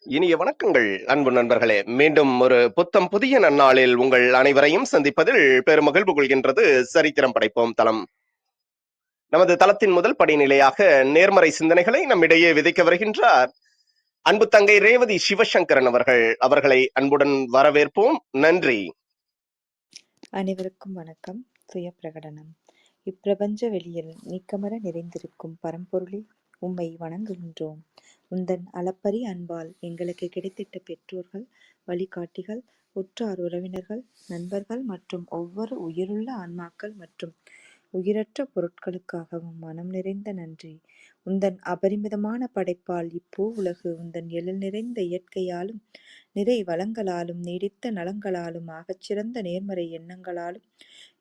இனிய வணக்கங்கள் அன்பு நண்பர்களே. மீண்டும் ஒரு புத்தம் புதிய நன்னாளில் உங்கள் அனைவரையும் சந்திப்பதில் பெருமகிழ்வு கொள்கின்றது சரித்திரம் படைப்போம் தளம். நமது தளத்தின் முதல் படிநிலையாக நேர்மறை சிந்தனைகளை நம்மிடையே விதைக்க வருகின்றார் அன்பு தங்கை ரேவதி சிவசங்கரன் அவர்களை அன்புடன் வரவேற்போம். நன்றி. அனைவருக்கும் வணக்கம். சுய பிரகடனம். இப்பிரபஞ்ச வெளியில் நீக்கமற நிறைந்திருக்கும் பரம்பொருளே, உம்மை வணங்குகின்றோம். உந்தன் அளப்பரிய அன்பால் எங்களுக்கு கிடைத்திட்ட பெற்றோர்கள், வழிகாட்டிகள், உற்றார் உறவினர்கள், நண்பர்கள் மற்றும் ஒவ்வொரு உயிருள்ள ஆன்மாக்கள் மற்றும் உயிரற்ற பொருட்களுக்காகவும் மனம் நிறைந்த நன்றி. உந்தன் அபரிமிதமான படைப்பால் இப்பூ உலகு உந்தன் எழில் நிறைந்த இயற்கையாலும் நிறை வளங்களாலும் நீடித்த நலங்களாலும் ஆகச்சிறந்த நேர்மறை எண்ணங்களாலும்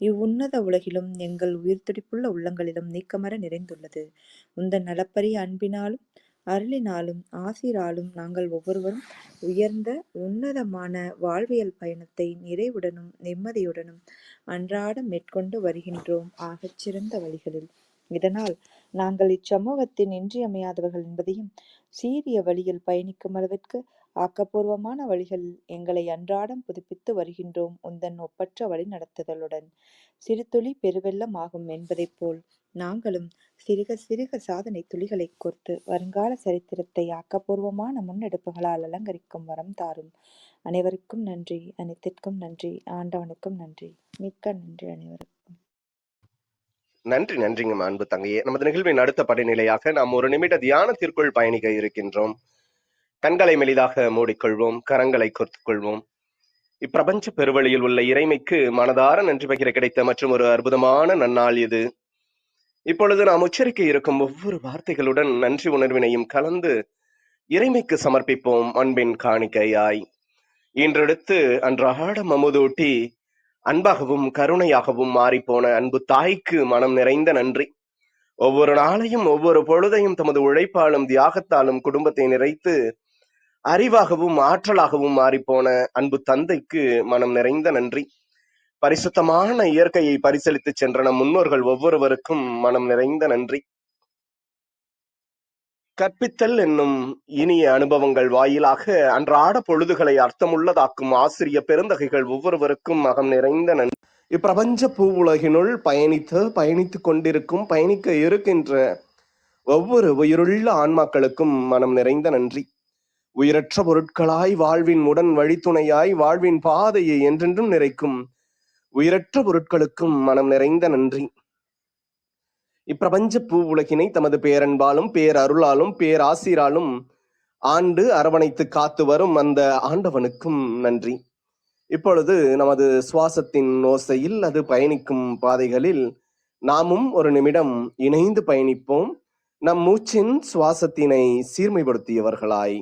இவ்வுன்னத உலகிலும் எங்கள் உயிர்த்துடிப்புள்ள உள்ளங்களிலும் நீக்கமற நிறைந்துள்ளது. உந்தன் அளப்பரிய அன்பினாலும் அருளினாலும் ஆசிராலும் நாங்கள் ஒவ்வொருவரும் உயர்ந்த உன்னதமான வாழ்வியல் பயணத்தை நிறைவுடனும் நிம்மதியுடனும் அன்றாடம் மேற்கொண்டு வருகின்றோம் ஆகச்சிறந்த வழிகளில். இதனால் நாங்கள் இச்சமூகத்தின் இன்றியமையாதவர்கள் என்பதையும், சீரிய வழியில் பயணிக்கும் அளவிற்கு ஆக்கப்பூர்வமான வழிகளில் எங்களை அன்றாடம் புதுப்பித்து வருகின்றோம் உந்தன் ஒப்பற்ற வழி நடத்துதலுடன். சிறுதுளி பெருவெள்ளம் ஆகும் என்பதைப் போல் நாங்களும் சிறுக சிறுக சாதனை துளிகளை கோர்த்து வருங்கால சரித்திரத்தை ஆக்கப்பூர்வமான முன்னெடுப்புகளால் அலங்கரிக்கும் வரம் தாரும். அனைவருக்கும் நன்றி, அனைத்திற்கும் நன்றி, ஆண்டவனுக்கும் நன்றி. மிக்க நன்றி அனைவருக்கும். நன்றிங்க அன்பு தங்கையே. நமது நிகழ்வின் அடுத்த படிநிலையாக நாம் ஒரு நிமிட தியானத்திற்குள் பயணிக்க இருக்கின்றோம். கண்களை மெலிதாக மூடிக்கொள்வோம், கரங்களை கோர்த்துக் கொள்வோம். இப்பிரபஞ்ச பெருவழியில் உள்ள இறைமைக்கு மனதார நன்றி பகிர கிடைத்த மற்றும் ஒரு அற்புதமான நன்னாள் இது. இப்பொழுது நாம் உச்சரிக்க இருக்கும் ஒவ்வொரு வார்த்தைகளுடன் நன்றி உணர்வினையும் கலந்து இறைமைக்கு சமர்ப்பிப்போம் அன்பின் காணிக்கையாய். இன்றெடுத்து அன்றாடம் அமுதூட்டி அன்பாகவும் கருணையாகவும் மாறிப்போன அன்பு தாய்க்கு மனம் நிறைந்த நன்றி. ஒவ்வொரு நாளையும் ஒவ்வொரு பொழுதையும் தமது உழைப்பாலும் தியாகத்தாலும் குடும்பத்தை நிறைத்து அறிவாகவும் ஆற்றலாகவும் மாறிப்போன அன்பு தந்தைக்கு மனம் நிறைந்த நன்றி. பரிசுத்தமான இயற்கையை பரிசளித்து சென்ற நம் முன்னோர்கள் ஒவ்வொருவருக்கும் மனம் நிறைந்த நன்றி. கற்பித்தல் என்னும் இனிய அனுபவங்கள் வாயிலாக அன்றாட பொழுதுகளை அர்த்தமுள்ளதாக்கும் ஆசிரிய பெருந்தகைகள் ஒவ்வொருவருக்கும் மகம் நிறைந்த நன்றி. இப்பிரபஞ்ச பூ உலகினுள் பயணித்துக் கொண்டிருக்கும் பயணிக்க இருக்கின்ற ஒவ்வொரு உயிருள்ள ஆன்மாக்களுக்கும் மனம் நிறைந்த நன்றி. உயிரற்ற பொருட்களாய் வாழ்வின் உடன் வழித்துணையாய் வாழ்வின் பாதையை என்றென்றும் நிறைக்கும் உயிரற்ற பொருட்களுக்கும் மனம் நிறைந்த நன்றி. இப்பிரபஞ்ச பூ உலகினை தமது பேரன்பாலும் பேரருளாலும் பேராசிராலும் ஆண்டு அரவணைத்து காத்து வரும் அந்த ஆண்டவனுக்கும் நன்றி. இப்பொழுது நமது சுவாசத்தின் ஓசையில் அது பயணிக்கும் பாதைகளில் நாமும் ஒரு நிமிடம் இணைந்து பயணிப்போம், நம் மூச்சின் சுவாசத்தினை சீர்மைப்படுத்தியவர்களாய்.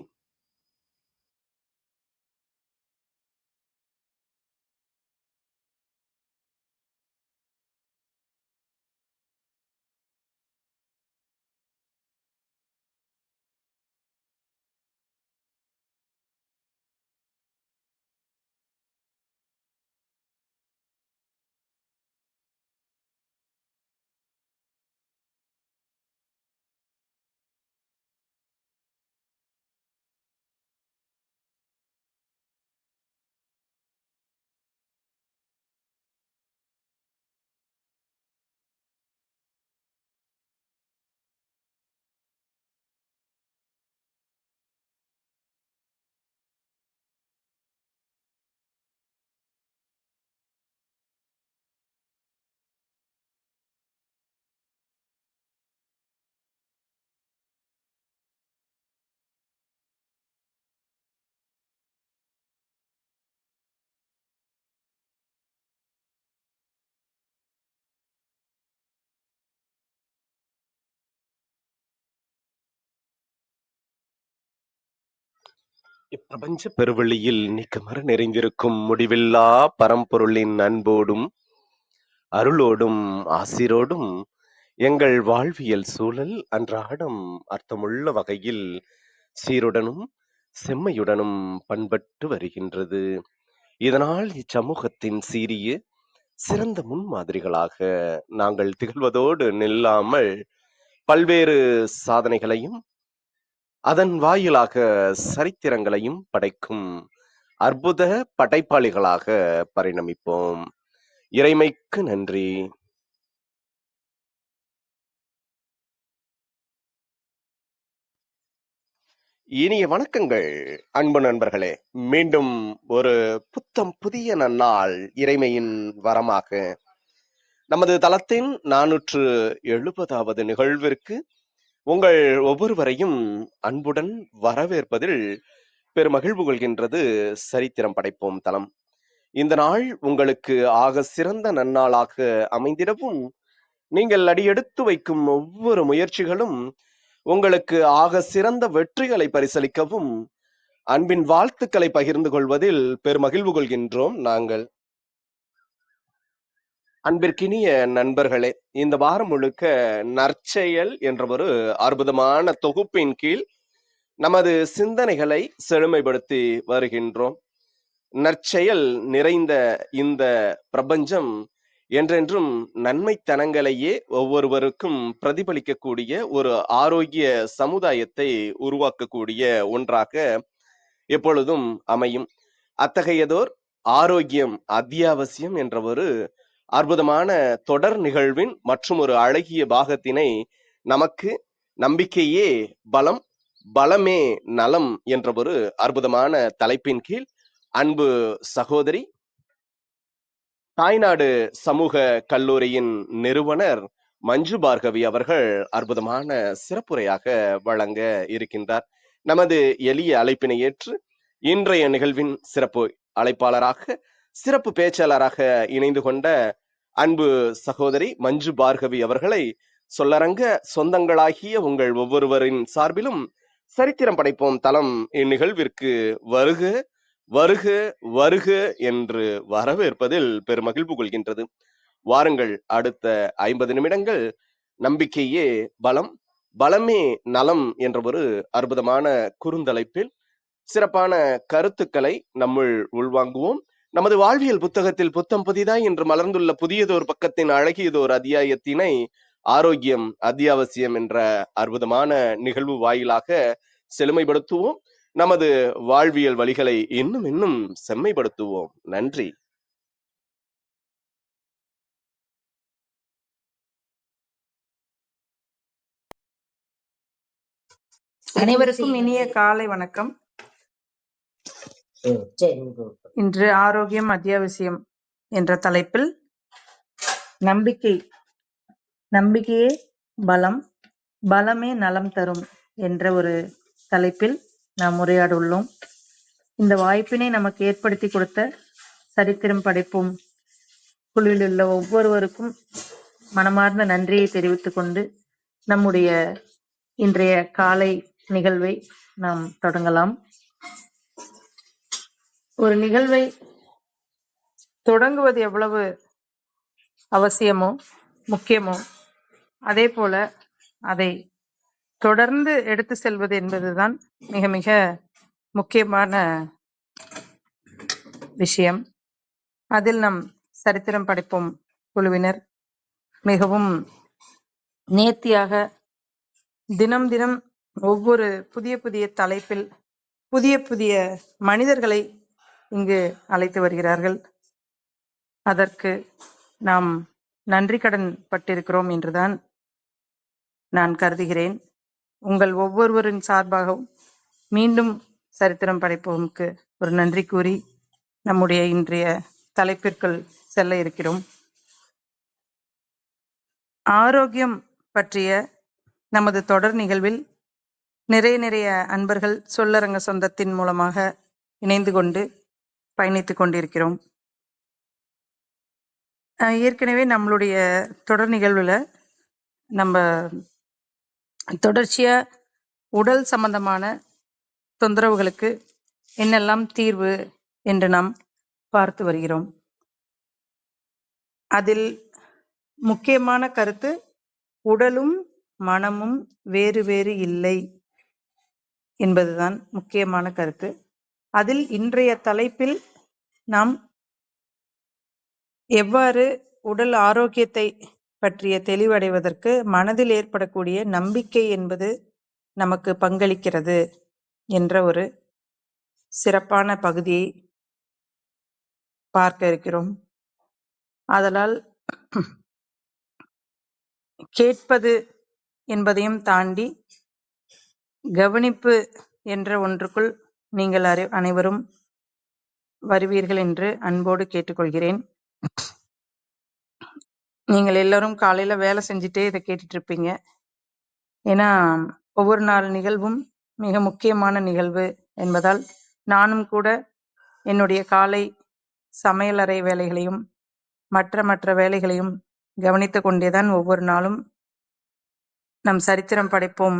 இப்பிரபஞ்ச பெருவெளியில் நீக்கமற நிறைந்திருக்கும் முடிவில்லா பரம்பொருளின் அன்போடும் அருளோடும் ஆசிரோடும் எங்கள் வாழ்வியல் சூழல் அன்றாடம் அர்த்தமுள்ள வகையில் சீருடனும் செம்மையுடனும் பண்பட்டு வருகின்றது. இதனால் இச்சமூகத்தின் சீரிய சிறந்த முன்மாதிரிகளாக நாங்கள் திகழ்வதோடு நில்லாமல் பல்வேறு சாதனைகளையும் அதன் வாயிலாக சரித்திரங்களையும் படைக்கும் அற்புத படைப்பாளிகளாக பரிணமிப்போம். இறைமைக்கு நன்றி. இனிய வணக்கங்கள் அன்பு நண்பர்களே. மீண்டும் ஒரு புத்தம் புதிய நன்னாள் இறைமையின் வரமாக நமது தளத்தின் 470வது நிகழ்விற்கு உங்கள் ஒவ்வொருவரையும் அன்புடன் வரவேற்பதில் பெருமகிழ்வு கொள்கின்றது சரித்திரம் படைப்போம் தளம். இந்த நாள் உங்களுக்கு ஆக சிறந்த நன்னாளாக அமைந்திடவும், நீங்கள் அடியெடுத்து வைக்கும் ஒவ்வொரு முயற்சிகளும் உங்களுக்கு ஆக சிறந்த வெற்றிகளை பரிசளிக்கவும் அன்பின் வாழ்த்துக்களை பகிர்ந்து கொள்வதில் பெருமகிழ்வு கொள்கின்றோம் நாங்கள். அன்பிற்கினிய நண்பர்களே, இந்த வாரம் முழுக்க நற்செயல் என்ற ஒரு அற்புதமான தொகுப்பின் கீழ் நமது சிந்தனைகளை செழுமைப்படுத்தி வருகின்றோம். நற்செயல் நிறைந்த இந்த பிரபஞ்சம் என்றென்றும் நன்மைத்தனங்களையே ஒவ்வொருவருக்கும் பிரதிபலிக்கக்கூடிய ஒரு ஆரோக்கிய சமுதாயத்தை உருவாக்கக்கூடிய ஒன்றாக எப்பொழுதும் அமையும். அத்தகையதோர் ஆரோக்கியம் அத்தியாவசியம் என்ற ஒரு அற்புதமான தொடர் நிகழ்வின் மற்றும் ஒரு அழகிய பாகத்தினை நமக்கு நம்பிக்கையே பலம், பலமே நலம் என்ற ஒரு அற்புதமான தலைப்பின் கீழ் அன்பு சகோதரி, தாய்நாடு சமூக கல்லூரியின் நிறுவனர் மஞ்சு பார்கவி அவர்கள் அற்புதமான சிறப்புரையாக வழங்க இருக்கின்றார். நமது எளிய அழைப்பினை ஏற்று இன்றைய நிகழ்வின் சிறப்பு அழைப்பாளராக, சிறப்பு பேச்சாளராக இணைந்து கொண்ட அன்பு சகோதரி மஞ்சு பார்கவி அவர்களை சொல்லரங்க சொந்தங்களாகிய உங்கள் ஒவ்வொருவரின் சார்பிலும் சரித்திரம் படைப்போம் தளம் இந்நிகழ்விற்கு வருக வருக வருக என்று வரவேற்பதில் பெருமகிழ்வு கொள்கின்றது. வாருங்கள், அடுத்த 50 நிமிடங்கள் நம்பிக்கையே பலம், பலமே நலம் என்ற ஒரு அற்புதமான குறுந்தலைப்பில் சிறப்பான கருத்துக்களை நம்முள் உள்வாங்குவோம். நமது வாழ்வியல் புத்தகத்தில் புத்தம் புதிதாய் என்று மலர்ந்துள்ள புதியதோர் பக்கத்தின் அழகியதோர் அத்தியாயத்தினை ஆரோக்கியம் அத்தியாவசியம் என்ற அற்புதமான நிகழ்வு வாயிலாக செழுமைப்படுத்துவோம். நமது வாழ்வியல் வழிகளை இன்னும் இன்னும் செம்மைப்படுத்துவோம். நன்றி. அனைவருக்கும் இனிய காலை வணக்கம். இன்று ஆரோக்கியம் அத்தியாவசியம் என்ற தலைப்பில் நம்பிக்கையே பலம், பலமே நலம் தரும் என்ற ஒரு தலைப்பில் நாம் உரையாட உள்ளோம். இந்த வாய்ப்பினை நமக்கு ஏற்படுத்தி கொடுத்த சரித்திரம் படைப்போம் குழுவில் உள்ள ஒவ்வொருவருக்கும் மனமார்ந்த நன்றியை தெரிவித்துக் கொண்டு நம்முடைய இன்றைய காலை நிகழ்வை நாம் தொடங்கலாம். ஒரு நிகழ்வை தொடங்குவது எவ்வளவு அவசியமோ முக்கியமோ, அதே போல அதை தொடர்ந்து எடுத்து செல்வது என்பதுதான் மிக மிக முக்கியமான விஷயம். அதில் நம் சரித்திரம் படைப்போம் குழுவினர் மிகவும் நேர்த்தியாக தினம் தினம் ஒவ்வொரு புதிய புதிய தலைப்பில் புதிய புதிய மனிதர்களை இங்கு அழைத்து வருகிறார்கள். அதற்கு நாம் நன்றி கடன் பட்டிருக்கிறோம் என்றுதான் நான் கருதுகிறேன். உங்கள் ஒவ்வொருவரின் சார்பாகவும் மீண்டும் சரித்திரம் படைப்போமுக்கு ஒரு நன்றி கூறி நம்முடைய இன்றைய தலைப்பிற்குள் செல்ல இருக்கிறோம். ஆரோக்கியம் பற்றிய நமது தொடர் நிகழ்வில் நிறைய அன்பர்கள் சொல்லரங்க சொந்தத்தின் மூலமாக இணைந்து கொண்டு பயணித்துக் கொண்டிருக்கிறோம். ஏற்கனவே நம்மளுடைய தொடர் நிகழ்வுல நம்ம தொடர்ச்சியா உடல் சம்பந்தமான தொந்தரவுகளுக்கு என்னெல்லாம் தீர்வு என்று நாம் பார்த்து வருகிறோம். அதில் முக்கியமான கருத்து உடலும் மனமும் வேறு வேறு இல்லை என்பதுதான் முக்கியமான கருத்து. அதில் இன்றைய தலைப்பில் நாம் எவ்வாறு உடல் ஆரோக்கியத்தை பற்றிய தெளிவடைவதற்கு மனதில் ஏற்படக்கூடிய நம்பிக்கை என்பது நமக்கு பங்களிக்கிறது என்ற ஒரு சிறப்பான பகுதியை பார்க்க இருக்கிறோம். ஆதலால் கேட்பது என்பதையும் தாண்டி கவனிப்பு என்ற ஒன்றுக்குள் நீங்கள் அனைவரும் வருவீர்கள் என்று அன்போடு கேட்டுக்கொள்கிறேன். நீங்கள் எல்லாரும் காலையில வேலை செஞ்சுட்டே இதை கேட்டுட்டு இருப்பீங்க. ஏன்னா ஒவ்வொரு நாள் நிகழ்வும் மிக முக்கியமான நிகழ்வு என்பதால் நானும் கூட என்னுடைய காலை சமையலறை வேலைகளையும் மற்ற வேலைகளையும் கவனித்து கொண்டேதான் ஒவ்வொரு நாளும் நம் சரித்திரம் படைப்போம்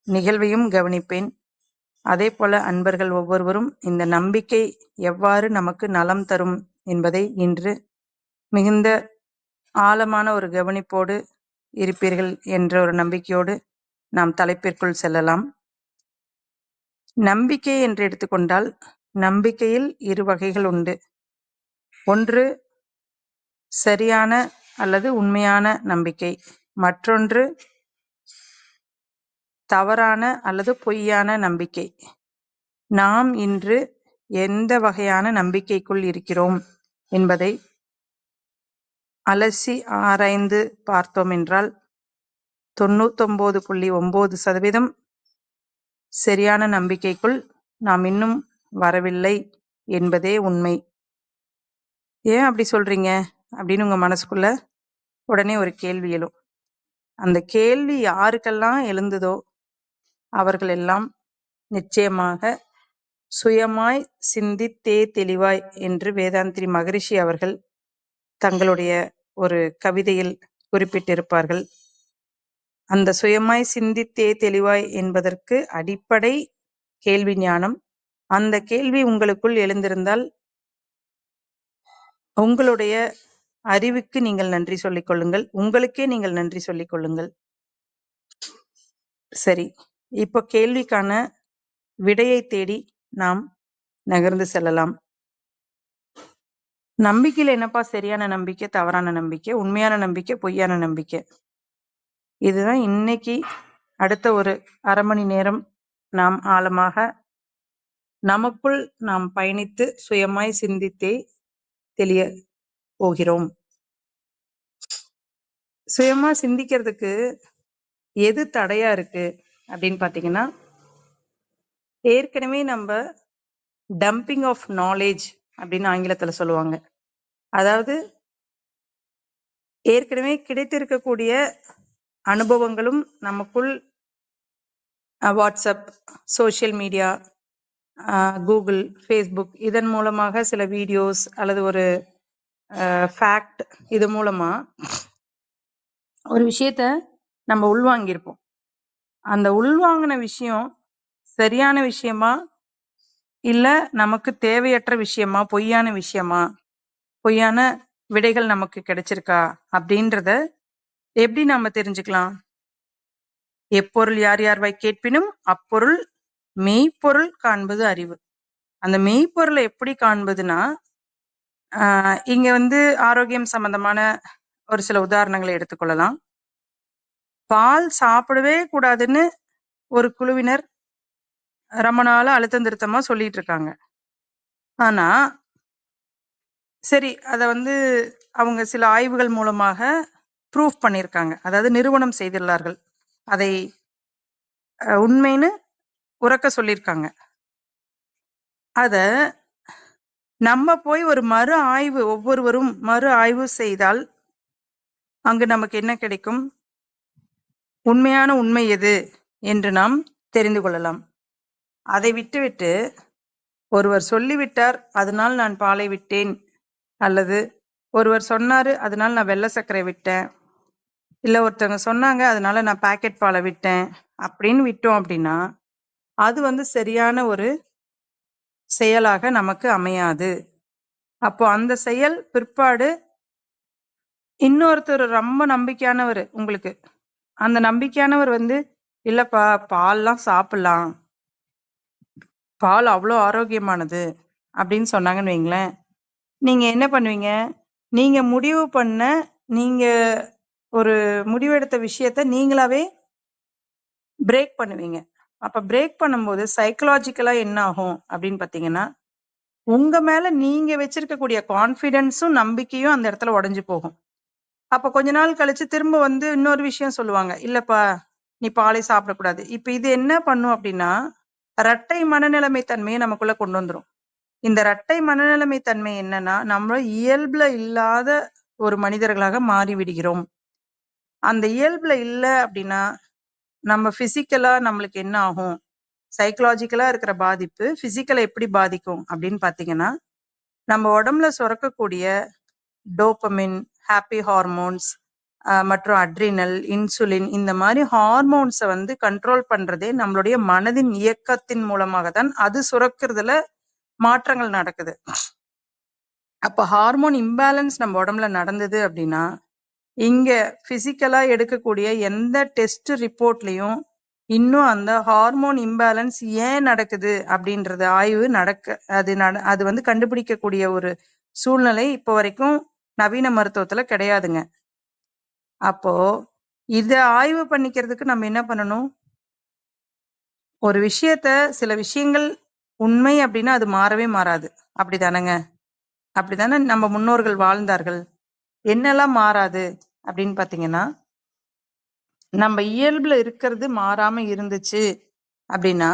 நிகழ்வையும் கவனிப்பேன். அதே போல அன்பர்கள் ஒவ்வொருவரும் இந்த நம்பிக்கை எவ்வாறு நமக்கு நலம் தரும் என்பதை இன்று மிகுந்த ஆழமான ஒரு கவனிப்போடு இருப்பீர்கள் என்ற ஒரு நம்பிக்கையோடு நாம் தலைப்பிற்குள் செல்லலாம். நம்பிக்கை என்று எடுத்துக்கொண்டால் நம்பிக்கையில் இரு வகைகள் உண்டு. ஒன்று சரியான அல்லது உண்மையான நம்பிக்கை, மற்றொன்று தவறான அல்லது பொய்யான நம்பிக்கை. நாம் இன்று எந்த வகையான நம்பிக்கைக்குள் இருக்கிறோம் என்பதை அலசி ஆராய்ந்து பார்த்தோம் என்றால் 99.9% சரியான நம்பிக்கைக்குள் நாம் இன்னும் வரவில்லை என்பதே உண்மை. ஏன் அப்படி சொல்றீங்க அப்படின்னு உங்க மனசுக்குள்ள உடனே ஒரு கேள்வி எழும். அந்த கேள்வி யாருக்கெல்லாம் எழுந்ததோ அவர்கள் எல்லாம் நிச்சயமாக சுயமாய் சிந்தித்தே தெளிவாய் என்று வேதாந்திரி மகரிஷி அவர்கள் தங்களுடைய ஒரு கவிதையில் குறிப்பிட்டிருப்பார்கள். அந்த சுயமாய் சிந்தித்தே தெளிவாய் என்பதற்கு அடிப்படை கேள்வி ஞானம். அந்த கேள்வி உங்களுக்குள் எழுந்திருந்தால் உங்களுடைய அறிவுக்கு நீங்கள் நன்றி சொல்லிக் கொள்ளுங்கள், உங்களுக்கே நீங்கள் நன்றி சொல்லிக் கொள்ளுங்கள். சரி, இப்போ கேள்விக்கான விடையை தேடி நாம் நகர்ந்து செல்லலாம். நம்பிக்கையில் என்னப்பா சரியான நம்பிக்கை, தவறான நம்பிக்கை, உண்மையான நம்பிக்கை, பொய்யான நம்பிக்கை? இதுதான் இன்னைக்கு அடுத்த ஒரு அரை மணி நேரம் நாம் ஆழமாக நமக்குள் நாம் பயணித்து சுயமாய் சிந்தித்தே தெளிய போகிறோம். சுயமா சிந்திக்கிறதுக்கு எது தடையா இருக்கு அப்படின்னு பாத்தீங்கன்னா, ஏற்கனவே நம்ம டம்பிங் ஆஃப் நாலேஜ் அப்படின்னு ஆங்கிலத்துல சொல்லுவாங்க. அதாவது ஏற்கனவே கிடைத்திருக்கக்கூடிய அனுபவங்களும் நமக்குள் WhatsApp, social media, Google, Facebook இதன் மூலமாக சில வீடியோஸ் அல்லது ஒரு ஃபேக்ட் இது மூலமா ஒரு விஷயத்த நம்ம உள்வாங்கியிருப்போம். அந்த உள்வாங்கின விஷயம் சரியான விஷயமா இல்ல நமக்கு தேவையற்ற விஷயமா, பொய்யான விஷயமா, பொய்யான விடைகள் நமக்கு கிடைச்சிருக்கா அப்படின்றத எப்படி நாம தெரிஞ்சுக்கலாம்? எப்பொருள் யார் யார்வாய் கேட்பினும் அப்பொருள் மெய்ப்பொருள் காண்பது அறிவு. அந்த மெய்ப்பொருளை எப்படி காண்பதுன்னா, இங்க ஆரோக்கியம் சம்பந்தமான ஒரு சில உதாரணங்களை எடுத்துக்கொள்ளலாம். பால் சாப்பிடவே கூடாதுன்னு ஒரு குழுவினர் ரொம்ப நாளா அழுத்தம் திருத்தமா சொல்லிட்டு இருக்காங்க. ஆனா சரி, அத அவங்க சில ஆய்வுகள் மூலமாக ப்ரூஃப் பண்ணியிருக்காங்க. அதாவது நிறுவனம் செய்துள்ளார்கள். அதை உண்மைன்னு உறக்க சொல்லியிருக்காங்க. அத நம்ம போய் ஒரு ஒவ்வொருவரும் மறு ஆய்வு செய்தால் அங்கு நமக்கு என்ன கிடைக்கும்? உண்மையான உண்மை எது என்று நாம் தெரிந்து கொள்ளலாம். அதை விட்டுவிட்டு ஒருவர் சொல்லிவிட்டார் அதனால் நான் பாலை விட்டேன், அல்லது ஒருவர் சொன்னாரு அதனால நான் வெள்ளை சர்க்கரை விட்டேன், இல்ல ஒருத்தவங்க சொன்னாங்க அதனால நான் பாக்கெட் பாலை விட்டேன் அப்படின்னு விட்டோம் அப்படின்னா அது சரியான ஒரு செயலாக நமக்கு அமையாது. அப்போ அந்த செயல் பிற்பாடு இன்னொருத்தர் ரொம்ப நம்பிக்கையானவர், உங்களுக்கு அந்த நம்பிக்கையானவர் இல்லப்பா பால்லாம் சாப்பிடலாம், பால் அவ்வளோ ஆரோக்கியமானது அப்படின்னு சொன்னாங்கன்னு வைங்களேன், நீங்க என்ன பண்ணுவீங்க? நீங்க ஒரு முடிவெடுத்த விஷயத்த நீங்களாவே பிரேக் பண்ணுவீங்க. அப்ப பிரேக் பண்ணும்போது சைக்கலாஜிக்கலா என்ன ஆகும் அப்படின்னு பாத்தீங்கன்னா, உங்க மேல நீங்க வச்சிருக்கக்கூடிய கான்ஃபிடன்ஸும் நம்பிக்கையும் அந்த இடத்துல உடைஞ்சு போகும். அப்ப கொஞ்ச நாள் கழிச்சு திரும்ப வந்து இன்னொரு விஷயம் சொல்லுவாங்க. இல்லப்பா, நீ பாலே சாப்பிடக்கூடாது. இப்ப இது என்ன பண்ணும் அப்படின்னா, இரட்டை மனநிலைமை தன்மையை நமக்குள்ள கொண்டு வந்துரும். இந்த இரட்டை மனநிலைமை தன்மை என்னன்னா, நம்ம இயல்புல இல்லாத ஒரு மனிதர்களாக மாறி விடுகிறோம். அந்த இயல்புல இல்ல அப்படின்னா, நம்ம பிசிக்கலா நம்மளுக்கு என்ன ஆகும்? சைக்கலாஜிக்கலா இருக்கிற பாதிப்பு பிசிக்கலை எப்படி பாதிக்கும் அப்படின்னு பாத்தீங்கன்னா, நம்ம உடம்புல சுரக்கக்கூடிய டோபமின், ஹாப்பி ஹார்மோன்ஸ் மற்றும் அட்ரினல், இன்சுலின் இந்த மாதிரி ஹார்மோன்ஸை வந்து கண்ட்ரோல் பண்றதே நம்மளுடைய மனதின் இயக்கத்தின் மூலமாக தான் அது சுரக்கிறதுல மாற்றங்கள் நடக்குது. அப்ப ஹார்மோன் இம்பேலன்ஸ் நம்ம உடம்புல நடந்தது அப்படின்னா, இங்க பிசிக்கலா எடுக்கக்கூடிய எந்த டெஸ்ட் ரிப்போர்ட்லயும் இன்னும் அந்த ஹார்மோன் இம்பேலன்ஸ் ஏன் நடக்குது அப்படின்றது ஆய்வு அது வந்து கண்டுபிடிக்கக்கூடிய ஒரு சூழ்நிலை இப்போ வரைக்கும் நவீன மருத்துவத்துல கிடையாதுங்க. அப்போ இத ஆய்வு பண்ணிக்கிறதுக்கு நம்ம என்ன பண்ணணும்? ஒரு சில விஷயங்கள் உண்மை அப்படின்னா அது மாறவே மாறாது. அப்படிதானங்க? அப்படிதானே நம்ம முன்னோர்கள் வாழ்ந்தார்கள். என்னெல்லாம் மாறாது அப்படின்னு பாத்தீங்கன்னா, நம்ம இயல்புல இருக்கிறது மாறாம இருந்துச்சு அப்படின்னா,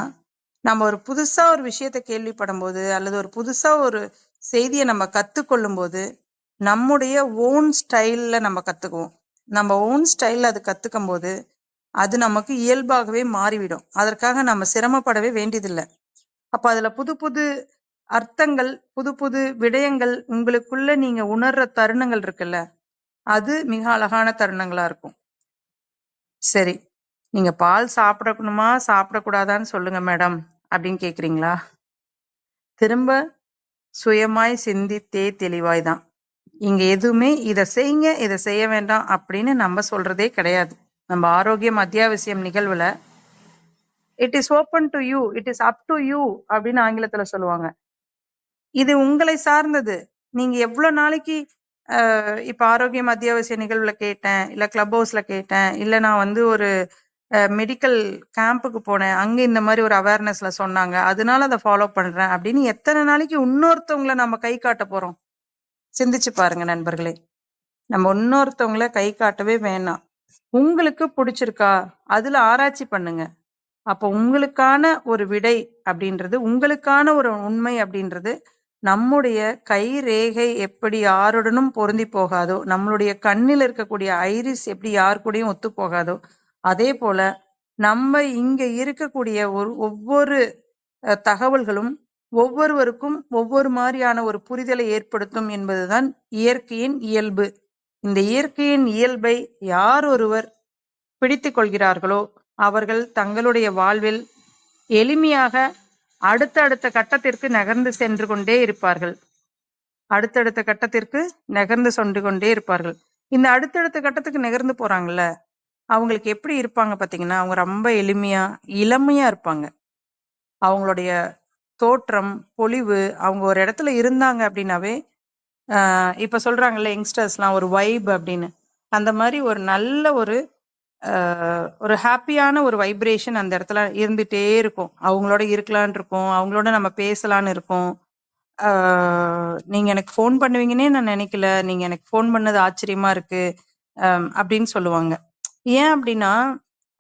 நம்ம ஒரு புதுசா ஒரு விஷயத்த கேள்விப்படும் போது அல்லது ஒரு புதுசா ஒரு செய்தியை நம்ம கத்துக்கொள்ளும் போது நம்முடைய ஓன் ஸ்டைல்ல நம்ம கத்துக்குவோம். நம்ம ஓன் ஸ்டைல்ல அது கத்துக்கும் போது அது நமக்கு இயல்பாகவே மாறிவிடும். அதற்காக நம்ம சிரமப்படவே வேண்டியதில்லை. அப்ப அதுல புது புது அர்த்தங்கள், புது புது விடயங்கள் உங்களுக்குள்ள நீங்க உணர்ற தருணங்கள் இருக்குல்ல, அது மிக அழகான தருணங்களா இருக்கும். சரி, நீங்க பால் சாப்பிடணுமா சாப்பிடக்கூடாதான்னு சொல்லுங்க மேடம் அப்படின்னு கேக்குறீங்களா? திரும்ப சுயமாய் சிந்தித்தே தெளிவாய் தான். இங்க எதுவுமே இதை செய்யுங்க இதை செய்ய வேண்டாம் அப்படின்னு நம்ம சொல்றதே கிடையாது. நம்ம ஆரோக்கியம் அத்தியாவசியம் நிகழ்வுல it is open to you, it is up to you அப்படின்னு ஆங்கிலத்துல சொல்லுவாங்க. இது உங்களை சார்ந்தது. நீங்க எவ்வளவு நாளைக்கு இப்ப ஆரோக்கியம் அத்தியாவசிய நிகழ்வுல கேட்டேன், இல்ல கிளப் ஹவுஸ்ல கேட்டேன், இல்ல நான் வந்து ஒரு மெடிக்கல் கேம்புக்கு போனேன், அங்க இந்த மாதிரி ஒரு அவேர்னஸ்ல சொன்னாங்க, அதனால அதை ஃபாலோ பண்றேன் அப்படின்னு எத்தனை நாளைக்கு இன்னொருத்தவங்களை நம்ம கை காட்ட போறோம்? சிந்திச்சு பாருங்க நண்பர்களே. நம்ம இன்னொருத்தவங்களை கை காட்டவே வேணாம். உங்களுக்கு பிடிச்சிருக்கா அதுல ஆராய்ச்சி பண்ணுங்க. அப்போ உங்களுக்கான ஒரு விடை அப்படின்றது, உங்களுக்கான ஒரு உண்மை அப்படின்றது, நம்முடைய கை ரேகை எப்படி யாருடனும் பொருந்தி போகாதோ, நம்மளுடைய கண்ணில் இருக்கக்கூடிய ஐரிஸ் எப்படி யார் கூடயும் ஒத்து போகாதோ, அதே போல நம்ம இங்க இருக்கக்கூடிய ஒவ்வொரு தகவல்களும் ஒவ்வொருவருக்கும் ஒவ்வொரு மாதிரியான ஒரு புரிதலை ஏற்படுத்தும் என்பதுதான் இயற்கையின் இயல்பு. இந்த இயற்கையின் இயல்பை யார் ஒருவர் பிடித்துக் கொள்கிறார்களோ அவர்கள் தங்களுடைய வாழ்வில் எளிமையாக அடுத்தடுத்த கட்டத்திற்கு நகர்ந்து சென்று கொண்டே இருப்பார்கள். அடுத்தடுத்த கட்டத்திற்கு நகர்ந்து சென்று கொண்டே இருப்பார்கள். இந்த அடுத்தடுத்த கட்டத்துக்கு நகர்ந்து போறாங்கல்ல, அவங்களுக்கு எப்படி இருப்பாங்க பாத்தீங்கன்னா, அவங்க ரொம்ப எளிமையா இளமையா இருப்பாங்க. அவங்களுடைய தோற்றம், பொலிவு, அவங்க ஒரு இடத்துல இருந்தாங்க அப்படின்னாவே இப்ப சொல்றாங்கல்ல யங்ஸ்டர்ஸ்லாம் ஒரு வைப் அப்படின்னு, அந்த மாதிரி ஒரு நல்ல ஒரு ஹாப்பியான ஒரு வைப்ரேஷன் அந்த இடத்துல இருந்துட்டே இருக்கும். அவங்களோட இருக்கலான்னு இருக்கும், அவங்களோட நம்ம பேசலான்னு இருக்கும். நீங்க எனக்கு ஃபோன் பண்ணுவீங்கன்னே நான் நினைக்கல, நீங்க எனக்கு ஃபோன் பண்ணது ஆச்சரியமா இருக்கு அப்படின்னு சொல்லுவாங்க. ஏன் அப்படின்னா,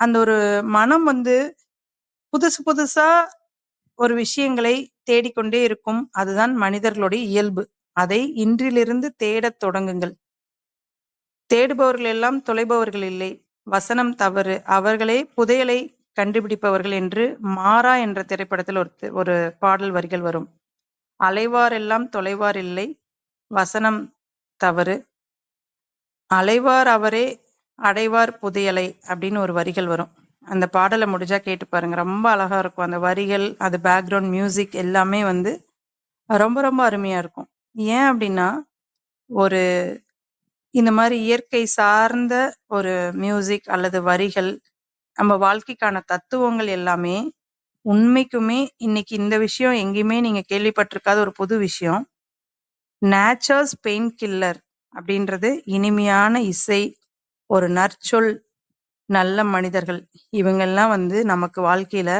அந்த ஒரு மனம் வந்து புதுசு புதுசா ஒரு விஷயங்களை தேடிக்கொண்டே இருக்கும். அதுதான் மனிதர்களுடைய இயல்பு. அதை இன்றிலிருந்து தேடத் தொடங்குங்கள். தேடுபவர்கள் எல்லாம் தொலைபவர்கள் இல்லை. வசனம் தவறு. அவர்களே புதையலை கண்டுபிடிப்பவர்கள் என்று மாறா என்ற திரைப்படத்தில் ஒரு பாடல் வரிகள் வரும். அலைவார் எல்லாம் தொலைவார் இல்லை, வசனம் தவறு. அலைவார் அவரே அடைவார் புதையலை அப்படின்னு ஒரு வரிகள் வரும். அந்த பாடலை முடிஞ்சா கேட்டு பாருங்க. ரொம்ப அழகா இருக்கும். அந்த வரிகள், அது பேக்ரவுண்ட் மியூசிக் எல்லாமே வந்து ரொம்ப ரொம்ப அருமையா இருக்கும். ஏன் அப்படின்னா, ஒரு இந்த மாதிரி இயற்கை சார்ந்த ஒரு மியூசிக் அல்லது வரிகள், நம்ம வாழ்க்கைக்கான தத்துவங்கள் எல்லாமே உண்மைக்குமே இன்னைக்கு இந்த விஷயம் எங்கேயுமே நீங்க கேள்விப்பட்டிருக்காத ஒரு புது விஷயம். நேச்சர்ஸ் பெயின் கில்லர் அப்படின்றது இனிமையான இசை, ஒரு நற்சொல், நல்ல மனிதர்கள், இவங்கெல்லாம் வந்து நமக்கு வாழ்க்கையில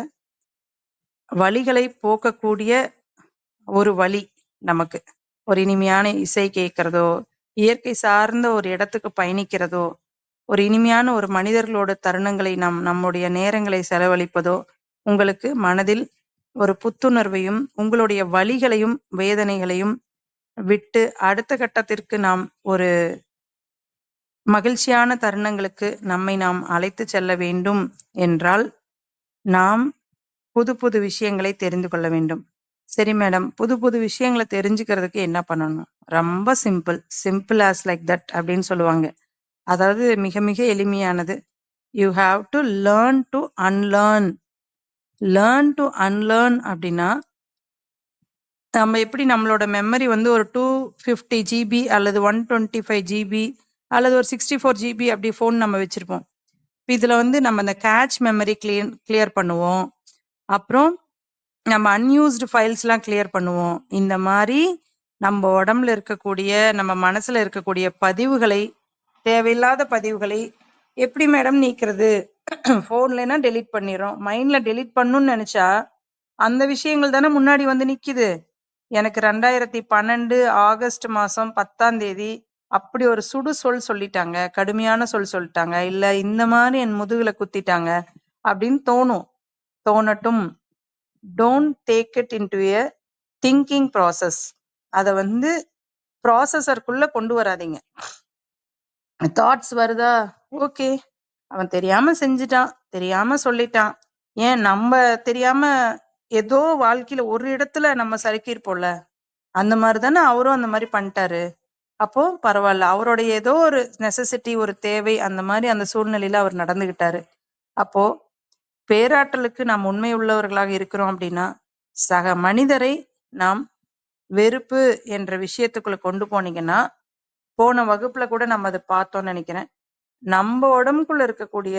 வலிகளை போக்கக்கூடிய ஒரு வழி நமக்கு. ஒரு இனிமையான இசை கேட்கிறதோ, இயற்கை சார்ந்த ஒரு இடத்துக்கு பயணிக்கிறதோ, ஒரு இனிமையான ஒரு மனிதர்களோட தருணங்களை நம்முடைய நேரங்களை செலவழிப்பதோ, உங்களுக்கு மனதில் ஒரு புத்துணர்வையும், உங்களுடைய வலிகளையும், வேதனைகளையும் விட்டு அடுத்த கட்டத்திற்கு நாம் ஒரு மகிழ்ச்சியான தருணங்களுக்கு நம்மை நாம் அழைத்துச் செல்ல வேண்டும் என்றால், நாம் புது புது விஷயங்களை தெரிந்து கொள்ள வேண்டும். சரி மேடம், புது புது விஷயங்கள தெரிஞ்சுக்கிறதுக்கு என்ன பண்ணணும்? ரொம்ப simple. Simple as like that அப்படின்னு சொல்லுவாங்க. அதாவது மிக மிக எளிமையானது. You have to learn to unlearn. Learn to unlearn அப்படின்னா, நம்ம எப்படி நம்மளோட மெமரி வந்து ஒரு 250 ஜிபி அல்லது 125 ஜிபி அல்லது ஒரு 64 ஜிபி அப்படி ஃபோன் நம்ம வச்சிருப்போம். இதுல வந்து நம்ம இந்த கேட்ச் மெமரி கிளியர் பண்ணுவோம். அப்புறம் நம்ம அன்யூஸ்டு ஃபைல்ஸ்லாம் கிளியர் பண்ணுவோம். இந்த மாதிரி நம்ம உடம்புல இருக்கக்கூடிய, நம்ம மனசுல இருக்கக்கூடிய பதிவுகளை, தேவையில்லாத பதிவுகளை எப்படி மேடம் நீக்கிறது? ஃபோன்லனா டெலீட் பண்ணிடுறோம். மைண்ட்ல டெலீட் பண்ணணும்னு நினைச்சா, அந்த விஷயங்கள் தானே முன்னாடி வந்து நிக்குது. எனக்கு 2012 ஆகஸ்ட் மாசம் 10ஆம் தேதி அப்படி ஒரு சுடு சொல் சொல்லிட்டாங்க. கடுமையான சொல் சொல்லிட்டாங்க. இல்ல இந்த மாதிரி என் முதுகுல குத்திட்டாங்க அப்படின்னு தோணும். தோணட்டும். Don't take it into a thinking process. அத வந்து ப்ராசஸர்க்குள்ள கொண்டு வராதீங்க. தாட்ஸ் வருதா? ஓகே. அவன் தெரியாம செஞ்சுட்டான். தெரியாம சொல்லிட்டான். ஏன் நம்ம தெரியாம ஏதோ வாழ்க்கையில ஒரு இடத்துல நம்ம சறுக்கியிருப்போம்ல. அந்த மாதிரி தானே அவரும் அந்த மாதிரி பண்ணிட்டாரு. அப்போ பரவாயில்ல. அவருடைய ஏதோ ஒரு நெசசிட்டி, ஒரு தேவை, அந்த மாதிரி அந்த சூழ்நிலையில அவர் நடந்துகிட்டாரு. அப்போ பேராற்றலுக்கு நாம் உண்மை உள்ளவர்களாக இருக்கிறோம் அப்படின்னா, சக மனிதரை நாம் வெறுப்பு என்ற விஷயத்துக்குள்ள கொண்டு போனீங்கன்னா, போன வகுப்புல கூட நம்ம அதை பார்த்தோம்னு நினைக்கிறேன். நம்ம உடம்புக்குள்ள இருக்கக்கூடிய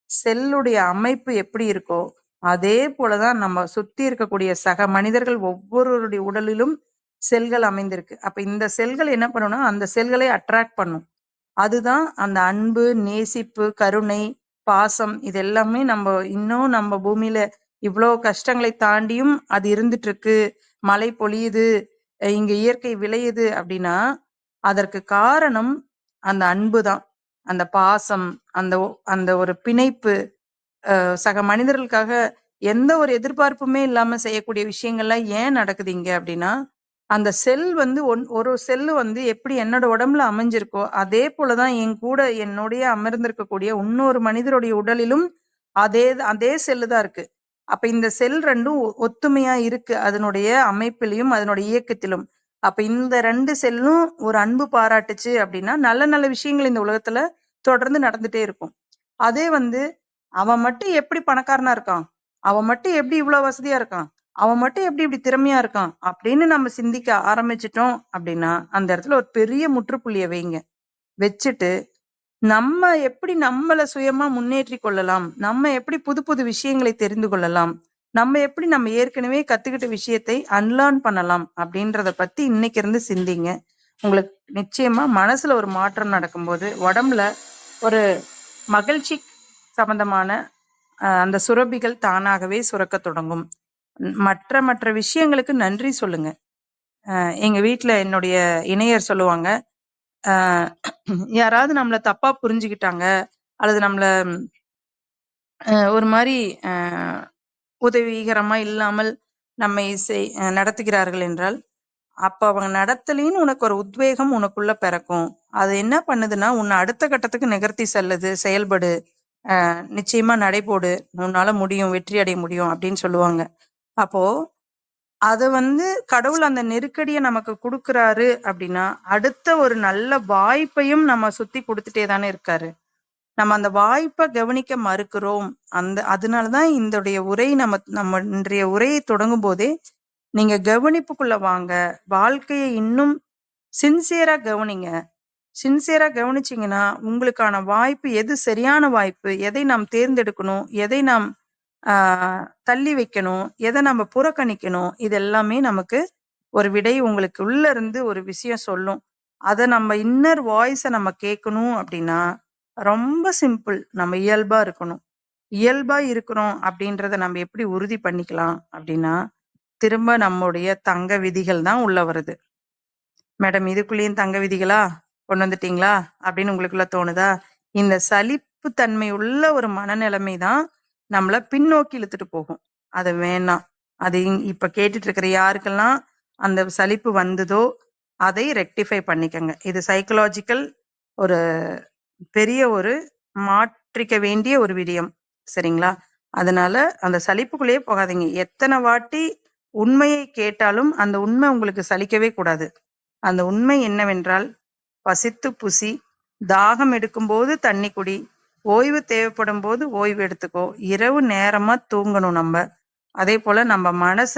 செல்லுடைய அமைப்பு எப்படி இருக்கோ, அதே போலதான் நம்ம சுத்தி இருக்கக்கூடிய சக மனிதர்கள் ஒவ்வொருவருடைய உடலிலும் செல்கள் அமைந்திருக்கு. அப்ப இந்த செல்கள் என்ன பண்ணும்னா, அந்த செல்களை அட்ராக்ட் பண்ணும். அதுதான் அந்த அன்பு, நேசிப்பு, கருணை, பாசம் இது எல்லாமே இன்னும் நம்ம பூமியில இவ்ளோ கஷ்டங்களை தாண்டியும் அது இருந்துட்டு இருக்கு. மழை பொழியுது, இங்க இயற்கை விளையுது அப்படின்னா, அதற்கு காரணம் அந்த அன்பு தான். அந்த பாசம், அந்த ஒரு பிணைப்பு, சக மனிதர்களுக்காக எந்த ஒரு எதிர்பார்ப்புமே இல்லாம செய்யக்கூடிய விஷயங்கள்லாம் ஏன் நடக்குது இங்க அப்படின்னா, அந்த செல் வந்து ஒரு செல்லு வந்து எப்படி என்னோட உடம்புல அமைஞ்சிருக்கோ, அதே போலதான் என் கூட என்னுடைய அமர்ந்திருக்கக்கூடிய இன்னொரு மனிதருடைய உடலிலும் அதே அதே செல்லு தான் இருக்கு. அப்ப இந்த செல் 2ம் ஒத்துமையா இருக்கு. அதனுடைய அமைப்பிலும், அதனுடைய இயக்கத்திலும். அப்ப இந்த 2 செல்லும் ஒரு அன்பு பாராட்டுச்சு அப்படின்னா, நல்ல நல்ல விஷயங்கள் இந்த உலகத்துல தொடர்ந்து நடந்துட்டே இருக்கும். அதே வந்து அவன் மட்டும் எப்படி பணக்காரனா இருக்கான்? அவன் மட்டும் எப்படி இவ்வளவு வசதியா இருக்கான்? அவன் மட்டும் எப்படி இப்படி திறமையா இருக்கான்? அப்படின்னு நம்ம சிந்திக்க ஆரம்பிச்சுட்டோம் அப்படின்னா, அந்த இடத்துல ஒரு பெரிய முற்றுப்புள்ளிய வைங்க. வச்சுட்டு, நம்ம எப்படி நம்மள சுயமா முன்னேற்றிக் கொள்ளலாம்? நம்ம எப்படி புது புது விஷயங்களை தெரிந்து கொள்ளலாம்? நம்ம எப்படி நம்ம ஏற்கனவே கத்துக்கிட்ட விஷயத்தை அன்லேர்ன் பண்ணலாம்? அப்படின்றத பத்தி இன்னைக்கு இருந்து சிந்திங்க. உங்களுக்கு நிச்சயமா மனசுல ஒரு மாற்றம் நடக்கும்போது, உடம்புல ஒரு மகிழ்ச்சி சம்பந்தமான அந்த சுரபிகள் தானாகவே சுரக்கத் தொடங்கும். மற்ற மற்ற விஷயங்களுக்கு நன்றி சொல்லுங்க. எங்க வீட்ல என்னுடைய இணையர் சொல்லுவாங்க, அ யாராவது நம்மள தப்பா புரிஞ்சுகிட்டாங்க, அல்லது நம்மள ஒரு மாரி அ உதவிகரமா இல்லாமல் நம்மை நடத்துகிறார்கள் என்றால், அப்ப அவங்க நடத்தலின்னு உனக்கு ஒரு உத்வேகம் உனக்குள்ள பிறக்கும். அது என்ன பண்ணுதுன்னா, உன்னை அடுத்த கட்டத்துக்கு நகர்த்தி செல்லுது. செயல்படு. நிச்சயமா நடைபோடு. உன்னால முடியும். வெற்றி அடைய முடியும் அப்படின்னு சொல்லுவாங்க. அப்போ அத வந்து கடவுள் அந்த நெருக்கடிய நமக்கு குடுக்குறாரு அப்படின்னா, அடுத்த ஒரு நல்ல வாய்ப்பையும் நம்ம சுத்தி குடுத்துட்டே தானே இருக்காரு. நம்ம அந்த வாய்ப்ப கவனிக்க மறுக்கிறோம். அதனால தான் இந்தோடைய உரை நம்ம இன்றைய உரையை தொடங்கும்போதே, நீங்க கவனிப்புக்குள்ள வாங்க. வாழ்க்கைய இன்னும் சின்சியரா கவனிங்க. சின்சியரா கவனிச்சீங்கன்னா, உங்களுக்கான வாய்ப்பு எது சரியான வாய்ப்பு? எதை நாம் தேர்ந்தெடுக்கணும்? எதை நாம் ஆ தள்ளி வைக்கணும்? எத நம்ம புறக்கணிக்கணும்? இது எல்லாமே நமக்கு ஒரு விடை உங்களுக்கு உள்ள இருந்து ஒரு விஷயம் சொல்லும். அத நம்ம இன்னர் வாய்ஸ நம்ம கேட்கணும் அப்படின்னா, ரொம்ப சிம்பிள். நம்ம இயல்பா இருக்கணும். இயல்பா இருக்கிறோம் அப்படின்றத நம்ம எப்படி உறுதி பண்ணிக்கலாம் அப்படின்னா, திரும்ப நம்முடைய தங்க விதிகள் தான் உள்ள வருது. மேடம் இதுக்குள்ளேயும் தங்க விதிகளா கொண்டு வந்துட்டீங்களா அப்படின்னு உங்களுக்குள்ள தோணுதா? இந்த சலிப்பு தன்மை உள்ள ஒரு மனநிலைமை தான் நம்மள பின்னோக்கி இழுத்துட்டு போகும். அது வேணாம். அது இப்ப கேட்டுட்டு இருக்கிற யாருக்கெல்லாம் அந்த சலிப்பு வந்ததோ அதை ரெக்டிஃபை பண்ணிக்கங்க. இது சைக்கலாஜிக்கல் ஒரு பெரிய ஒரு மாற்றிக்க வேண்டிய ஒரு விடயம். சரிங்களா? அதனால அந்த சலிப்புக்குள்ளேயே போகாதீங்க. எத்தனை வாட்டி உண்மையை கேட்டாலும் அந்த உண்மை உங்களுக்கு சலிக்கவே கூடாது. அந்த உண்மை என்னவென்றால், பசித்து புசி, தாகம் எடுக்கும்போது தண்ணி குடி, ஓய்வு தேவைப்படும்போது ஓய்வு எடுத்துக்கோ. இரவு நேரமா தூங்கணும் நம்ப. அதேபோல நம்ம மனச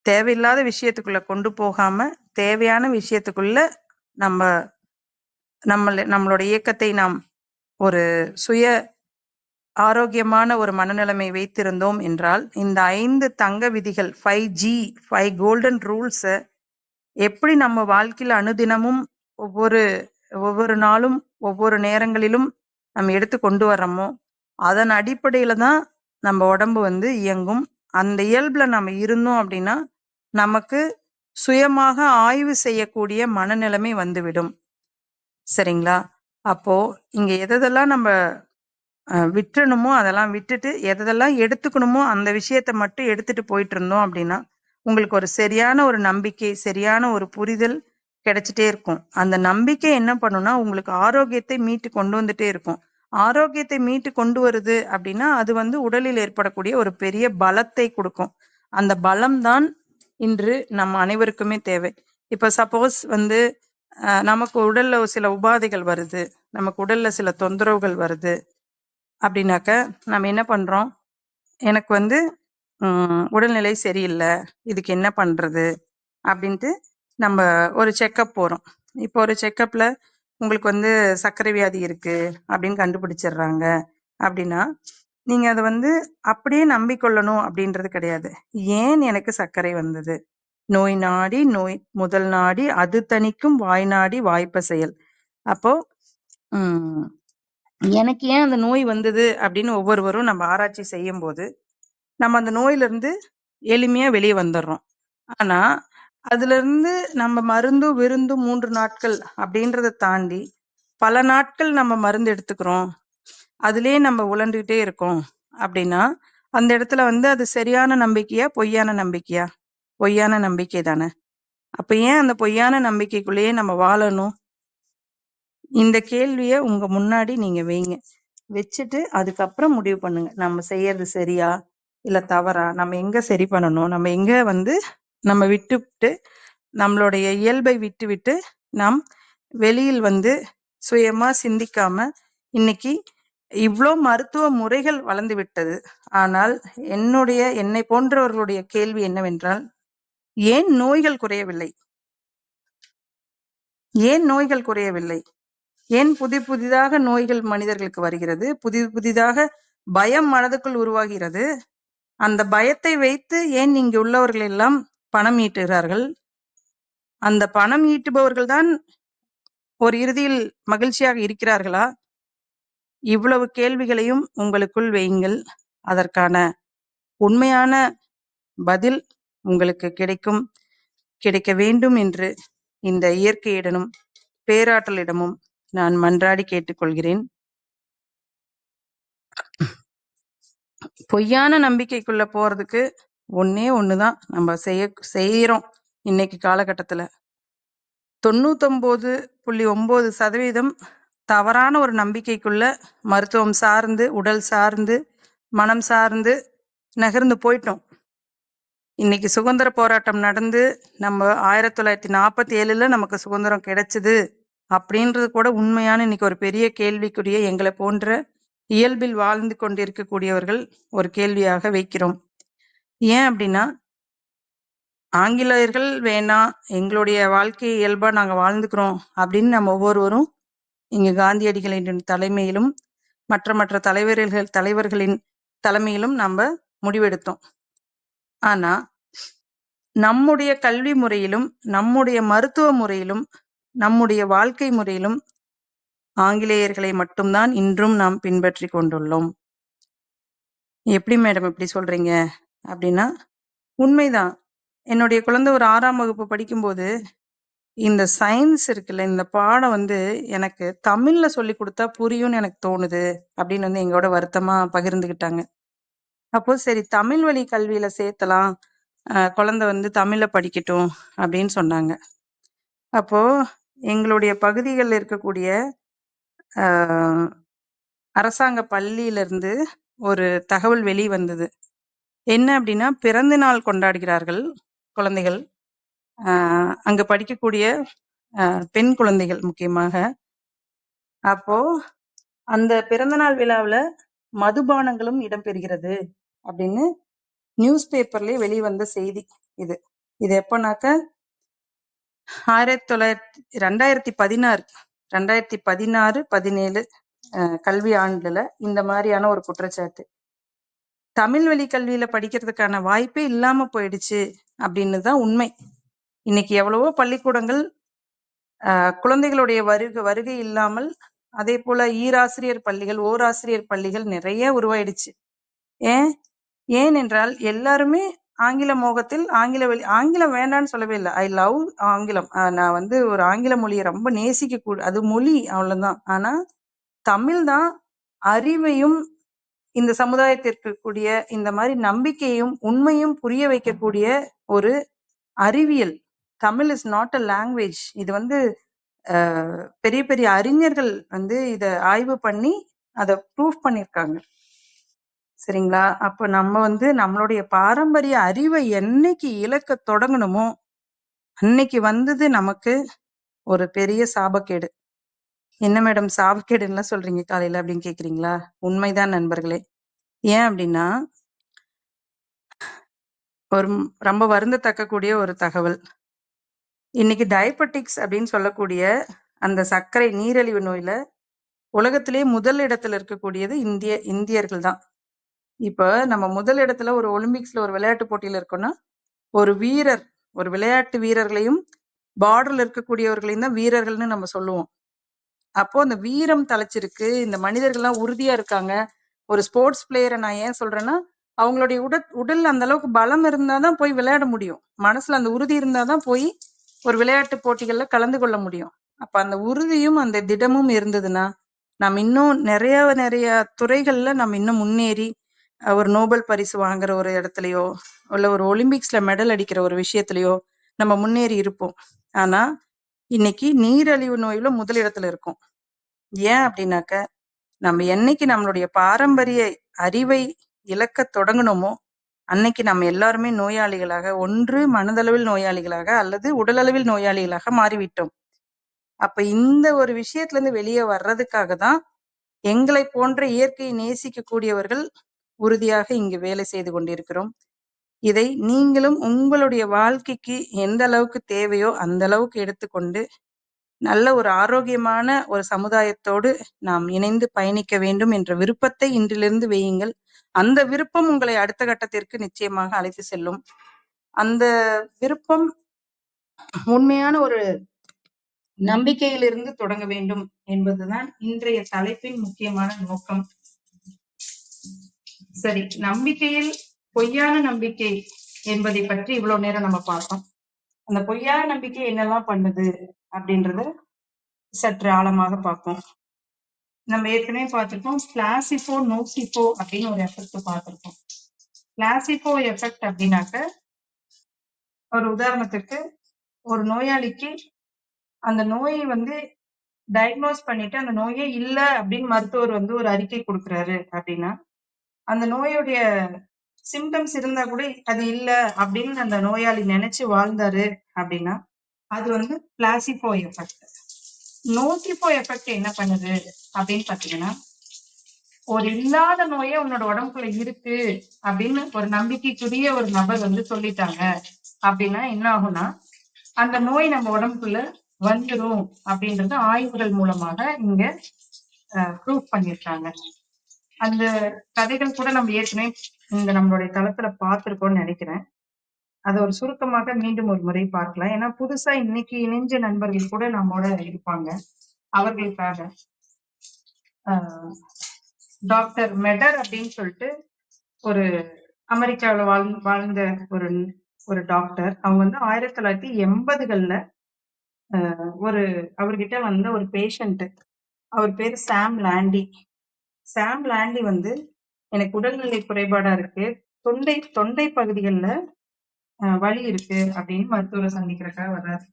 தேவையில்லாத விஷயத்துக்குள்ள கொண்டு போகாம, தேவையான விஷயத்துக்குள்ள நம்ம நம்மளோட இயக்கத்தை நாம் ஒரு சுய ஆரோக்கியமான ஒரு மனநிலைமை வைத்திருந்தோம் என்றால், இந்த 5 தங்க விதிகள் 5G 5 கோல்டன் ரூல்ஸ எப்படி நம்ம வாழ்க்கையில அனுதினமும் ஒவ்வொரு ஒவ்வொரு நாளும், ஒவ்வொரு நேரங்களிலும் நம்ம எடுத்து கொண்டு வர்றோமோ, அதன் அடிப்படையில தான் நம்ம உடம்பு வந்து இயங்கும். அந்த இயல்புல நம்ம இருந்தோம் அப்படின்னா, நமக்கு சுயமாக ஆய்வு செய்யக்கூடிய மனநிலைமை வந்துவிடும். சரிங்களா? அப்போ இங்க எதெல்லாம் நம்ம விட்டுறணுமோ அதெல்லாம் விட்டுட்டு, எதெல்லாம் எடுத்துக்கணுமோ அந்த விஷயத்த மட்டும் எடுத்துட்டு போயிட்டு இருந்தோம் அப்படின்னா, உங்களுக்கு ஒரு சரியான ஒரு நம்பிக்கை, சரியான ஒரு புரிதல் கிடைச்சிட்டே இருக்கும். அந்த நம்பிக்கை என்ன பண்ணும்னா, உங்களுக்கு ஆரோக்கியத்தை மீட்டு கொண்டு வந்துட்டே இருக்கும். ஆரோக்கியத்தை மீட்டு கொண்டு வருது அப்படின்னா, அது வந்து உடலில் ஏற்படக்கூடிய ஒரு பெரிய பலத்தை குடுக்கும். அந்த பலம் தான் இன்று நம்ம அனைவருக்குமே தேவை. இப்ப சப்போஸ் வந்து நமக்கு உடல்ல சில உபாதைகள் வருது. நமக்கு உடல்ல சில தொந்தரவுகள் வருது. அப்படின்னாக்க, நம்ம என்ன பண்றோம்? எனக்கு வந்து உடல்நிலை சரியில்ல. இதுக்கு என்ன பண்றது? அப்படின்ட்டு நம்ம ஒரு செக்கப் போறோம். இப்போ ஒரு செக்கப்ல உங்களுக்கு வந்து சர்க்கரை வியாதி இருக்கு அப்படின்னு கண்டுபிடிச்சிடுறாங்க. அப்படின்னா, நீங்க அத வந்து அப்படியே நம்பிக்கொள்ளணும் அப்படின்றது கிடையாது. ஏன் எனக்கு சர்க்கரை வந்தது? நோய் நாடி முதல் நாடி அது தணிக்கும் வாய் நாடி வாய்ப்ப செயல். அப்போ ம் எனக்கு ஏன் அந்த நோய் வந்தது அப்படின்னு ஒவ்வொருவரும் நம்ம ஆராய்ச்சி செய்யும்போது, நம்ம அந்த நோயிலிருந்து எளிமையா வெளிய வந்துர்றோம். ஆனா, அதிலிருந்து நம்ம மருந்தும், விருந்தும் 3 நாட்கள் அப்படின்றத தாண்டி, பல நாட்கள் நம்ம மருந்து எடுத்துக்கிறோம். அதிலேயே நம்ம உழண்டுகிட்டே இருக்கோம் அப்படின்னா, அந்த இடத்துல வந்து அது சரியான நம்பிக்கையா? பொய்யான நம்பிக்கையா? பொய்யான நம்பிக்கை தானே. அப்ப ஏன் அந்த பொய்யான நம்பிக்கைக்குள்ளேயே நம்ம வாழணும்? இந்த கேள்விய உங்க முன்னாடி நீங்க வைங்க. வச்சுட்டு அதுக்கப்புறம் முடிவு பண்ணுங்க. நம்ம செய்யறது சரியா? இல்ல தவறா? நம்ம எங்க சரி பண்ணணும்? நம்ம எங்க வந்து நம்ம விட்டுவிட்டு நம்மளுடைய இயல்பை விட்டுவிட்டு நாம் வெளியில் வந்து சுயமா சிந்திக்காம இன்னைக்கு இவ்ளோ மருத்துவ முறைகள் வளர்ந்து விட்டது. ஆனால் என்னை போன்றவர்களுடைய கேள்வி என்னவென்றால், ஏன் நோய்கள் குறையவில்லை? ஏன் நோய்கள் குறையவில்லை? ஏன் புதிதாக நோய்கள் மனிதர்களுக்கு வருகிறது? புதிதாக பயம் மனதுக்குள் உருவாகிறது. அந்த பயத்தை வைத்து ஏன் இங்கு உள்ளவர்கள் எல்லாம் பணம் ஈட்டுகிறார்கள்? அந்த பணம் ஈட்டுபவர்கள் தான் ஒரு இறுதியில் மகிழ்ச்சியாக இருக்கிறார்களா? இவ்வளவு கேள்விகளையும் உங்களுக்குள் வையுங்கள். அதற்கான உண்மையான பதில் உங்களுக்கு கிடைக்க வேண்டும் என்று இந்த இயற்கையிடமும், பேராற்றலிடமும் நான் மன்றாடி கேட்டுக்கொள்கிறேன். பொய்யான நம்பிக்கைக்குள்ள போறதுக்கு ஒண்ணே ஒண்ணுதான் நம்ம செய்யறோம். இன்னைக்கு காலகட்டத்துல 99.9% தவறான ஒரு நம்பிக்கைக்குள்ள மருத்துவம் சார்ந்து, உடல் சார்ந்து, மனம் சார்ந்து நகர்ந்து போயிட்டோம். இன்னைக்கு சுதந்திர போராட்டம் நடந்து நம்ம 1947ல நமக்கு சுதந்திரம் கிடைச்சது அப்படின்றது கூட உண்மையான இன்னைக்கு ஒரு பெரிய கேள்விக்குரிய எங்களை போன்ற இயல்பில் வாழ்ந்து கொண்டிருக்கக்கூடியவர்கள் ஒரு கேள்வியாக வைக்கிறோம். ஏன் அப்படின்னா, ஆங்கிலேயர்கள் வேணாம், எங்களுடைய வாழ்க்கை இயல்பா நாங்க வாழ்ந்துக்கிறோம் அப்படின்னு நம்ம ஒவ்வொருவரும் இங்கு காந்தியடிகளின் தலைமையிலும் மற்ற தலைவர்களின் தலைமையிலும் நம்ம முடிவெடுத்தோம். ஆனா நம்முடைய கல்வி முறையிலும், நம்முடைய மருத்துவ முறையிலும், நம்முடைய வாழ்க்கை முறையிலும் ஆங்கிலேயர்களை மட்டும்தான் இன்றும் நாம் பின்பற்றிக் கொண்டுள்ளோம். எப்படி மேடம் இப்படி சொல்றீங்க அப்படின்னா, உண்மைதான். என்னுடைய குழந்தை ஒரு 6ஆம் வகுப்பு படிக்கும்போது, இந்த சயின்ஸ் இருக்குல்ல, இந்த பாடம் வந்து எனக்கு தமிழ்ல சொல்லிக் குடுத்தா புரியும்னு எனக்கு தோணுது அப்படின்னு வந்து எங்களோட வருத்தமா பகிர்ந்துக்கிட்டாங்க. அப்போ சரி தமிழ் வழி கல்வியில சேர்த்தலாம். குழந்தை வந்து தமிழ்ல படிக்கட்டும் அப்படின்னு சொன்னாங்க. அப்போ எங்களுடைய பகுதிகள்ல இருக்கக்கூடிய அ அரசாங்க பள்ளியிலிருந்து ஒரு தகவல் வெளிவந்தது. என்ன அப்படின்னா, பிறந்த நாள் கொண்டாடுகிறார்கள் குழந்தைகள். அங்க படிக்கக்கூடிய பெண் குழந்தைகள் முக்கியமாக. அப்போ அந்த பிறந்தநாள் விழாவுல மதுபானங்களும் இடம்பெறுகிறது அப்படின்னு நியூஸ் பேப்பர்லயே வெளிவந்த செய்தி இது. இது எப்பனாக்க 2016 2016, 17 கல்வி ஆண்டுல இந்த மாதிரியான ஒரு குற்றச்சாட்டு. தமிழ் வழி கல்வியில படிக்கிறதுக்கான வாய்ப்பே இல்லாம போயிடுச்சு அப்படின்னு தான் உண்மை. இன்னைக்கு எவ்வளவோ பள்ளிக்கூடங்கள் குழந்தைகளுடைய வருகை இல்லாமல், அதே போல ஈராசிரியர் பள்ளிகள், ஓராசிரியர் பள்ளிகள் நிறைய உருவாயிடுச்சு. ஏன் ஏனென்றால் எல்லாருமே ஆங்கில மோகத்தில் ஆங்கிலம் வேண்டான்னு சொல்லவே இல்லை. ஐ லவ் ஆங்கிலம். நான் வந்து ஒரு ஆங்கில மொழியை ரொம்ப நேசிக்க அது மொழி அவ்வளவுதான். ஆனா தமிழ் தான் அறிவையும் இந்த சமுதாயத்திற்கு கூடிய இந்த மாதிரி நம்பிக்கையும் உண்மையும் புரிய வைக்கக்கூடிய ஒரு அறிவியல். Tamil is not a language. இது வந்து பெரிய பெரிய அறிஞர்கள் வந்து இத ஆய்வு பண்ணி அதை ப்ரூஃப் பண்ணியிருக்காங்க. சரிங்களா? அப்ப நம்ம வந்து நம்மளுடைய பாரம்பரிய அறிவை என்னைக்கு இழக்க தொடங்கணுமோ அன்னைக்கு வந்தது நமக்கு ஒரு பெரிய சாபக்கேடு. என்ன மேடம் சாபக்கேடுன்னு சொல்றீங்க காலையில அப்படின்னு கேக்குறீங்களா? உண்மைதான் நண்பர்களே. ஏன் அப்படின்னா, ஒரு ரொம்ப வருந்தத்தக்கக்கூடிய ஒரு தகவல். இன்னைக்கு டயபெட்டிக்ஸ் அப்படின்னு சொல்லக்கூடிய அந்த சர்க்கரை நீரிழிவு நோயில உலகத்திலேயே முதல் இடத்துல இருக்கக்கூடியது இந்தியர்கள் தான். இப்ப நம்ம முதல் இடத்துல ஒரு ஒலிம்பிக்ஸ்ல ஒரு விளையாட்டு போட்டியில இருக்கோம்னா, ஒரு வீரர், ஒரு விளையாட்டு வீரர்களையும் பார்டர்ல இருக்கக்கூடியவர்களையும் தான் வீரர்கள்னு நம்ம சொல்லுவோம். அப்போ அந்த வீரம் தலைச்சிருக்கு. இந்த மனிதர்கள்லாம் உறுதியா இருக்காங்க. ஒரு ஸ்போர்ட்ஸ் பிளேயரை நான் ஏன் சொல்றேன்னா, அவங்களுடைய உடல் அந்த அளவுக்கு பலம் இருந்தாதான் போய் விளையாட முடியும். மனசுல அந்த உறுதி இருந்தாதான் போய் ஒரு விளையாட்டு போட்டிகள்ல கலந்து கொள்ள முடியும். அப்ப அந்த உறுதியும் அந்த திடமும் இருந்ததுன்னா, நம்ம இன்னும் நிறைய துறைகள்ல நம்ம இன்னும் முன்னேறி ஒரு நோபல் பரிசு வாங்குற ஒரு இடத்துலயோ, இல்ல ஒரு ஒலிம்பிக்ஸ்ல மெடல் அடிக்கிற ஒரு விஷயத்திலயோ நம்ம முன்னேறி இருப்போம். ஆனா இன்னைக்கு நீரிழிவு நோயில முதலிடத்துல இருக்கோம். ஏன் அப்படின்னாக்க, நம்ம என்னைக்கு நம்மளுடைய பாரம்பரிய அறிவை இழக்க தொடங்கணுமோ, அன்னைக்கு நம்ம எல்லாருமே நோயாளிகளாக, ஒன்று மனதளவில் நோயாளிகளாக அல்லது உடலளவில் நோயாளிகளாக மாறிவிட்டோம். அப்ப இந்த ஒரு விஷயத்துல இருந்து வெளியே வர்றதுக்காக தான் எங்களை போன்ற இயற்கையை நேசிக்கக்கூடியவர்கள் உறுதியாக இங்கு வேலை செய்து கொண்டிருக்கிறோம். இதை நீங்களும் உங்களுடைய வாழ்க்கைக்கு எந்த அளவுக்கு தேவையோ அந்த அளவுக்கு எடுத்துக்கொண்டு நல்ல ஒரு ஆரோக்கியமான ஒரு சமுதாயத்தோடு நாம் இணைந்து பயணிக்க வேண்டும் என்ற விருப்பத்தை இன்றிலிருந்து வையுங்கள். அந்த விருப்பம் உங்களை அடுத்த கட்டத்திற்கு நிச்சயமாக அழைத்து செல்லும். அந்த விருப்பம் உண்மையான ஒரு நம்பிக்கையிலிருந்து தொடங்க வேண்டும் என்பதுதான் இன்றைய தலைப்பின் முக்கியமான நோக்கம். சரி, நம்பிக்கையில் பொய்யான நம்பிக்கை என்பதை பற்றி இவ்வளவு நேரம் நம்ம பார்த்தோம். அந்த பொய்யான நம்பிக்கை என்னெல்லாம் பண்ணுது அப்படின்றத சற்று ஆழமாக பார்ப்போம். நம்ம ஏற்கனவே பார்த்திருக்கோம், பிளாசிபோ நோசிபோ அப்படின்னு ஒரு எஃபெக்ட் பார்த்திருக்கோம். பிளாசிபோ எஃபெக்ட் அப்படின்னாக்க, ஒரு உதாரணத்துக்கு ஒரு நோயாளிக்கு அந்த நோயை வந்து டயக்னோஸ் பண்ணிட்டு அந்த நோயே இல்ல அப்படின்னு மருத்துவர் வந்து ஒரு அறிக்கை கொடுக்குறாரு அப்படின்னா, அந்த நோயுடைய சிம்டம்ஸ் இருந்தா கூட அது இல்ல அப்படின்னு அந்த நோயாளி நினைச்சு வாழ்ந்தாரு அப்படின்னா, அது வந்து பிளாசிபோ எஃபெக்ட். நோசிபோ எஃபெக்ட் என்ன பண்ணுது அப்படின்னு பாத்தீங்கன்னா, ஒரு இல்லாத நோயே உன்னோட உடம்புக்குள்ள இருக்கு அப்படின்னு ஒரு நம்பிக்கைக்குரிய ஒரு நபர் வந்து சொல்லிட்டாங்க அப்படின்னா என்ன ஆகும்னா, அந்த நோய் நம்ம உடம்புக்குள்ள வந்துடும் அப்படின்றது ஆய்வுகள் மூலமாக இங்க ப்ரூவ் பண்ணிருக்காங்க. அந்த கதைகள் கூட நம்ம ஏற்கனவே இந்த நம்மளுடைய தளத்துல பார்த்திருக்கோம்னு நினைக்கிறேன். அதை ஒரு சுருக்கமாக மீண்டும் ஒரு முறை பார்க்கலாம். ஏன்னா புதுசா இன்னைக்கு இணைஞ்ச நண்பர்கள் கூட நம்மோட இருப்பாங்க. அவர்களுக்காக டாக்டர் மெடர் அப்படின்னு சொல்லிட்டு ஒரு அமெரிக்காவுல வாழ்ந்த ஒரு ஒரு டாக்டர். அவங்க வந்து 1980கள்ல ஒரு அவர்கிட்ட வந்த ஒரு பேஷண்ட். அவர் பேரு சாம் லாண்டி. சாம் லாண்டி வந்து எனக்கு உடல்நிலை குறைபாடா இருக்கு, தொண்டை தொண்டை பகுதிகள்ல வலி இருக்கு அப்படின்னு மருத்துவரை சந்திக்கிறதுக்காக வர்றாரு.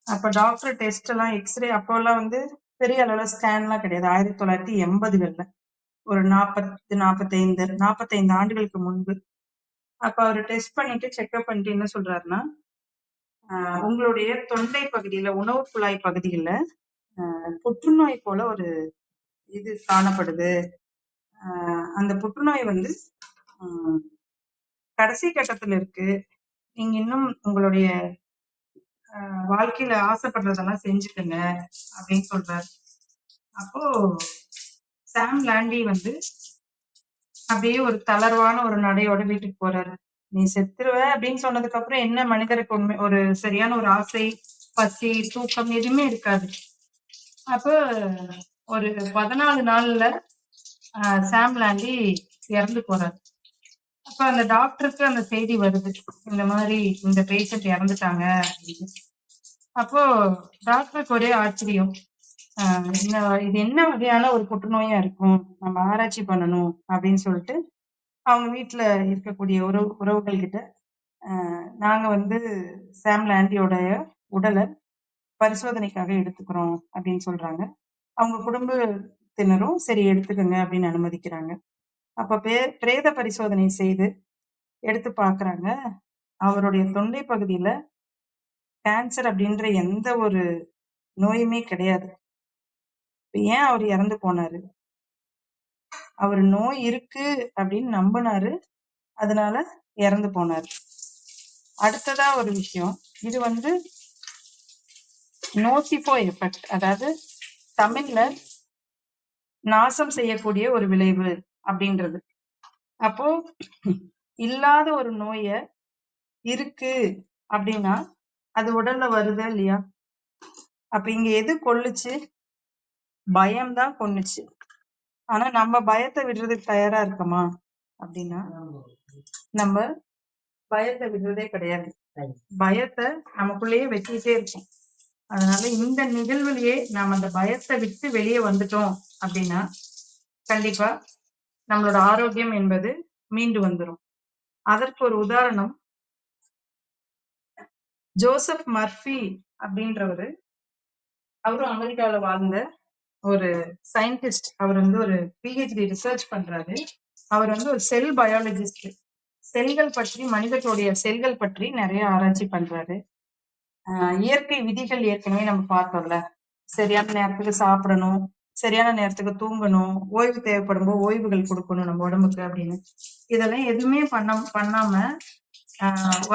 அப்ப டாக்டர் டெஸ்ட் எல்லாம் எக்ஸ்ரே அப்போல்லாம் வந்து பெரிய அளவுல ஸ்கேன் எல்லாம் கிடையாது. 1980கள்ல ஒரு 45 ஆண்டுகளுக்கு முன்பு. அப்ப அவரு டெஸ்ட் பண்ணிட்டு செக்அப் பண்ணிட்டு என்ன சொல்றாருன்னா, உங்களுடைய தொண்டை பகுதியில, உணவு குழாய் பகுதியில புற்றுநோய் போல ஒரு இது காணப்படுது. அந்த புற்றுநோய் வந்து கடைசி கட்டத்துல இருக்கு. நீங்க இன்னும் உங்களுடைய வாழ்க்கையில ஆசைப்படுறதெல்லாம் செஞ்சுக்கங்க அப்படின்னு சொல்றாரு. அப்போ சாம் லாண்டி வந்து அப்படியே ஒரு தளர்வான ஒரு நடையோட வீட்டுக்கு போறாரு. நீ செத்துருவ அப்படின்னு சொன்னதுக்கு அப்புறம் என்ன மனிதருக்கு உண்மை ஒரு சரியான ஒரு ஆசை, பசி, தூக்கம் எதுவுமே இருக்காது. அப்போ ஒரு 14 நாள்ல சாம் லாண்டி இறந்து போறாரு. அப்ப அந்த டாக்டருக்கு அந்த செய்தி வருது, இந்த மாதிரி இந்த பேஷண்ட் இறந்துட்டாங்க அப்படின்னு. அப்போ டாக்டருக்கு ஒரே ஆச்சரியம், இது என்ன வகையான ஒரு புற்றுநோயா இருக்கும், நம்ம ஆராய்ச்சி பண்ணணும் அப்படின்னு சொல்லிட்டு அவங்க வீட்டுல இருக்கக்கூடிய உறவுகள் கிட்ட நாங்க வந்து சாம் லாண்டியோட உடலை பரிசோதனைக்காக எடுத்துக்கிறோம் அப்படின்னு சொல்றாங்க. அவங்க குடும்பத்தினரும் சரி எடுத்துக்கங்க அப்படின்னு அனுமதிக்கிறாங்க. அப்ப பிரேத பரிசோதனை செய்து எடுத்து பாக்குறாங்க, அவருடைய தொண்டை பகுதியில கேன்சர் அப்படின்ற எந்த ஒரு நோயுமே கிடையாது. ஏன் அவர் இறந்து போனாரு? அவர் நோய் இருக்கு அப்படின்னு நம்பினாரு, அதனால இறந்து போனாரு. அடுத்ததா ஒரு விஷயம், இது வந்து நோசிபோ எஃபெக்ட், அதாவது தமிழ்ல நாசம் செய்யக்கூடிய ஒரு விளைவு அப்படின்றது. அப்போ இல்லாத ஒரு நோய இருக்கு அப்படின்னா அது உடல்ல வருதா இல்லையா? அப்ப இங்க எது கொல்லுச்சு? பயம்தான் கொன்னுச்சு. ஆனா நம்ம பயத்தை விடுறதுக்கு தயாரா இருக்கோமா அப்படின்னா நம்ம பயத்தை விடுறதே கிடையாது. பயத்தை நமக்குள்ளேயே வச்சுக்கிட்டே இருக்கோம். அதனால இந்த நிகழ்வுலயே நாம அந்த பயத்தை விட்டு வெளியே வந்துட்டோம் அப்படின்னா கண்டிப்பா நம்மளோட ஆரோக்கியம் என்பது மீண்டு வந்துரும். அதற்கு ஒரு உதாரணம் ஜோசப் மர்ஃபி அப்படின்றவரு. அவரும் அமெரிக்கால வாழ்ந்த ஒரு சயின்டிஸ்ட். அவர் வந்து ஒரு PhD ரிசர்ச் பண்றாரு. அவர் வந்து ஒரு செல் பயாலஜிஸ்ட். செல்கள் பற்றி, மனிதர்களுடைய செல்கள் பற்றி நிறைய ஆராய்ச்சி பண்றாரு. இயற்கை விதிகள் ஏற்கனவே நம்ம பார்த்தோம்ல, சரியான நேரத்துக்கு சாப்பிடணும், சரியான நேரத்துக்கு தூங்கணும், ஓய்வு தேவைப்படும் போது ஓய்வுகள் கொடுக்கணும் நம்ம உடம்புக்கு அப்படின்னு. இதெல்லாம் எதுவுமே பண்ணாம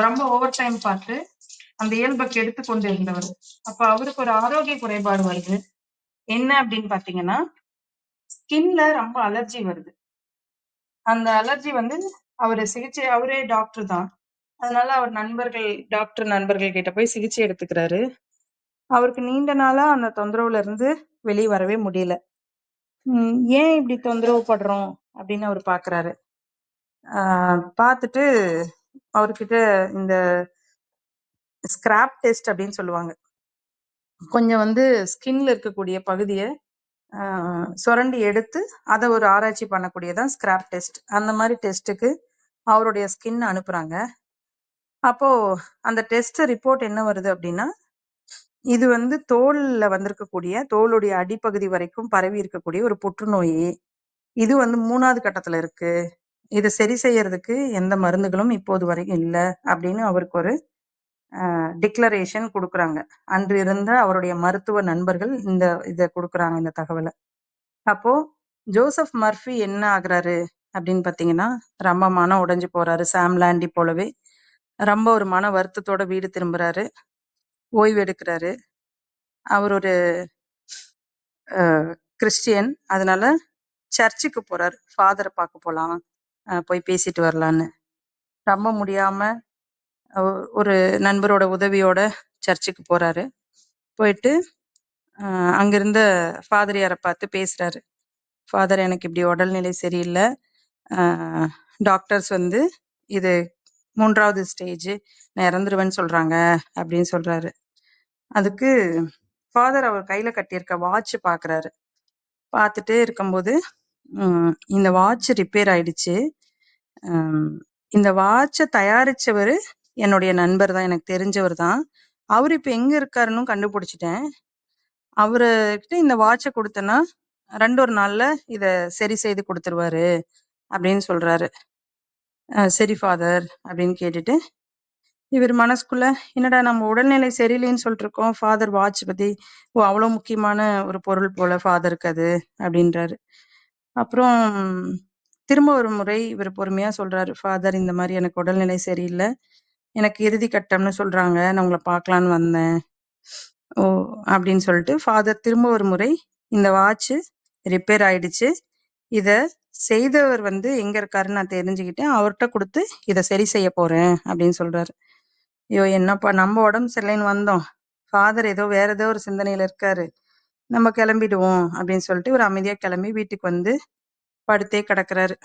ரொம்ப ஓவர் டைம் பார்த்து அந்த இயல்பை கெடுத்து கொண்டு இருந்தவர். அப்ப அவருக்கு ஒரு ஆரோக்கிய குறைபாடு வருது. என்ன அப்படின்னு பாத்தீங்கன்னா, ஸ்கின்ல ரொம்ப அலர்ஜி வருது. அந்த அலர்ஜி வந்து அவரே டாக்டர் தான், அதனால அவர் டாக்டர் நண்பர்கள் கிட்ட போய் சிகிச்சை எடுத்துக்கிறாரு. அவருக்கு நீண்ட நாளா அந்த தொந்தரவுல இருந்து வெளியே வரவே முடியல. ஏன் இப்படி தொந்தரவு படுறோம் அப்படின்னு அவர் பாக்குறாரு. பார்த்துட்டு அவர்கிட்ட இந்த ஸ்கிராப் டெஸ்ட் அப்படின்னு சொல்லுவாங்க, கொஞ்சம் வந்து ஸ்கின்ல இருக்கக்கூடிய பகுதியை சுரண்டி எடுத்து அதை ஒரு ஆராய்ச்சி பண்ணக்கூடியதான் ஸ்கிராப் டெஸ்ட். அந்த மாதிரி டெஸ்ட்டுக்கு அவருடைய ஸ்கின் அனுப்புறாங்க. அப்போ அந்த டெஸ்ட் ரிப்போர்ட் என்ன வருது அப்படின்னா, இது வந்து தோல்ல வந்திருக்கக்கூடிய, தோலுடைய அடிப்பகுதி வரைக்கும் பரவி இருக்கக்கூடிய ஒரு புற்றுநோய். இது வந்து 3வது கட்டத்துல இருக்கு. இதை சரி செய்யறதுக்கு எந்த மருந்துகளும் இப்போது வரைக்கும் இல்லை அப்படின்னு அவருக்கு ஒரு டிக்ளரேஷன் கொடுக்குறாங்க. அன்று இருந்த அவருடைய மருத்துவ நண்பர்கள் இதை கொடுக்குறாங்க, இந்த தகவலை. அப்போ ஜோசப் மர்ஃபி என்ன ஆகுறாரு அப்படின்னு பாத்தீங்கன்னா, ரொம்ப மனம் உடைஞ்சு போறாரு. சாம் லாண்டி போலவே ரொம்ப ஒரு மன வருத்தத்தோட வீடு திரும்புறாரு, ஓய்வு எடுக்கிறாரு. அவர் ஒரு கிறிஸ்டியன், அதனால சர்ச்சுக்கு போறாரு. ஃபாதரை பார்க்க போலாம், போய் பேசிட்டு வரலான்னு. ரொம்ப முடியாம ஒரு நண்பரோட உதவியோட சர்ச்சுக்கு போறாரு. போயிட்டு அங்கிருந்த ஃபாதரியாரை பார்த்து பேசுறாரு. ஃபாதர், எனக்கு இப்படி உடல்நிலை சரியில்லை, டாக்டர்ஸ் வந்து இது 3வது ஸ்டேஜ், நான் இறந்துருவேன்னு சொல்றாங்க அப்படின்னு சொல்றாரு. அதுக்கு ஃபாதர் அவர் கையில கட்டியிருக்க வாட்ச் பார்க்குறாரு. பார்த்துட்டே இருக்கும்போது இந்த வாட்ச் ரிப்பேர் ஆயிடுச்சு. ம், இந்த வாட்சை தயாரிச்சவர் என்னுடைய நண்பர் தான், எனக்கு தெரிஞ்சவர் தான். அவர் இப்போ எங்க இருக்காருன்னு கண்டுபிடிச்சிட்டேன். அவர்கிட்ட இந்த வாட்சை கொடுத்தேன்னா 2 நாள்ல இத சரி செய்து கொடுத்துருவாரு அப்படின்னு சொல்றாரு. சரி ஃபாதர் அப்படின்னு கேட்டுட்டு இவர் மனசுக்குள்ள, என்னடா நம்ம உடல்நிலை சரியில்லைன்னு சொல்லிட்டு இருக்கோம், ஃபாதர் வாட்ச் பத்தி, ஓ அவ்வளோ முக்கியமான ஒரு பொருள் போல ஃபாதருக்கு அது அப்படின்றாரு. அப்புறம் திரும்ப ஒரு முறை இவர் பொறுமையா சொல்றாரு, ஃபாதர் இந்த மாதிரி எனக்கு உடல்நிலை சரியில்லை, எனக்கு இறுதி கட்டம்னு சொல்றாங்க, நான் உங்களை பார்க்கலான்னு வந்தேன். ஓ அப்படின்னு சொல்லிட்டு ஃபாதர் திரும்ப ஒரு முறை, இந்த வாட்ச் ரிப்பேர் ஆயிடுச்சு, இத செய்தவர் வந்து எங்க இருக்காருன்னு நான் தெரிஞ்சுக்கிட்டேன், அவர்கிட்ட கொடுத்து இதை சரி செய்ய போறேன் அப்படின்னு சொல்றாரு. ஐயோ என்னப்பா, நம்ம உடம்பு சரியில்லைன்னு வந்தோம், ஃபாதர் ஏதோ வேற ஏதோ ஒரு சிந்தனையில இருக்காரு, நம்ம கிளம்பிடுவோம் அப்படின்னு சொல்லிட்டு ஒரு அமைதியா கிளம்பி வீட்டுக்கு வந்து படுத்தே கிடக்குறாரு.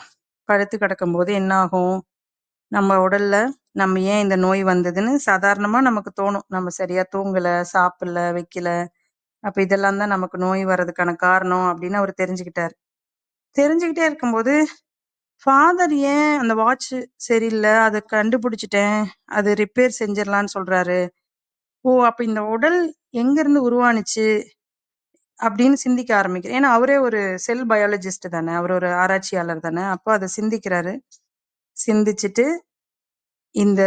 படுத்து கிடக்கும்போது என்ன ஆகும், நம்ம உடல்ல நம்ம ஏன் இந்த நோய் வந்ததுன்னு சாதாரணமா நமக்கு தோணும். நம்ம சரியா தூங்கல, சாப்பிடல, வைக்கல, அப்ப இதெல்லாம் தான் நமக்கு நோய் வர்றதுக்கான காரணம் அப்படின்னு அவர் தெரிஞ்சுக்கிட்டாரு. தெரிஞ்சுக்கிட்டே இருக்கும்போது ஃபாதர் ஏன் அந்த வாட்ச் சரியில்லை, அதை கண்டுபிடிச்சிட்டேன், அது ரிப்பேர் செஞ்சிடலான்னு சொல்றாரு, ஓ அப்ப இந்த உடல் எங்க இருந்து உருவானுச்சு அப்படின்னு சிந்திக்க ஆரம்பிக்கிறேன். ஏன்னா அவரே ஒரு செல் பயாலஜிஸ்ட் தானே, அவர் ஒரு ஆராய்ச்சியாளர் தானே. அப்போ அதை சிந்திக்கிறாரு. சிந்திச்சுட்டு இந்த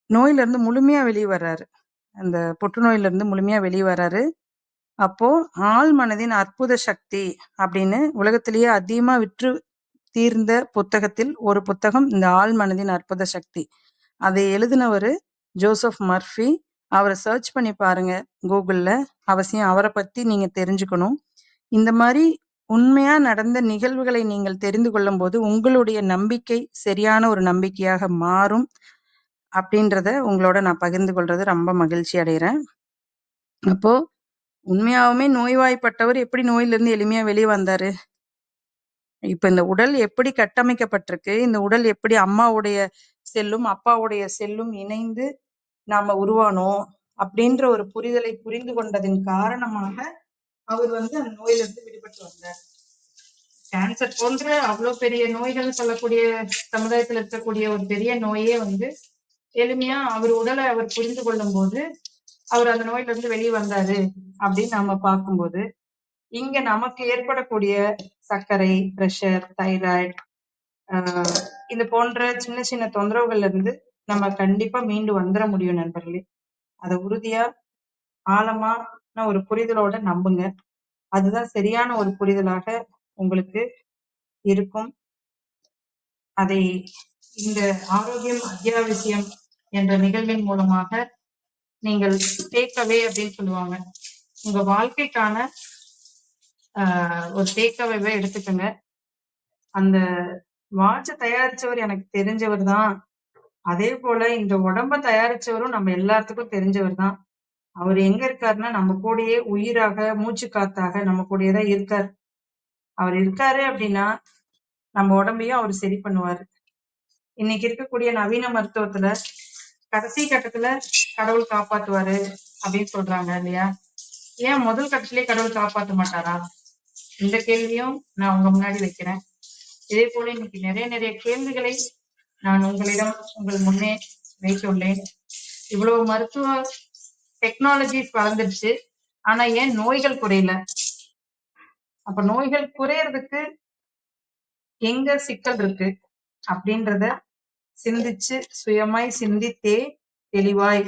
நோயில இருந்து முழுமையா வெளியே வர்றாரு, அந்த புற்றுநோயில இருந்து முழுமையா வெளியே வர்றாரு. அப்போ ஆள் மனதின் அற்புத சக்தி அப்படின்னு உலகத்திலேயே அதிகமா விற்று தீர்ந்த புத்தகத்தில் ஒரு புத்தகம் இந்த ஆள் மனதின் அற்புத சக்தி. அதை எழுதினவர் ஜோசப் மர்ஃபி. அவரை சர்ச் பண்ணி பாருங்க கூகுள்ல, அவசியம் அவரை பத்தி நீங்க தெரிஞ்சுக்கணும். இந்த மாதிரி உண்மையா நடந்த நிகழ்வுகளை நீங்கள் தெரிந்து கொள்ளும் போது உங்களுடைய நம்பிக்கை சரியான ஒரு நம்பிக்கையாக மாறும் அப்படின்றத உங்களோட நான் பகிர்ந்து கொள்றது ரொம்ப மகிழ்ச்சி அடைகிறேன். அப்போ உண்மையாவுமே நோய்வாய்ப்பட்டவர் எப்படி நோயிலிருந்து எளிமையா வெளியே வந்தாரு? இப்ப இந்த உடல் எப்படி கட்டமைக்கப்பட்டிருக்கு, இந்த உடல் எப்படி அம்மாவுடைய செல்லும் அப்பாவுடைய செல்லும் இணைந்து நாம உருவானோம் அப்படின்ற ஒரு புரிதலை புரிந்து கொண்டதின் காரணமாக அவர் வந்து அந்த நோயிலிருந்து விடுபட்டு வந்தார். கேன்சர் போன்ற அவ்வளவு பெரிய நோய்கள் சொல்லக்கூடிய சமுதாயத்துல இருக்கக்கூடிய ஒரு பெரிய நோயே வந்து எளிமையா அவர் உடலை அவர் புரிந்து கொள்ளும் போது அவர் அந்த நோயில இருந்து வெளியே வந்தாரு அப்படின்னு நாம பார்க்கும்போது, இங்க நமக்கு ஏற்படக்கூடிய சர்க்கரை, பிரஷர், தைராய்டு, இது போன்ற சின்ன சின்ன தொந்தரவுகள்ல இருந்து நம்ம கண்டிப்பா மீண்டு வந்துட முடியும் நண்பர்களே. அதை உறுதியா ஆழமான ஒரு புரிதலோட நம்புங்க. அதுதான் சரியான ஒரு புரிதலாக உங்களுக்கு இருக்கும். அதை இந்த ஆரோக்கியம் அத்தியாவசியம் என்ற நிகழ்வின் மூலமாக நீங்கள் டேக்அவே அப்படின்னு சொல்லுவாங்க, உங்க வாழ்க்கைக்கான ஒரு டேக்அவே எடுத்துக்கோங்க. அந்த வாட்ச தயாரிச்சவர் எனக்கு தெரிஞ்சவர் தான், அதே போல இந்த உடம்ப தயாரிச்சவரும் நம்ம எல்லாத்துக்கும் தெரிஞ்சவர் தான். அவர் எங்க இருக்காருன்னா நம்ம கூடயே உயிராக மூச்சு காத்தாக நம்ம கூடயே தான் இருக்காரு. அவர் இருக்காரு அப்படின்னா நம்ம உடம்பையும் அவர் சரி பண்ணுவாரு. இன்னைக்கு இருக்கக்கூடிய நவீன மருத்துவத்துல கடைசி கட்டத்துல கடவுள் காப்பாத்துவாரு அப்படின்னு சொல்றாங்க இல்லையா? ஏன் முதல் கட்டத்திலேயே கடவுள் காப்பாற்ற மாட்டாரா? இந்த கேள்வியும் நான் உங்க முன்னாடி வைக்கிறேன். இதே போல இன்னைக்கு நிறைய கேள்விகளை நான் உங்களிடம் உங்கள் முன்னே வைத்துள்ளேன். இவ்வளவு மருத்துவ டெக்னாலஜிஸ் வளர்ந்துருச்சு, ஆனா ஏன் நோய்கள் குறையல? அப்ப நோய்கள் குறையறதுக்கு எங்க சிக்கல் இருக்கு அப்படின்றத சிந்திச்சு சுயமாய் சிந்தித்தே தெளிவாய்,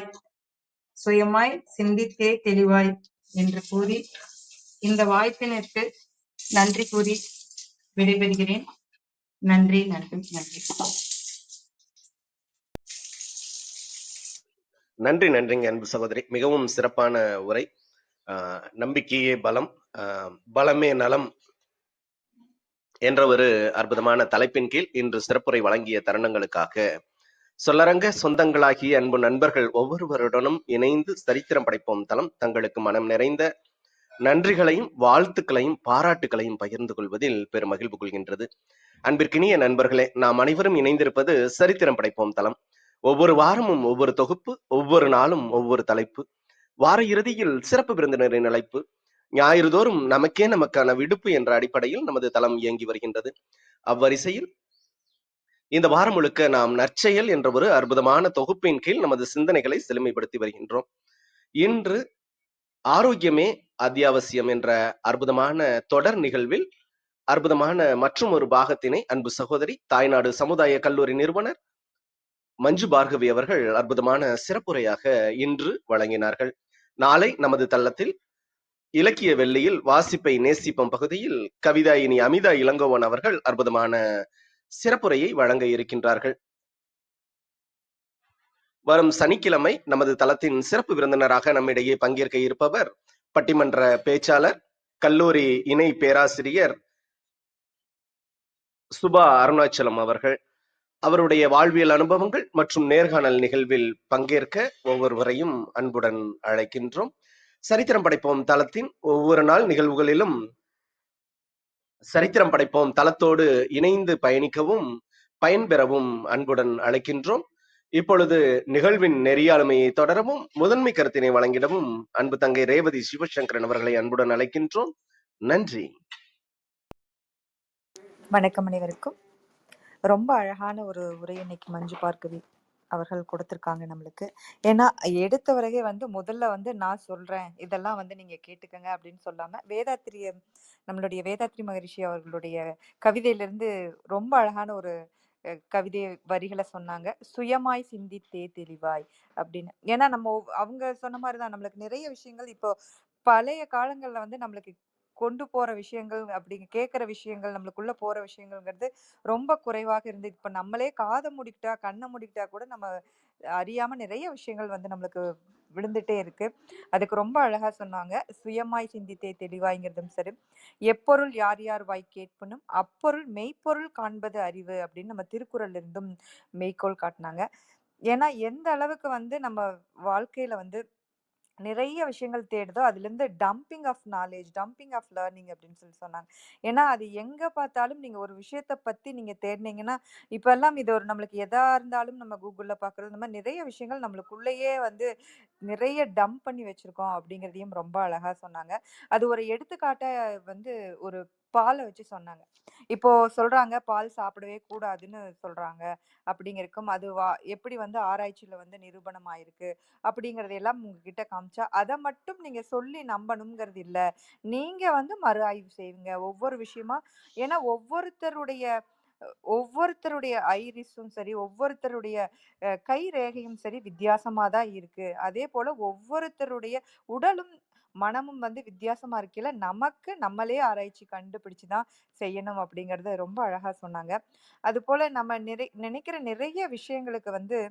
சுயமாய் சிந்தித்தே தெளிவாய் என்று கூறி இந்த வாய்ப்பினருக்கு நன்றி கூறி விடைபெறுகிறேன். நன்றி நன்றி நன்றி. நன்றி, நன்றிங்க அன்பு சகோதரி. மிகவும் சிறப்பான உரை. நம்பிக்கையே பலம், பலமே நலம் என்ற ஒரு அற்புதமான தலைப்பின் கீழ் இன்று சிறப்புரை வழங்கிய தருணங்களுக்காக சொல்லரங்க சொந்தங்களாகிய அன்பு நண்பர்கள் ஒவ்வொருவருடனும் இணைந்து சரித்திரம் படைப்போம் தளம் தங்களுக்கு மனம் நிறைந்த நன்றிகளையும் வாழ்த்துக்களையும் பாராட்டுகளையும் பகிர்ந்து கொள்வதில் பெரும் மகிழ்வு கொள்கின்றது. அன்பிற்கினிய நண்பர்களே, நாம் அனைவரும் இணைந்திருப்பது சரித்திரம் படைப்போம் தளம். ஒவ்வொரு வாரமும் ஒவ்வொரு தொகுப்பு, ஒவ்வொரு நாளும் ஒவ்வொரு தலைப்பு. வார இறுதியில் சிறப்பு விருந்தினரின் அழைப்பு. ஞாயிறுதோறும் நமக்கே நமக்கான விடுப்பு என்ற அடிப்படையில் நமது தளம் இயங்கி வருகின்றது. அவ்வரிசையில் இந்த வாரம் முழுக்க நாம் நற்செயல் என்ற ஒரு அற்புதமான தொகுப்பின் கீழ் நமது சிந்தனைகளை செழுமைப்படுத்தி வருகின்றோம். இன்று ஆரோக்கியமே அத்தியாவசியம் என்ற அற்புதமான தொடர் நிகழ்வில் அற்புதமான மற்றும் ஒரு பாகத்தினை அன்பு சகோதரி தாய்நாடு சமுதாய கல்லூரி நிறுவனர் மஞ்சு பார்கவி அவர்கள் அற்புதமான சிறப்புரையாக இன்று வழங்கினார்கள். நாளை நமது தளத்தில் இலக்கிய வெள்ளியில் வாசிப்பை நேசிப்பம் பகுதியில் கவிதாயினி அமிதா இளங்கோவன் அவர்கள் அற்புதமான சிறப்புரையை வழங்க இருக்கின்றார்கள். வரும் சனிக்கிழமை நமது தளத்தின் சிறப்பு விருந்தினராக நம்மிடையே பங்கேற்க இருப்பவர் பட்டிமன்ற பேச்சாளர், கல்லூரி இணை பேராசிரியர் சுபா அருணாச்சலம் அவர்கள். அவருடைய வாழ்வியல் அனுபவங்கள் மற்றும் நேர்காணல் நிகழ்வில் பங்கேற்க ஒவ்வொருவரையும் அன்புடன் அழைக்கின்றோம். சரித்திரம் படைப்போம் தளத்தின் ஒவ்வொரு நாள் நிகழ்வுகளிலும் சரித்திரம் படைப்போம் தளத்தோடு இணைந்து பயணிக்கவும் பயன்பெறவும் அன்புடன் அழைக்கின்றோம். இப்பொழுது நிகழ்வின் நெறியாளுமையை தொடரவும் முதன்மை கருத்தினை வழங்கிடவும் அன்பு தங்கை ரேவதி சிவசங்கரன் அவர்களை அன்புடன் அழைக்கின்றோம். நன்றி. வணக்கம் அனைவருக்கும். ரொம்ப அழகான ஒரு உரை இன்னைக்கு மஞ்சு பார்கவி அவர்கள் கொடுத்துருக்காங்க நம்மளுக்கு. ஏன்னா எடுத்த வரையே முதல்ல நான் சொல்றேன், இதெல்லாம் நீங்க கேட்டுக்கங்க அப்படின்னு சொல்லாம நம்மளுடைய வேதாத்ரி மகரிஷி அவர்களுடைய கவிதையிலிருந்து ரொம்ப அழகான ஒரு கவிதை வரிகளை சொன்னாங்க. சுயமாய் சிந்தித்தே தெளிவாய் அப்படின்னு. ஏன்னா அவங்க சொன்ன மாதிரிதான் நம்மளுக்கு நிறைய விஷயங்கள் இப்போ பழைய காலங்கள்ல நம்மளுக்கு கொண்டு போற விஷயங்கள் அப்படிங்க கேட்கிற விஷயங்கள் நம்மளுக்குள்ள போற விஷயங்கள்ங்கிறது ரொம்ப குறைவாக இருந்து இப்ப நம்மளே காதை மூடிக்கிட்டா கண்ணை மூடிக்கிட்டா கூட நம்ம அறியாம நிறைய விஷயங்கள் நம்மளுக்கு விழுந்துட்டே இருக்கு. அதுக்கு ரொம்ப அழகா சொன்னாங்க. சுயமாய் சிந்தித்தே தெளிவாய்ங்கிறதும் சரி, எப்பொருள் யார் யார் வாய் கேட்பனும் அப்பொருள் மெய்ப்பொருள் காண்பது அறிவு அப்படின்னு நம்ம திருக்குறள்ல இருந்தும் மெய்க்கோள் காட்டினாங்க. ஏன்னா எந்த அளவுக்கு நம்ம வாழ்க்கையில நிறைய விஷயங்கள் தேடுதோ அதுல இருந்து dumping of knowledge, dumping of learning அப்படின்னு சொன்னாங்க. ஏன்னா அது எங்க பார்த்தாலும் நீங்க ஒரு விஷயத்த பத்தி நீங்க தேடினீங்கன்னா, இப்ப எல்லாம் இது ஒரு நம்மளுக்கு எதா இருந்தாலும் நம்ம கூகுள்ல பாக்குறது, இந்த மாதிரி நிறைய விஷயங்கள் நம்மளுக்குள்ளேயே நிறைய டம்ப் பண்ணி வச்சிருக்கோம் அப்படிங்கிறதையும் ரொம்ப அழகா சொன்னாங்க. அது ஒரு எடுத்துக்காட்டா ஒரு பாலை வச்சு சொன்னாங்க. இப்போ சொல்றாங்க பால் சாப்பிடவே கூடாதுன்னு சொல்றாங்க. அப்படிங்கிறக்கும் அது எப்படி ஆராய்ச்சியில நிரூபணம் ஆயிருக்கு அப்படிங்கறதையெல்லாம் உங்ககிட்ட காமிச்சா அதை மட்டும் நீங்க சொல்லி நம்பணுங்கிறது இல்ல. நீங்க மறு ஆய்வு செய்வீங்க ஒவ்வொரு விஷயமா. ஏன்னா ஒவ்வொருத்தருடைய ஐரிஸும் சரி, ஒவ்வொருத்தருடைய கை ரேகையும் சரி வித்தியாசமா தான் இருக்கு. அதே போல ஒவ்வொருத்தருடைய உடலும் மனமும் வித்தியாசமா இருக்கையில நமக்கு நம்மளே ஆராய்ச்சி கண்டுபிடிச்சுதான் செய்யணும் அப்படிங்கறத ரொம்ப அழகா சொன்னாங்க. அது போல நம்ம நினைக்கிற நிறைய விஷயங்களுக்கு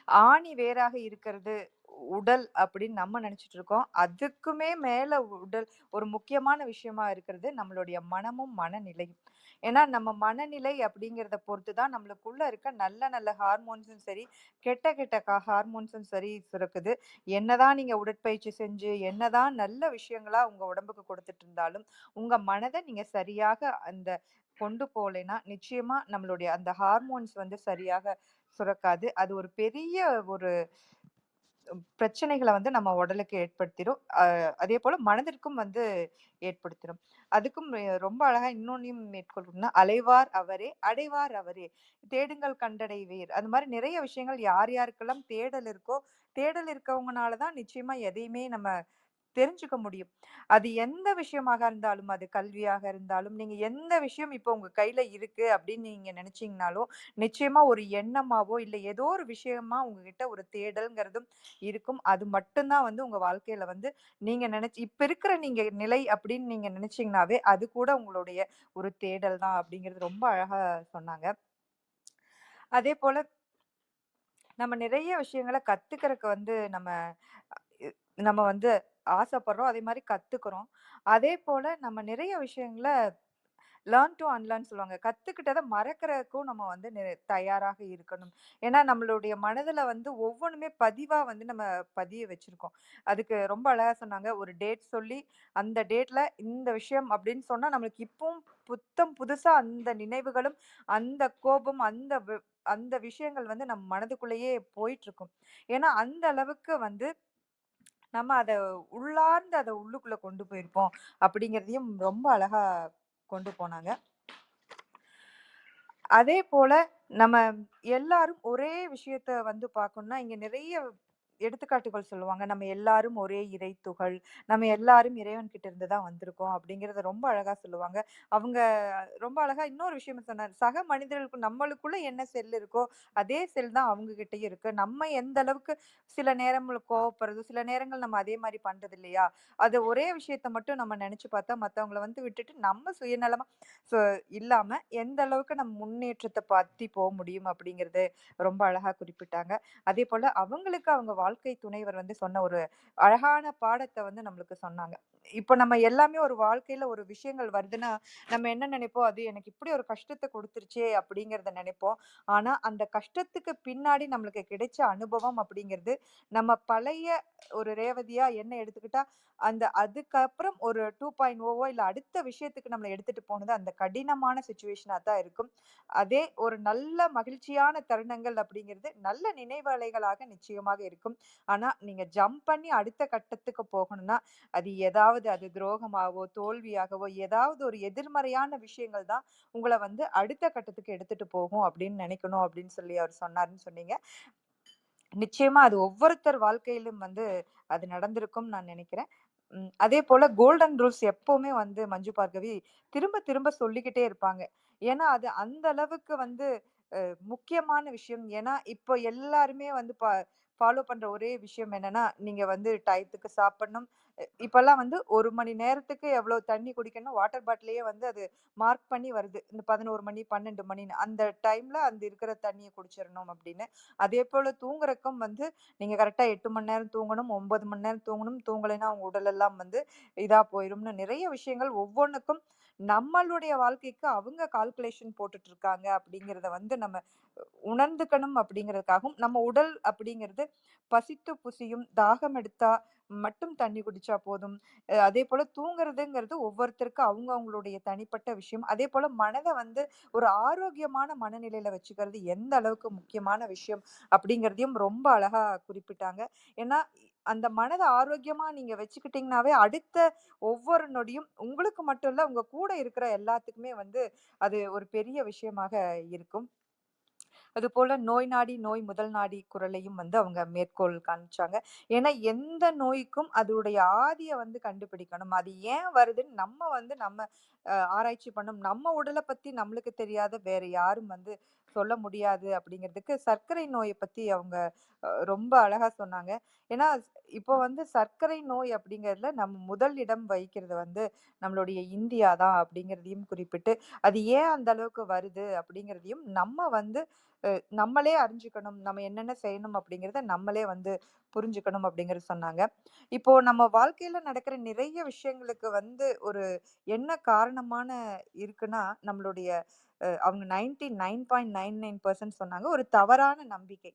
ஆணி வேராக இருக்கிறது உடல் அப்படின்னு நம்ம நினைச்சிட்டு இருக்கோம். அதுக்குமே மேல உடல் ஒரு முக்கியமான விஷயமா இருக்கிறது நம்மளுடைய மனமும் மனநிலையும். ஏன்னா நம்ம மனநிலை அப்படிங்கிறத பொறுத்துதான் நம்மளுக்குள்ள இருக்க நல்ல நல்ல ஹார்மோன்ஸும் சரி, கெட்ட கெட்ட ஹார்மோன்ஸும் சரி சுரக்குது. என்னதான் நீங்க உடற்பயிற்சி செஞ்சு என்னதான் நல்ல விஷயங்களா உங்க உடம்புக்கு கொடுத்துட்டு இருந்தாலும் உங்க மனதை நீங்க சரியாக கொண்டு போகலைன்னா நிச்சயமா நம்மளுடைய அந்த ஹார்மோன்ஸ் சரியாக சுரக்காது. அது ஒரு பெரிய ஒரு பிரச்சனைகளை நம்ம உடலுக்கு ஏற்படுத்திடும். அதே போல மனதிற்கும் ஏற்படுத்திடும். அதுக்கும் ரொம்ப அழகா இன்னொன்னையும் மேற்கொள்ளணும்னா, அலைவார் அவரே அடைவார் அவரே, தேடுங்கள் கண்டடைவீர். அது மாதிரி நிறைய விஷயங்கள் யார் யாருக்கெல்லாம் தேடல் இருக்கோ, தேடல் இருக்கவங்கனாலதான் நிச்சயமா எதையுமே நம்ம தெரிஞ்சுக்க முடியும். அது எந்த விஷயமாக இருந்தாலும், அது கல்வியாக இருந்தாலும், நீங்க எந்த விஷயம் இப்போ உங்க கையில இருக்கு அப்படின்னு நீங்க நினைச்சீங்கனாலும் நிச்சயமா ஒரு எண்ணமாவோ இல்ல ஏதோ ஒரு விஷயமா உங்ககிட்ட ஒரு தேடல்ங்கிறதும் இருக்கும். அது மட்டும்தான் உங்க வாழ்க்கையில நீங்க இப்ப இருக்கிற நீங்க நிலை அப்படின்னு நீங்க நினைச்சீங்கன்னாவே அது கூட உங்களுடைய ஒரு தேடல் தான் அப்படிங்கிறது ரொம்ப அழகா சொன்னாங்க. அதே போல நம்ம நிறைய விஷயங்களை கத்துக்கிறதுக்கு நம்ம நம்ம ஆசைப்படுறோம். அதே மாதிரி கத்துக்கிறோம். அதே போல நம்ம நிறைய விஷயங்களை லேர்ன் டூ அன்லேர்ன் சொல்லுவாங்க. கத்துக்கிட்டத மறக்கறதுக்கும் நம்ம வந்து தயாராக இருக்கணும். ஏன்னா, நம்மளுடைய மனதுல வந்து ஒவ்வொன்னுமே பதிவா வந்து நம்ம பதிய வச்சிருக்கோம். அதுக்கு ரொம்ப அழகா சொன்னாங்க. ஒரு டேட் சொல்லி, அந்த டேட்ல இந்த விஷயம் அப்படின்னு சொன்னா, நம்மளுக்கு இப்பவும் புத்தம் புதுசா அந்த நினைவுகளும், அந்த கோபம், அந்த விஷயங்கள் வந்து நம்ம மனதுக்குள்ளேயே போயிட்டுருக்கும். ஏன்னா, அந்த அளவுக்கு வந்து நம்ம அத உள்ளார்ந்து அத உள்ளுக்குள்ள கொண்டு போயிருப்போம். அப்படிங்கிறதையும் ரொம்ப அழகா கொண்டு போனாங்க. அதே போல நம்ம எல்லாரும் ஒரே விஷயத்த வந்து பார்க்கணும்னா, இங்க நிறைய எடுத்துக்காட்டுகள் சொல்லுவாங்க. நம்ம எல்லாரும் ஒரே இறை துகள். நம்ம எல்லாரும் இறைவன் கிட்ட இருந்து தான் வந்திருக்கோம் அப்படிங்கிறத ரொம்ப அழகா சொல்லுவாங்க. அவங்க ரொம்ப அழகா இன்னொரு விஷயம் சொன்னாரு. சக மனிதர்களுக்கு நம்மளுக்குள்ள என்ன செல் இருக்கோ, அதே செல் தான் அவங்க கிட்டயும் இருக்கு. நம்ம எந்த அளவுக்கு சில நேரங்கள்ல கோவப்படுறது, சில நேரங்கள் நம்ம அதே மாரி பண்றது இல்லையா? அது ஒரே விஷயத்த மட்டும் நம்ம நெனச்சு பார்த்தா, மத்தவங்கள வந்து விட்டுட்டு நம்ம சுயநலமா சோ இல்லாம எந்த அளவுக்கு நம்ம முன்னேற்றத்த பத்தி முடியும் அப்படிங்கிறது ரொம்ப அழகா குறிப்பிட்டாங்க. அதேபோல அவங்களுக்கு அவங்க வாழ்க்கை துணைவர் வந்து சொன்ன ஒரு அழகான பாடத்த வந்து நம்மளுக்கு சொன்னாங்க. இப்ப நம்ம எல்லாமே ஒரு வாழ்க்கையில ஒரு விஷயங்கள் வருதுன்னா, நம்ம என்ன நினைப்போம், அது எனக்கு இப்படி ஒரு கஷ்டத்த குடுத்துருச்சே அப்படிங்கிறத நினைப்போம். ஆனா, அந்த கஷ்டத்துக்கு பின்னாடி நம்மளுக்கு கிடைச்ச அனுபவம் அப்படிங்கிறது, நம்ம பழைய ஒரு ரேவதியா என்ன எடுத்துக்கிட்டா, அதுக்கப்புறம் ஒரு 2.0வோ இல்ல அடுத்த விஷயத்துக்கு நம்மள எடுத்துட்டு போனது அந்த கடினமான சிச்சுவேஷனா தான் இருக்கும். அதே ஒரு நல்ல மகிழ்ச்சியான தருணங்கள் அப்படிங்கிறது நல்ல நினைவலைகளாக நிச்சயமாக இருக்கும். ஆனா, நீங்க ஜம்ப் பண்ணி அடுத்த கட்டத்துக்கு போகணும்னா, அது துரோகமாவோ, தோல்வியாகவோ ஏதாவது ஒரு எதிர்மறையான விஷயங்கள் தான் உங்கள வந்து அடுத்த கட்டத்துக்கு எடுத்துட்டு போகும் அப்படின்னு நினைக்கணும் அப்படின்னு சொல்லி அவர் சொன்னாருன்னு சொன்னீங்க. நிச்சயமா அது ஒவ்வொருத்தர் வாழ்க்கையிலும் வந்து அது நடந்திருக்கும்னு நான் நினைக்கிறேன். அதேபோல கோல்டன் ரூல்ஸ் எப்பவுமே வந்து மஞ்சு பார்கவி திரும்ப திரும்ப சொல்லிக்கிட்டே இருப்பாங்க. ஏன்னா, அது அந்த அளவுக்கு வந்து முக்கியமான விஷயம். ஏன்னா, இப்போ எல்லாருமே வந்து ஃபாலோ பண்ற ஒரே விஷயம் என்னன்னா, நீங்க வந்து டயத்துக்கு சாப்பிடணும். இப்பல்லாம் வந்து 1 மணி நேரத்துக்கு எவ்வளோ தண்ணி குடிக்கணும் வாட்டர் பாட்டில்லயே வந்து அது மார்க் பண்ணி வருது. இந்த 11 மணி, 12 மணின்னு. அந்த டைம்ல அந்த இருக்கிற தண்ணிய குடிச்சிரணும் அப்படின்னு. அதேபோல தூங்குறதுக்கும் வந்து நீங்க கரெக்ட்டா 8 மணி நேரம் தூங்கணும், 9 மணி நேரம் தூங்கணும். தூங்கலைன்னா உங்க உடலெல்லாம் வந்து இதா போயிரும்னு நிறைய விஷயங்கள் ஒவ்வொன்னுக்கும் நம்மளுடைய வாழ்க்கைக்கு அவங்க கால்குலேஷன் போட்டுட்டு இருக்காங்க அப்படிங்கிறத வந்து நம்ம உணர்ந்துக்கணும் அப்படிங்கிறதுக்காகவும், நம்ம உடல் அப்படிங்கிறது பசித்து புசியும், தாகம் எடுத்தா மட்டும் தண்ணி குடிச்சா போதும். அதேபோல தூங்குறதுங்கிறது ஒவ்வொருத்தருக்கும் அவங்க அவங்களுடைய தனிப்பட்ட விஷயம். அதேபோல மனத வந்து ஒரு ஆரோக்கியமான மனநிலையில வச்சுக்கிறது எந்த அளவுக்கு முக்கியமான விஷயம் அப்படிங்கிறதையும் ரொம்ப அழகா குறிப்பிட்டாங்க. ஏன்னா, அந்த மனத ஆரோக்கியமா நீங்க வச்சுக்கிட்டீங்கன்னாவே, அடுத்த ஒவ்வொரு நொடியும் உங்களுக்கு மட்டும் இல்ல, உங்க கூட இருக்கிற எல்லாத்துக்குமே வந்து அது ஒரு பெரிய விஷயமாக இருக்கும். அதுபோல நோய் நாடி நோய் முதல் நாடி குறளையும் வந்து அவங்க மேற்கோள் காமிச்சாங்க. ஏன்னா எந்த நோய்க்கும் அதோடைய ஆதிய வந்து கண்டுபிடிக்கணும். அது ஏன் வருதுன்னு நம்ம ஆராய்ச்சி பண்ணணும். நம்ம உடல பத்தி நம்மளுக்கு தெரியாத வேற யாரும் வந்து சொல்ல முடியாது அப்படிங்கிறதுக்கு சர்க்கரை நோய பத்தி அவங்க ரொம்ப அழகா சொன்னாங்க. ஏன்னா இப்போ வந்து சர்க்கரை நோய் அப்படிங்கிறதுல நம்ம முதல் இடம் வகிக்கிறது வந்து நம்மளுடைய இந்தியா தான் அப்படிங்கிறதையும் குறிப்பிட்டு, அது ஏன் அந்த அளவுக்கு வருது அப்படிங்கிறதையும் நம்ம வந்து நம்மளே அறிஞ்சுக்கணும். நம்ம என்னென்ன செய்யணும் அப்படிங்கிறத நம்மளே வந்து புரிஞ்சுக்கணும் அப்படிங்கிறது சொன்னாங்க. இப்போ நம்ம வாழ்க்கையில நடக்கிற நிறைய விஷயங்களுக்கு வந்து ஒரு என்ன காரணமான இருக்குன்னா, நம்மளுடைய அவங்க 99.99% சொன்னாங்க. ஒரு தவறான நம்பிக்கை.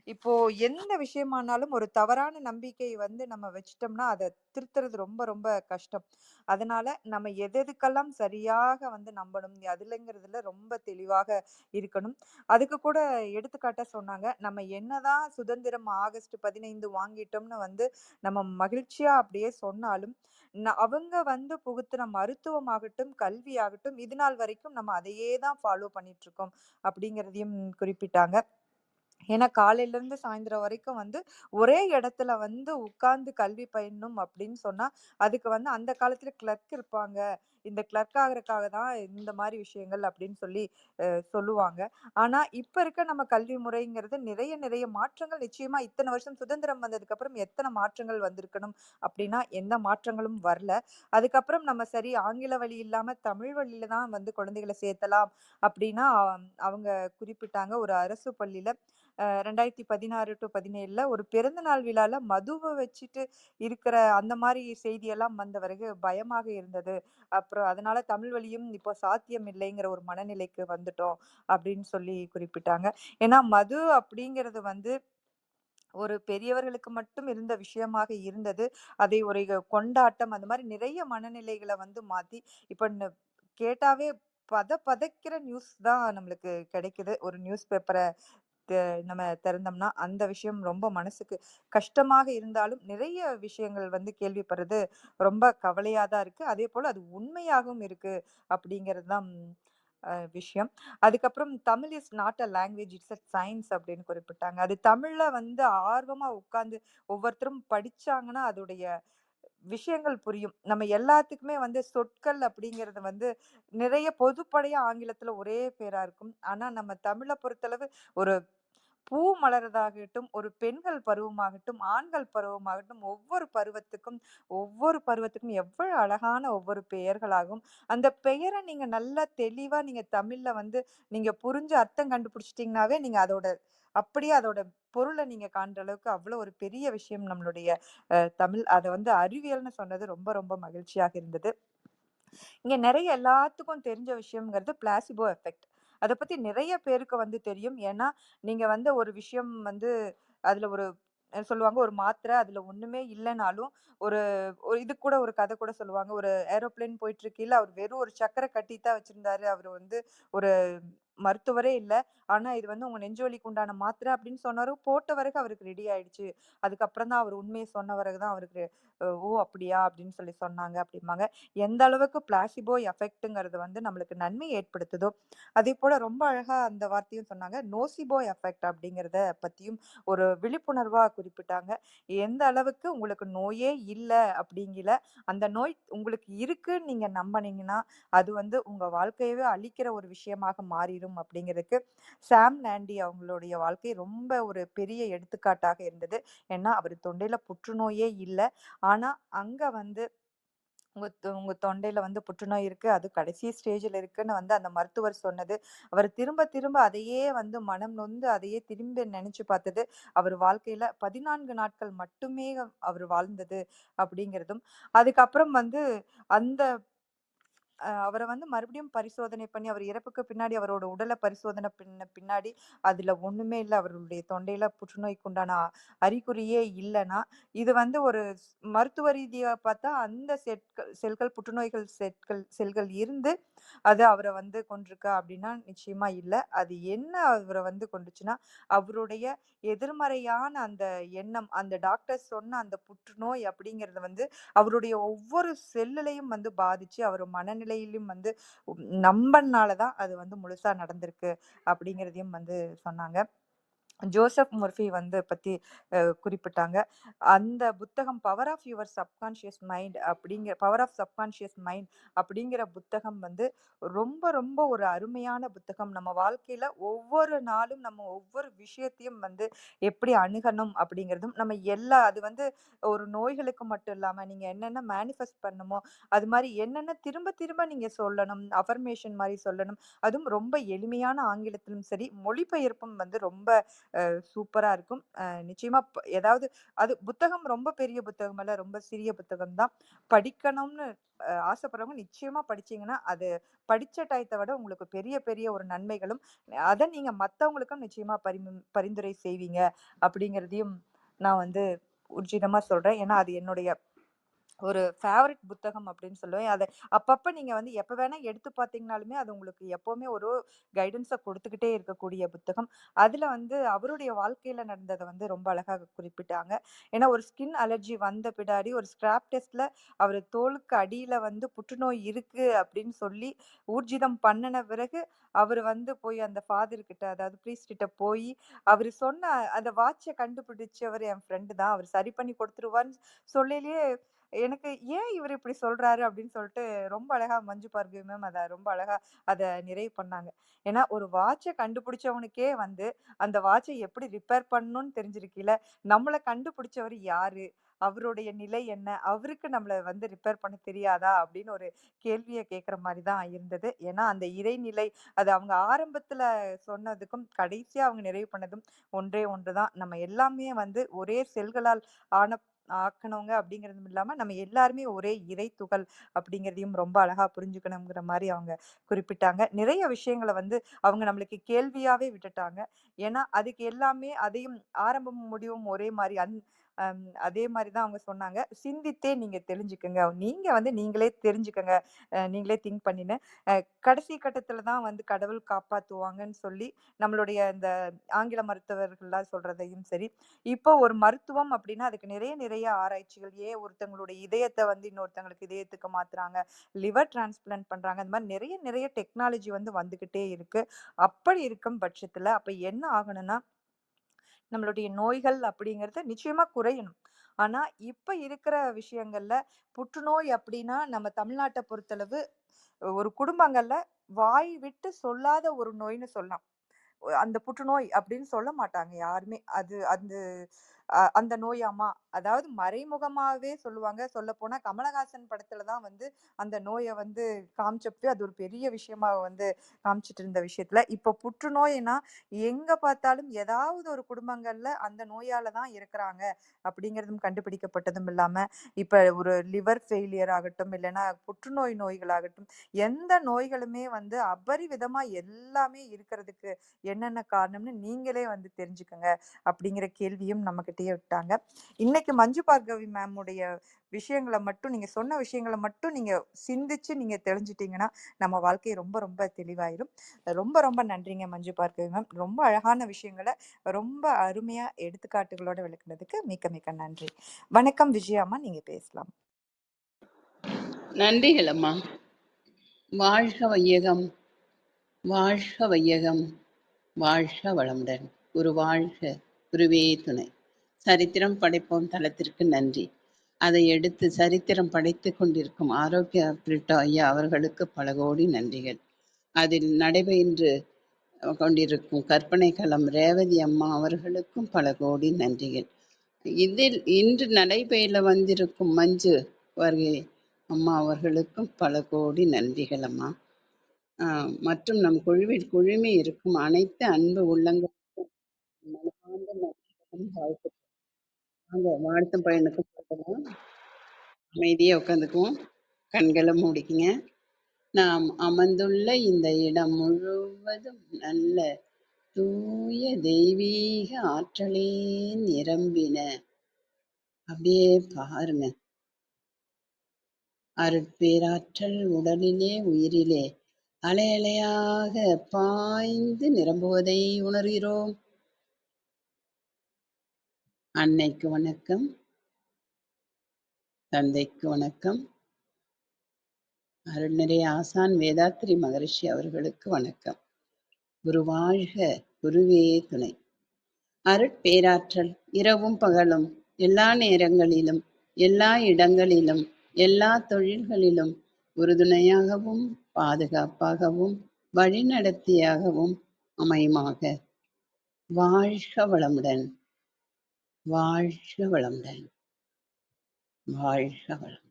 இப்போ எந்த விஷயமானாலும் ஒரு தவறான நம்பிக்கை வந்து நம்ம வச்சுட்டோம்னா, அத திருத்துறது ரொம்ப ரொம்ப கஷ்டம். அதனால நம்ம எதெதுக்கெல்லாம் சரியாக வந்து நம்பணும், அதுலங்கிறதுல ரொம்ப தெளிவாக இருக்கணும். அதுக்கு கூட எடுத்துக்காட்டா சொன்னாங்க, நம்ம என்னதான் சுதந்திரம் ஆகஸ்ட் 15 வாங்கிட்டோம்னு வந்து நம்ம மகிழ்ச்சியா அப்படியே சொன்னாலும், அவங்க வந்து புகுத்துன மருத்துவமாகட்டும், கல்வியாகட்டும், இது நாள் வரைக்கும் நம்ம அதையே தான் ஃபாலோ பண்ணிட்டு இருக்கோம் அப்படிங்கிறதையும் குறிப்பிட்டாங்க. ஏன்னா காலையில இருந்து சாயந்தரம் வரைக்கும் வந்து ஒரே இடத்துல வந்து உட்கார்ந்து கல்வி பயிலணும் அப்படின்னு சொன்னா, அதுக்கு வந்து அந்த காலத்துல கிளர்க் இருப்பாங்க. இந்த கிளர்க் ஆகுறதுக்காக தான் இந்த மாரி விஷயங்கள் அப்படின்னு சொல்லி சொல்லுவாங்க. ஆனா இப்ப இருக்க நம்ம கல்வி முறைங்கிறது நிறைய நிறைய மாற்றங்கள் நிச்சயமா இத்தன வருஷம் சுதந்திரம் வந்ததுக்கு அப்புறம் எத்தன மாற்றங்கள் வந்திருக்கணும் அப்படின்னா, எந்த மாற்றங்களும் வரல. அதுக்கப்புறம் நம்ம சரி ஆங்கில வழி இல்லாம தமிழ் வழியில தான் வந்து குழந்தைகள சேர்த்தலாம் அப்படின்னா, அவங்க குறிப்பிட்டாங்க ஒரு அரசு பள்ளியில 2016 டு 17ல ஒரு பிறந்தநாள் விழால மதுவ வச்சுட்டு இருக்கிற அந்த மாரி செய்தியெல்லாம் வந்த பிறகு பயமாக இருந்தது. அப்புறம் அதனால தமிழ் வழியும் இப்போ சாத்தியம் இல்லைங்கிற ஒரு மனநிலைக்கு வந்துட்டோம் அப்படின்னு சொல்லி குறிப்பிட்டாங்க. ஏன்னா மது அப்படிங்கிறது வந்து ஒரு பெரியவர்களுக்கு மட்டும் இருந்த விஷயமாக இருந்தது. அதை ஒரு கொண்டாட்டம் அந்த மாரி நிறைய மனநிலைகள வந்து மாத்தி, இப்ப கேட்டாவே பதைக்கிற நியூஸ் தான் நம்மளுக்கு கிடைக்குது. ஒரு நியூஸ் பேப்பர தெ நம்ம திறந்தோம்னா, அந்த விஷயம் ரொம்ப மனசுக்கு கஷ்டமாக இருந்தாலும், நிறைய விஷயங்கள் வந்து கேள்விப்படுறது ரொம்ப கவலையா தான் இருக்கு. அதேபோல அது உண்மையாகவும் இருக்கு அப்படிங்கிறது தான் விஷயம். அதுக்கப்புறம் Tamil is not a language, it's a science அப்படின்னு குறிப்பிட்டாங்க. அது தமிழ்ல வந்து ஆர்வமா உட்கார்ந்து ஒவ்வொருத்தரும் படிச்சாங்கன்னா, அதோடைய விஷயங்கள் புரியும். நம்ம எல்லாத்துக்குமே வந்து சொற்கள் அப்படிங்கிறது வந்து நிறைய பொதுப்படையா ஆங்கிலத்துல ஒரே பேரா இருக்கும். ஆனா நம்ம தமிழ பொறுத்தளவு ஒரு பூ மலர்றதாகட்டும், ஒரு பெண்கள் பருவமாகட்டும், ஆண்கள் பருவமாகட்டும், ஒவ்வொரு பருவத்துக்கும் எவ்வளவு அழகான ஒவ்வொரு பெயர்களாகும். அந்த பெயர நீங்க நல்லா தெளிவா நீங்க தமிழ்ல வந்து நீங்க புரிஞ்சு அர்த்தம் கண்டுபிடிச்சிட்டீங்கன்னாவே, நீங்க அப்படியே அதோட பொருள நீங்க காண்ற அளவுக்கு அவ்வளோ ஒரு பெரிய விஷயம் நம்மளுடைய தமிழ். அத வந்து அறிவியல்னு சொன்னது ரொம்ப ரொம்ப மகிழ்ச்சியாக இருந்தது. இங்க நெறைய எல்லாத்துக்கும் தெரிஞ்ச விஷயம்ங்கிறது பிளாசிபோ எஃபெக்ட். அத பத்தி நிறைய பேருக்கு வந்து தெரியும். ஏன்னா, நீங்க வந்து ஒரு விஷயம் வந்து அதுல ஒரு சொல்லுவாங்க ஒரு மாத்திரை அதுல ஒண்ணுமே இல்லனாலும், ஒரு ஒரு இது கூட ஒரு கதை கூட சொல்லுவாங்க. ஒரு ஏரோப்ளேன் போயிட்டுருக்கையில அவர் வெறும் ஒரு சக்கர கட்டி தான் வச்சிருந்தாரு. அவரு வந்து ஒரு மருத்துவரே இல்ல. ஆனா, இது வந்து உங்க நெஞ்சு வலிக்கு உண்டான மாத்திரை அப்படின்னு சொன்னாரு. போட்ட பிறகு அவருக்கு ரெடி ஆயிடுச்சு. அதுக்கப்புறம் தான் அவர் உண்மைய சொன்ன பிறகு தான் அவருக்கு "ஓ! அப்படியா?" அப்படின்னு சொல்லி சொன்னாங்க அப்படிம்பாங்க. எந்த அளவுக்கு பிளாசிபோ எஃபெக்ட்ங்கிறது வந்து நம்மளுக்கு நன்மை ஏற்படுத்துதோ, அதேபோல ரொம்ப அழகா அந்த வார்த்தையும் சொன்னாங்க. நோசிபோ எஃபெக்ட் அப்படிங்கிறத பத்தியும் ஒரு விழிப்புணர்வா குறிப்பிட்டாங்க. எந்த அளவுக்கு உங்களுக்கு நோயே இல்ல அப்படிங்கில, அந்த நோய் உங்களுக்கு இருக்குன்னு நீங்க நம்புனீங்கன்னா, அது வந்து உங்க வாழ்க்கையவே அழிக்கிற ஒரு விஷயமாக மாறிரும் அப்படிங்கிறதுக்கு, சாம் லாண்டி அவங்களுடைய வாழ்க்கை ரொம்ப ஒரு பெரிய எடுத்துக்காட்டாக இருந்தது. ஏன்னா, அவரு தொண்டையில புற்றுநோயே இல்ல. ஆனா, அங்க வந்து உங்க தொண்டையில வந்து புற்றுநோய் இருக்கு. அது கடைசி ஸ்டேஜ்ல இருக்குன்னு வந்து அந்த மருத்துவர் சொன்னது. அவர் திரும்ப திரும்ப அதையே வந்து மனம் நொந்து அதையே திரும்பி நெனச்சு பார்த்தது. அவர் வாழ்க்கையில 14 நாட்கள் மட்டுமே அவர் வாழ்ந்தது அப்படிங்கிறதும், அதுக்கப்புறம் வந்து அந்த அவர வந்து மறுபடியும் பரிசோதனை பண்ணி, அவர் இறப்புக்கு பின்னாடி அவரோட உடல பரிசோதனை பின்னாடி, அதுல ஒண்ணுமே இல்ல. அவருடைய தொண்டையில புற்றுநோய்க்கு உண்டான அறிகுறியே இல்லன்னா, இது வந்து ஒரு மருத்துவ ரீதியா பார்த்தா அந்த செல்கள் புற்றுநோய்கள் செல்கள் இருந்து, அது அவர வந்து கொன்றுக்கா அப்படின்னா, நிச்சயமா இல்ல. அது என்ன அவர வந்து கொன்றுச்சுன்னா, அவருடைய எதிர்மறையான அந்த எண்ணம், அந்த டாக்டர் சொன்ன அந்த புற்றுநோய் அப்படிங்கிறது வந்து அவருடைய ஒவ்வொரு செல்லுலயும் வந்து பாதிச்சு, அவர் மனநிலையிலும் வந்து நம்பனால தான் அது வந்து முழுசா நடந்திருக்கு அப்படிங்கிறதையும் வந்து சொன்னாங்க. ஜோசப் மர்ஃபி வந்து பத்தி குறிப்பிட்டாங்க. அந்த புத்தகம் பவர் ஆஃப் சப்கான்ஷியஸ் மைண்ட் அப்படிங்கிற புத்தகம் வந்து ரொம்ப ரொம்ப ஒரு அருமையான புத்தகம். நம்ம வாழ்க்கையில ஒவ்வொரு நாளும் நம்ம ஒவ்வொரு விஷயத்தையும் வந்து எப்படி அணுகணும் அப்படிங்கிறதும், அது வந்து ஒரு நோய்களுக்கு மட்டும் இல்லாம நீங்க என்னென்ன மேனிஃபெஸ்ட் பண்ணணுமோ, அது மாரி என்னென்ன திரும்ப திரும்ப நீங்க சொல்லணும், அஃபர்மேஷன் மாரி சொல்லணும். அதுவும் ரொம்ப எளிமையான ஆங்கிலத்திலும் சரி, மொழிபெயர்ப்பும் வந்து ரொம்ப சூப்பரா இருக்கும். நிச்சயமா ஏதாவது அது புத்தகம் ரொம்ப பெரிய புத்தகம் அல்ல. ரொம்ப சிறிய புத்தகம் தான். படிக்கணும்னு ஆசைப்படுறவங்க நிச்சயமா படிச்சீங்கன்னா, அது படிச்ச டயத்த விட உங்களுக்கு பெரிய பெரிய ஒரு நன்மைகளும், அத நீங்க மத்தவங்களுக்கும் நிச்சயமா பரிந்துரை செய்வீங்க அப்படிங்கிறதையும் நான் வந்து ஊர்ஜிதமா சொல்றேன். ஏன்னா, அது என்னுடைய ஒரு ஃபேவரைட் புத்தகம் அப்படின்னு சொல்லுவேன். அத அப்பப்ப நீங்க வந்து எப்ப வேணா எடுத்து பார்த்தீங்கனாலுமே, அது உங்களுக்கு எப்பவுமே ஒரு கைடன்ஸ குடுத்துக்கிட்டே இருக்கக்கூடிய புத்தகம். அதுல வந்து அவருடைய வாழ்க்கையில நடந்தத வந்து ரொம்ப அழகா குறிப்பிட்டாங்க. ஏன்னா ஒரு ஸ்கின் அலர்ஜி வந்த பின்னாடி ஒரு ஸ்கிராப் டெஸ்ட்ல அவரு தோலுக்கு அடியில வந்து புற்றுநோய் இருக்கு அப்படின்னு சொல்லி ஊர்ஜிதம் பண்ணுன பிறகு, அவரு வந்து போய் அந்த ஃபாதர் கிட்ட அதாவது ப்ரீஸ்ட் கிட்ட போயி, அவரு சொன்ன அந்த வாட்ச கண்டுபிடிச்சவரு என் ஃப்ரெண்ட் தான். அவரு சரி பண்ணி குடுத்துருவார்ன்னு சொல்லையிலேயே எனக்கு ஏன் இவரு இப்படி சொல்றாரு அப்படின்னு சொல்லிட்டு ரொம்ப அழகா மஞ்சு பார்கவி மேம் அத ரொம்ப அழகா அத நிறைவு பண்ணாங்க. ஏன்னா ஒரு வாட்ச கண்டுபிடிச்சவனுக்கே வந்து அந்த வாட்சை எப்படி ரிப்பேர் பண்ணணும்னு தெரிஞ்சிருக்கையில, நம்மள கண்டுபிடிச்சவரு யாரு? அவருடைய நிலை என்ன? அவருக்கு நம்மள வந்து ரிப்பேர் பண்ண தெரியாதா? அப்படின்னு ஒரு கேள்விய கேட்கிற மாரி தான் இருந்தது. ஏன்னா, அந்த இறைநிலை அது அவங்க ஆரம்பத்துல சொன்னதுக்கும், கடைசியா அவங்க நிறைவு பண்ணதும் ஒன்றே ஒன்று தான். நம்ம எல்லாமே வந்து ஒரே செல்களால் ஆன ஆக்கனவங்க அப்படிங்கிறதும் இல்லாம, நம்ம எல்லாருமே ஒரே இறை துகள் அப்படிங்கிறதையும் ரொம்ப அழகா புரிஞ்சுக்கணுங்கிற மாரி அவங்க குறிப்பிட்டாங்க. நிறைய விஷயங்கள வந்து அவங்க நம்மளுக்கு கேள்வியாவே விட்டுட்டாங்க. ஏன்னா, அதுக்கு எல்லாமே அதையும் ஆரம்பமும் முடிவும் ஒரே மாரி அதே மாரி தான் அவங்க சொன்னாங்க. சிந்தித்தே நீங்க தெரிஞ்சுக்கங்க. நீங்க வந்து நீங்களே தெரிஞ்சுக்கங்க. நீங்களே திங்க் பண்ணின்னு. அ கடைசி கட்டத்துல தான் வந்து கடவுள் காப்பாத்துவாங்கன்னு சொல்லி, நம்மளுடைய இந்த ஆங்கில மருத்துவர்கள்லாம் சொல்றதையும் சரி, இப்போ ஒரு மருத்துவம் அப்படின்னா, அதுக்கு நிறைய ஆராய்ச்சிகள். ஏன் ஒருத்தவங்களுடைய இதயத்த வந்து இன்னொருத்தவங்களுக்கு இதயத்துக்கு மாத்துறாங்க. லிவர் டிரான்ஸ்பிளான்ட் பண்றாங்க. அந்த மாரி நிறைய டெக்னாலஜி வந்து வந்துகிட்டே இருக்கு. அப்படி இருக்கும் பட்சத்துல, அப்ப என்ன ஆகணும்னா, நம்மளுடைய நோய்கள் அப்படிங்கிறது நிச்சயமா குறையணும். ஆனா, இப்ப இருக்கிற விஷயங்கள்ல புற்றுநோய் அப்படின்னா, நம்ம தமிழ்நாட்ட பொறுத்தளவு ஒரு குடும்பங்கள்ல வாய் விட்டு சொல்லாத ஒரு நோய்ன்னு சொல்லலாம். அந்த புற்றுநோய் அப்படின்னு சொல்ல மாட்டாங்க யாருமே. அது அந்த அந்த நோயாமா? அதாவது மறைமுகமாவே சொல்லுவாங்க. சொல்லப்போனா கமலஹாசன் படத்துல தான் வந்து அந்த நோய வந்து காமிச்சப்பவே அது ஒரு பெரிய விஷயமா வந்து காமிச்சிட்டு இருந்த விஷயத்துல, இப்போ புற்றுநோய்னா எங்க பார்த்தாலும் ஏதாவது ஒரு குடும்பங்கள்ல அந்த நோயால தான் இருக்கிறாங்க அப்படிங்கிறதும் கண்டுபிடிக்கப்பட்டதும் இல்லாம, இப்ப ஒரு லிவர் ஃபெயிலியர் ஆகட்டும், இல்லைன்னா புற்றுநோய் நோய்களாகட்டும், எந்த நோய்களுமே வந்து அபரிவிதமா எல்லாமே இருக்கிறதுக்கு என்னென்ன காரணம்னு நீங்களே வந்து தெரிஞ்சுக்கங்க அப்படிங்கிற கேள்வியும் நம்மகிட்டயே விட்டாங்க. இன்னைக்கு மஞ்சு பார்கவி மேம் உடைய விஷயங்கள மட்டும் நீங்க சொன்ன விஷயங்கள மட்டும் நீங்க சிந்திச்சு நீங்க தெரிஞ்சுட்டீங்கன்னா, நம்ம வாழ்க்கை ரொம்ப ரொம்ப தெளிவாயிரும். ரொம்ப நன்றிங்க மஞ்சு பார்கவி மேம். ரொம்ப அழகான விஷயங்கள ரொம்ப அருமையா எடுத்துக்காட்டுகளோட விளக்குனதுக்கு மிக்க மிக்க நன்றி. வணக்கம் விஜயாம்மா, நீங்க பேசலாம். நன்றிகள் அம்மா. வாழ்க வையகம், வாழ்க வையகம், வாழ்க வளமுடன். குரு வாழ்க, குருவே துணை. சரித்திரம் படைப்போம் தளத்திற்கு நன்றி. அதை எடுத்து சரித்திரம் படைத்து கொண்டிருக்கும் ஆரோக்கிய பிரிட்டோ ஐயா அவர்களுக்கு பல கோடி நன்றிகள். அதில் நடைபெற்று கொண்டிருக்கும் கற்பனை களம் ரேவதி அம்மா அவர்களுக்கும் பல கோடி நன்றிகள். இதில் இன்று நடைபெற வந்திருக்கும் மஞ்சு வருகை அம்மா அவர்களுக்கும் பல கோடி நன்றிகள் அம்மா. மற்றும் நம் குழுவில் குழுமி இருக்கும் அனைத்து அன்பு உள்ளங்களுக்கும் மனமார்ந்த நன்றிகளும் வாழ்த்து. வாங்க வாழ்த்தும் பயனுக்கு போகலாம். அமைதியா உட்காந்துக்குவோம். கண்களை மூடிக்குங்க. நாம் அமர்ந்துள்ள இந்த இடம் முழுவதும் நல்ல தூய தெய்வீக ஆற்றலே நிரம்பின. அப்படியே பாருங்க. அருட்பேராற்றல் உடலிலே உயிரிலே அலை அலையாக பாய்ந்து நிரம்புவதை உணர்கிறோம். அன்னைக்கு வணக்கம், தந்தைக்கு வணக்கம், அருள்நிறை ஆசான் வேதாத்திரி மகரிஷி அவர்களுக்கு வணக்கம். குரு வாழ்க, குருவே துணை. அருட்பேராற்றல் இரவும் பகலும் எல்லா நேரங்களிலும் எல்லா இடங்களிலும் எல்லா தொழில்களிலும் உறுதுணையாகவும் பாதுகாப்பாகவும் வழிநடத்தியாகவும் அமையுமாக. வாழ்க வளமுடன், வாழ்க வளமுடன், வாழ்க வளமுடன்.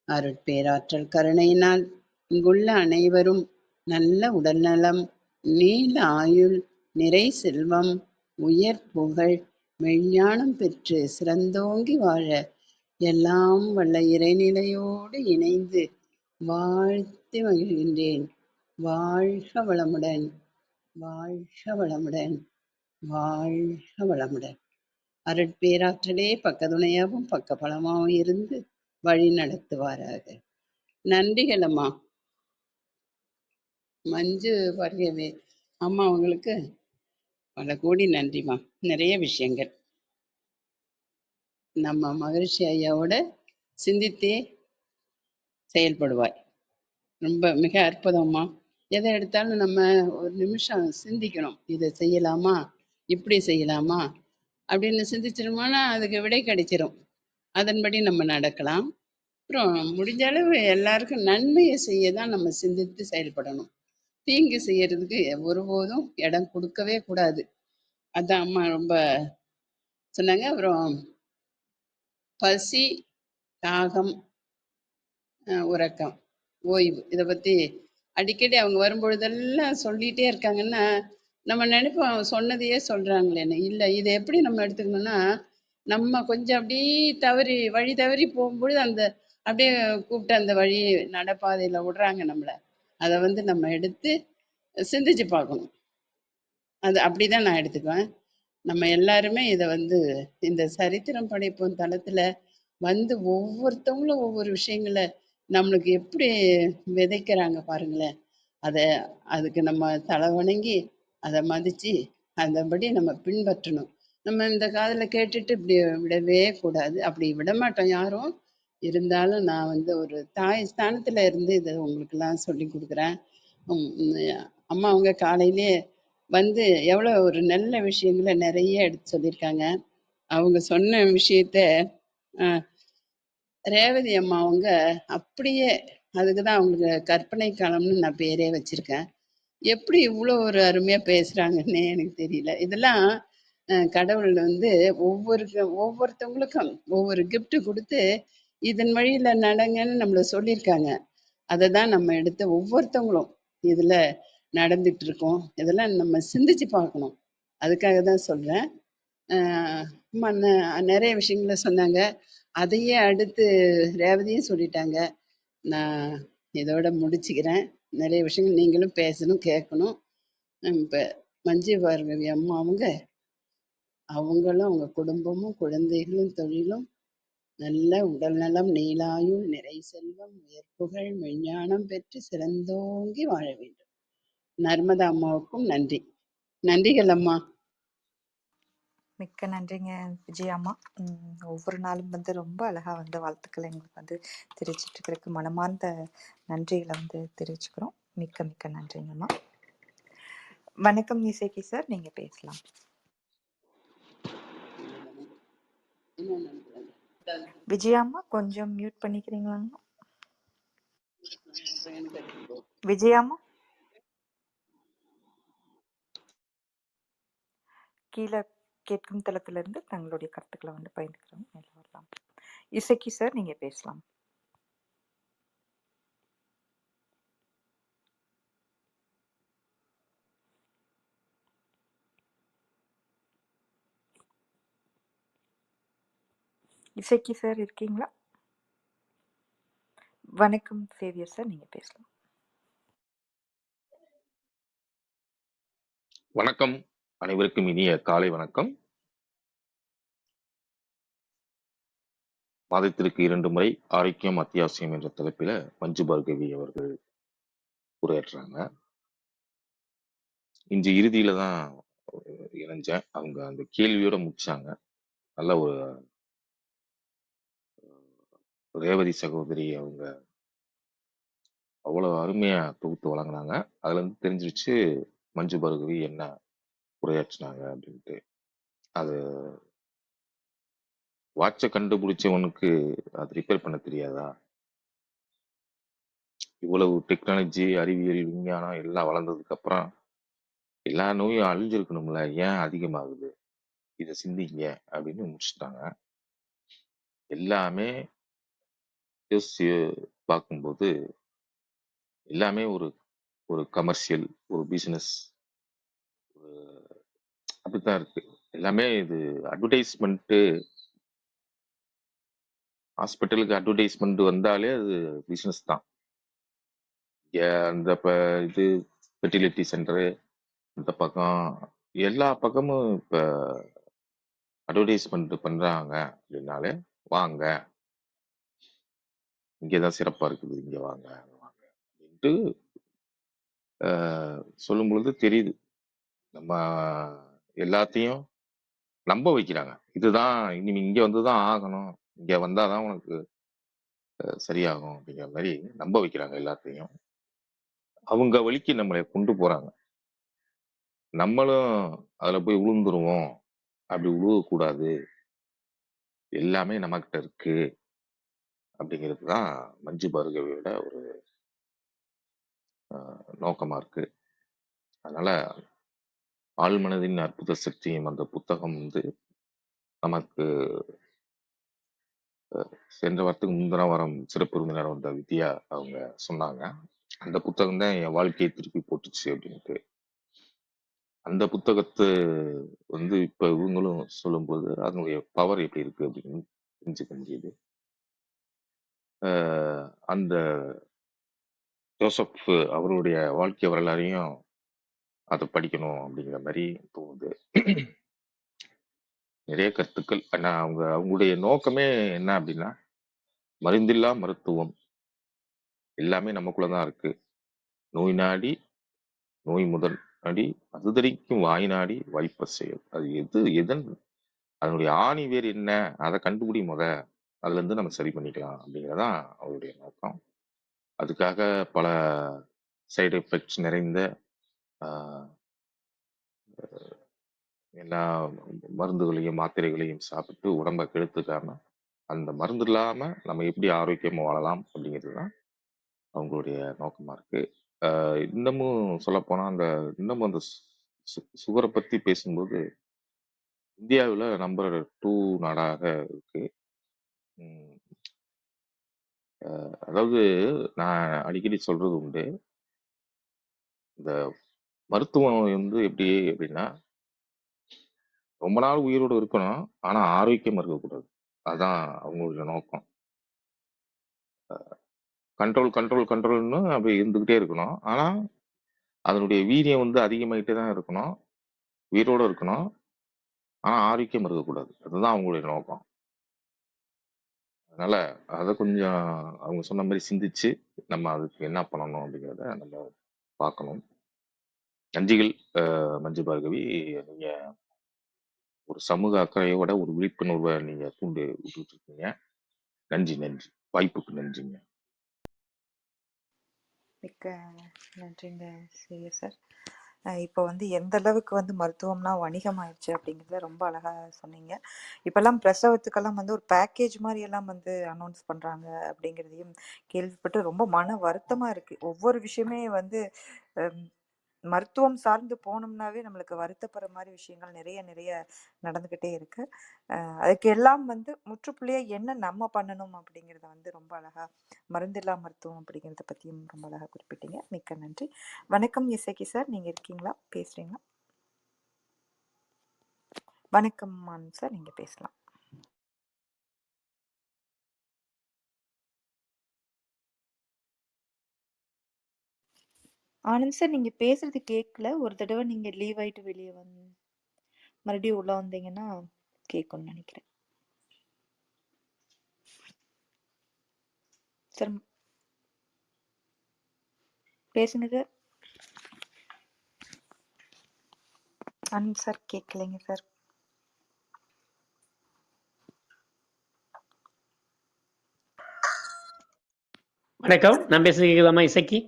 அருட்பேராற்றல் கருணையினால் இங்குள்ள அனைவரும் நல்ல உடல்நலம், நீள ஆயுள், நிறை செல்வம், உயர் புகழ், மெய்ஞானம் பெற்று சிறந்தோங்கி வாழ எல்லாம் வல்ல இறைநிலையோடு இணைந்து வாழ்த்தி மகிழ்கின்றேன். வாழ்க வளமுடன், வாழ்க வளமுடன், வாழ்க வளமுடன். அருட்பேராற்றலே பக்கத்துணையாகவும் பக்க பலமாகவும் இருந்து வழி நடத்துவாராக. நன்றிகள் அம்மா. மஞ்சு பார்கவி அம்மா உங்களுக்கு பல கோடி நன்றிம்மா. நிறைய விஷயங்கள் நம்ம மகரிஷி ஐயாவோட சிந்தித்தே செயல்படுவாய். ரொம்ப மிக அற்புதம்மா. எதை எடுத்தாலும் நம்ம ஒரு நிமிஷம் சிந்திக்கணும். இதை செய்யலாமா, இப்படி செய்யலாமா அப்படின்னு சிந்திச்சிருமோனா அதுக்கு விடை கிடைச்சிரும். அதன்படி நம்ம நடக்கலாம். அப்புறம் முடிஞ்ச அளவு எல்லாருக்கும் நன்மையை செய்ய தான் நம்ம சிந்தித்து செயல்படணும். தீங்கு செய்யறதுக்கு ஒருபோதும் இடம் கொடுக்கவே கூடாது. அதான் அம்மா ரொம்ப சொன்னாங்க. அப்புறம் பசி, தாகம், உறக்கம், ஓய்வு. இதை பத்தி அடிக்கடி அவங்க வரும்பொழுதெல்லாம் சொல்லிட்டே இருக்காங்கன்னா, நம்ம நினைப்போம் அவங்க சொன்னதையே சொல்றாங்களேன்னு. இல்லை, இதை எப்படி நம்ம எடுத்துக்கணும்னா, நம்ம கொஞ்சம் அப்படியே தவறி வழி தவறி போகும்பொழுது அந்த அப்படியே கூப்பிட்டு அந்த வழி நடைபாதையில விடுறாங்க நம்மள. அதை வந்து நம்ம எடுத்து சிந்திச்சு பார்க்கணும். அது அப்படிதான் நான் எடுத்துக்குவேன். நம்ம எல்லாருமே இதை வந்து இந்த சரித்திரம் படைப்போம் தளத்துல வந்து ஒவ்வொருத்தவங்களும் ஒவ்வொரு விஷயங்களை நம்மளுக்கு எப்படி விதைக்கிறாங்க பாருங்களேன். அதை அதுக்கு நம்ம தலை வணங்கி அதை மதிச்சு அந்தபடி நம்ம பின்பற்றணும். நம்ம இந்த காதுல கேட்டுட்டு இப்படி விடவே கூடாது. அப்படி விட மாட்டோம் யாரும். இருந்தாலும் நான் வந்து ஒரு தாய் ஸ்தானத்துல இருந்து இதை உங்களுக்கெல்லாம் சொல்லி கொடுக்குறேன். உம் உம் அம்மா அவங்க காலையிலே வந்து எவ்வளவு ஒரு நல்ல விஷயங்களை நிறைய எடுத்து சொல்லியிருக்காங்க. அவங்க சொன்ன விஷயத்த ரேவதி அம்மா அவங்க அப்படியே, அதுக்குதான் அவங்களுக்கு கற்பனை களம்னு நான் பேரே வச்சிருக்கேன். எப்படி இவ்வளோ ஒரு அருமையா பேசுறாங்கன்னே எனக்கு தெரியல. இதெல்லாம் கடவுள் வந்து ஒவ்வொருத்தவங்களுக்கும் ஒவ்வொரு gift கொடுத்து இதன் வழியில நடங்கன்னு நம்மள சொல்லியிருக்காங்க. அதை தான் நம்ம எடுத்து ஒவ்வொருத்தவங்களும் இதுல நடந்துட்டு இருக்கோம். இதெல்லாம் நம்ம சிந்திச்சு பார்க்கணும். அதுக்காக தான் சொல்றேன். அம்மா நிறைய விஷயங்கள சொன்னாங்க. அதையே அடுத்து ரேவதியும் சொல்லிட்டாங்க. நான் இதோட முடிச்சுக்கிறேன். நிறைய விஷயங்கள் நீங்களும் பேசணும், கேட்கணும். இப்போ மஞ்சு பார்கவி அம்மா அவங்களும் அவங்க குடும்பமும் குழந்தைகளும் தொழிலும் நல்ல உடல் நலம், நீலாயுள், நிறை செல்வம், உயர்ப்புகழ், மெஞ்ஞானம் பெற்று சிறந்தோங்கி வாழ வேண்டும். நர்மதா அம்மாவுக்கும் நன்றி. நன்றிகள் அம்மா. மிக்க நன்றிங்க விஜயா அம்மா. ஒவ்வொரு நாளும் வந்து ரொம்ப அழகா வந்து வாழ்த்துக்களை எங்களுக்கு வந்து தெரிவிச்சிட்டு இருக்கிறதுக்கு மனமார்ந்த நன்றிகளை வந்து தெரிவிச்சுக்கிறோம். மிக்க மிக்க நன்றிங்கம்மா. வணக்கம் இசைக்கு சார், நீங்க பேசலாம். விஜயா அம்மா கொஞ்சம் மியூட் பண்ணிக்கிறீங்களாங்க? விஜயா அம்மா கீழே கேட்கும் தளத்திலிருந்து தங்களுடைய கருத்துக்களை வந்து பகிர்ந்துக்கிறோம். மேல வரலாம். இசைக்கு சார், நீங்க பேசலாம். இசைக்கு சார் இருக்கீங்களா? வணக்கம் சேவியர் சார், நீங்க பேசலாம். வணக்கம், அனைவருக்கும் இனிய காலை வணக்கம். மாதத்திற்கு 2 முறை ஆரோக்கியம் அத்தியாவசியம் என்ற தலைப்பில மஞ்சு பார்கவி அவர்கள் உரையாற்றுறாங்க. இன்று இறுதியில தான் இணைஞ்சேன். அவங்க அந்த கேள்வியோட முடிச்சாங்க. நல்ல ஒரு ரேவதி சகோதரி அவங்க அவ்வளவு அருமையா தொகுத்து வழங்கினாங்க. அதுல இருந்து தெரிஞ்சிருச்சு மஞ்சு பார்கவி என்ன உரையாற்றினாங்க அப்படின்ட்டு. அது வாட்சை கண்டுபிடிச்சவனுக்கு அது ரிப்பேர் பண்ண தெரியாதா? இவ்வளவு டெக்னாலஜி, அறிவியல், விஞ்ஞானம் எல்லாம் வளர்ந்ததுக்கு அப்புறம் எல்லா நோயும் அழிஞ்சிருக்கணும்ல, ஏன் அதிகமாகுது? இதை சிந்திங்க அப்படின்னு முடிச்சுட்டாங்க. எல்லாமே யோசிச்சு பார்க்கும்போது எல்லாமே ஒரு ஒரு கமர்ஷியல், ஒரு பிசினஸ், அப்படித்தான் இருக்கு. எல்லாமே இது அட்வர்டைஸ்மெண்ட். ஹாஸ்பிட்டலுக்கு அட்வர்டைஸ்மெண்ட் வந்தாலே அது பிசினஸ் தான். அந்த இது ஃபெர்டிலிட்டி சென்டரு இந்த பக்கம் எல்லா பக்கமும் இப்ப அட்வர்டைஸ்மெண்ட் பண்றாங்க அப்படின்னாலே வாங்க, இங்கதான் சிறப்பா இருக்குது, இங்க வாங்க அங்க வாங்க அப்படின்ட்டு சொல்லும் பொழுது தெரியுது. நம்ம எல்லாத்தையும் நம்ப வைக்கிறாங்க. இதுதான் இனிமே இங்க வந்துதான் ஆகணும், இங்க வந்தாதான் உனக்கு சரியாகும் அப்படிங்கிற மாதிரி நம்ப வைக்கிறாங்க எல்லாத்தையும். அவங்க வழிக்கு நம்மளை கொண்டு போறாங்க. நம்மளும் அதுல போய் விழுந்துருவோம். அப்படி விழுவக்கூடாது, எல்லாமே நம்ம கிட்ட இருக்கு அப்படிங்கிறது தான் மஞ்சு பார்கவியோட ஒரு நோக்கமா இருக்கு. அதனால ஆழ்மனதின் அற்புத சக்தியும் அந்த புத்தகம் வந்து நமக்கு சென்ற வாரத்துக்கு முந்தின வாரம் சிறப்பு விருந்தினர் வந்த வித்யா அவங்க சொன்னாங்க, அந்த புத்தகம் தான் என் வாழ்க்கையை திருப்பி போட்டுச்சு அப்படின்ட்டு. அந்த புத்தகத்தை இப்ப இவங்களும் சொல்லும்போது அதனுடைய பவர் எப்படி இருக்கு அப்படின்னு தெரிஞ்சுக்க முடியுது. அந்த ஜோசப் அவருடைய வாழ்க்கை வரலாறையும் அதை படிக்கணும் அப்படிங்கிற மாதிரி தோணுது. நிறைய கருத்துக்கள். ஆனா அவங்களுடைய நோக்கமே என்ன அப்படின்னா, மருந்தில்லா மருத்துவம் எல்லாமே நமக்குள்ளதான் இருக்கு. நோய் நாடி நோய் முதல் நாடி அதுதறிக்கும் வாய் நாடி வாய்ப்ப செயல். அது எதன் அதனுடைய ஆணி வேர் என்ன, அதை கண்டுபிடி அதுல இருந்து நம்ம சரி பண்ணிக்கலாம் அப்படிங்கிறதான் அவருடைய நோக்கம். அதுக்காக பல சைடு எஃபெக்ட்ஸ் நிறைந்த எல்லா மருந்துகளையும் மாத்திரைகளையும் சாப்பிட்டு உடம்ப கெடுத்துக்காம அந்த மருந்து இல்லாம நம்ம எப்படி ஆரோக்கியமா வாழலாம் அப்படிங்கிறது தான் அவங்களுடைய நோக்கமா இருக்கு. இன்னமும் சொல்லப்போனா இன்னமும் அந்த சுகரை பத்தி பேசும்போது இந்தியாவில் நம்பர் 2 நாடாக இருக்கு. அதாவது நான் அடிக்கடி சொல்றது உண்டு, இந்த மருத்துவம் எப்படி அப்படின்னா, ரொம்ப நாள் உயிரோடு இருக்கணும், ஆனா ஆரோக்கியமா இருக்கக்கூடாது. அதுதான் அவங்களுடைய நோக்கம். கண்ட்ரோல் கண்ட்ரோல் கண்ட்ரோல்னு அப்படி இருந்துகிட்டே இருக்கணும், ஆனா அதனுடைய வீரியம் அதிகமாயிட்டே தான் இருக்கணும், உயிரோட இருக்கணும், ஆனா ஆரோக்கியம் இருக்கக்கூடாது. அதுதான் அவங்களுடைய நோக்கம். அதனால அதை கொஞ்சம் அவங்க சொன்ன மாதிரி சிந்திச்சு நம்ம அதுக்கு என்ன பண்ணணும் அப்படிங்கிறத நம்ம பார்க்கணும். நன்றிகள் மஞ்சு பார்கவி. நீங்க ஒரு சமூக அக்கறையோட ஒரு விழிப்புணர்வை நீங்க தூண்டு விட்டுட்டு இருக்கீங்க. நன்றி நன்றி, வாய்ப்புக்கு நன்றிங்க. மிக்க நன்றிங்க சார். இப்போ எந்த அளவுக்கு மருத்துவம்னா வணிகம் ஆயிடுச்சு அப்படிங்கிறத ரொம்ப அழகா சொன்னீங்க. இப்பெல்லாம் பிரசவத்துக்கெல்லாம் ஒரு பேக்கேஜ் மாதிரி எல்லாம் அனௌன்ஸ் பண்றாங்க அப்படிங்கிறதையும் கேள்விப்பட்டு ரொம்ப மன வருத்தமா இருக்கு. ஒவ்வொரு விஷயமே மருத்துவம் சார்ந்து போனோம்னாவே நம்மளுக்கு வருத்தப்படுற மாதிரி விஷயங்கள் நிறைய நிறைய நடந்துகிட்டே இருக்கு. அதுக்கு எல்லாம் முற்றுப்புள்ளியா என்ன நம்ம பண்ணணும் அப்படிங்கிறத ரொம்ப அழகா மருந்தில்லா மருத்துவம் அப்படிங்கிறத பத்தியும் ரொம்ப அழகா குறிப்பிட்டீங்க. மிக்க நன்றி. வணக்கம் இசக்கி சார், நீங்க இருக்கீங்களா? பேசுறீங்களா? வணக்கம் ஆனந்த் சார், நீங்க பேசலாம். ஆனந்த் சார், நீங்க பேசுறது கேட்கல. ஒரு தடவை நீங்க லீவ் ஆயிட்டு வெளியே மறுபடியும் உள்ள வந்தீங்கன்னா கேட்கும்னு நினைக்கிறேன் சார். பேசுங்க சார். ஆனந்த் சார் கேட்கலைங்க சார். வணக்கம், நான் பேசுறது கேக்குதாமா இசக்கி?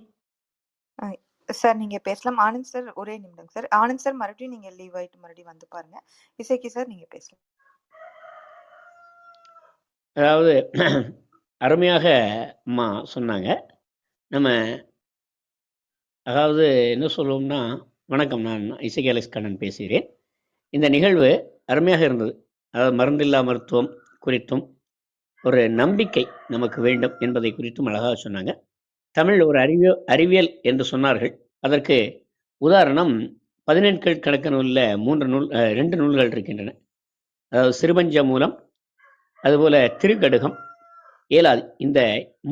சார் நீங்க பேசலாம். ஆனந்த் சார் ஒரே நிமிடம் சார். ஆனந்த் சார் மறுபடியும் நீங்க லீவ் ஆயிட்டு மறுபடியும் வந்து பாருங்க. இசக்கி சார் நீங்க பேசலாம். அதாவது அருமையாக அம்மா சொன்னாங்க. நம்ம அதாவது என்ன சொல்லுவோம்னா, வணக்கம், நான் இசக்கி அலெக்ஸ் கண்ணன் பேசுகிறேன். இந்த நிகழ்வு அருமையாக இருந்தது. அதாவது மருந்தில்லா மருத்துவம் குறித்தும் ஒரு நம்பிக்கை நமக்கு வேண்டும் என்பதை குறித்தும் அழகாக சொன்னாங்க. தமிழ் ஒரு அறிவியல் என்று சொன்னார்கள். அதற்கு உதாரணம் 18 கணக்கு நூலில் 2 நூல்கள் இருக்கின்றன. அதாவது சிறுபஞ்ச மூலம், அதுபோல திருக்கடுகம், ஏலாதி. இந்த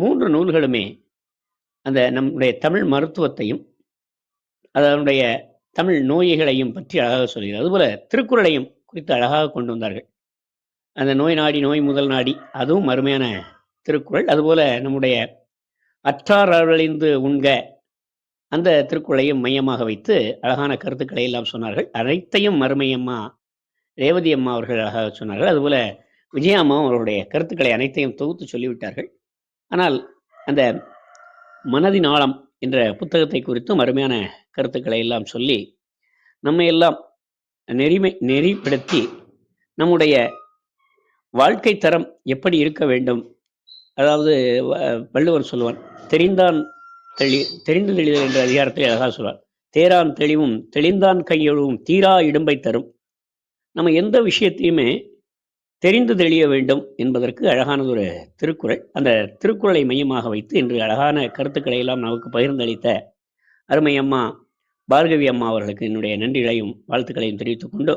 3 நூல்களுமே அந்த நம்முடைய தமிழ் மருத்துவத்தையும் அதனுடைய தமிழ் நோய்களையும் பற்றி அழகாக சொல்கிறார். அதுபோல திருக்குறளையும் குறித்து அழகாக கொண்டு வந்தார்கள். அந்த நோய் நாடி நோய் முதல் நாடி, அதுவும் அருமையான திருக்குறள். அதுபோல நம்முடைய அற்றார் அரவழிந்து உண்க, அந்த திருக்குறளையும் மையமாக வைத்து அழகான கருத்துக்களை எல்லாம் சொன்னார்கள். அனைத்தையும் மறுமையம்மா ரேவதி அம்மா அவர்கள் அழகாக சொன்னார்கள். அதுபோல விஜயாம்மாவும் அவருடைய கருத்துக்களை அனைத்தையும் தொகுத்து சொல்லிவிட்டார்கள். ஆனால் அந்த மனதின் ஆழம் என்ற புத்தகத்தை குறித்தும் அருமையான கருத்துக்களை எல்லாம் சொல்லி நம்ம எல்லாம் நெறிப்படுத்தி நம்முடைய வாழ்க்கை தரம் எப்படி இருக்க வேண்டும். அதாவது வள்ளுவர் சொல்லுவான், தெரிந்து தெளிதல் என்ற அதிகாரத்தில் அழகாக சொல்வார், தேரான் தெளிவும் தெளிந்தான் கையொழுவும் தீரா இடும்பை தரும். நம்ம எந்த விஷயத்தையுமே தெரிந்து தெளிய வேண்டும் என்பதற்கு அழகானது ஒரு திருக்குறள். அந்த திருக்குறளை மையமாக வைத்து இன்று அழகான கருத்துக்களை எல்லாம் நமக்கு பகிர்ந்தளித்த அருமை அம்மா பார்கவி அம்மா அவர்களுக்கு என்னுடைய நன்றிகளையும் வாழ்த்துக்களையும் தெரிவித்துக் கொண்டு,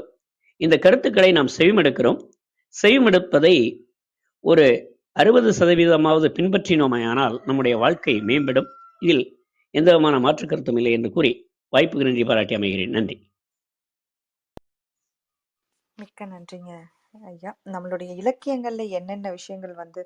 இந்த கருத்துக்களை நாம் செவிமடுக்கிறோம். செவிமடுப்பதை ஒரு 60% பின்பற்றினோமையானால் நம்முடைய வாழ்க்கை மேம்படும். இதில் எந்த விதமான மாற்று கருத்தும் இல்லை என்று கூறி வாய்ப்புக்கு நன்றி பாராட்டி அமைகிறேன். நன்றி. மிக்க நன்றிங்க ஐயா. நம்மளுடைய இலக்கியங்கள்ல என்னென்ன விஷயங்கள் வந்து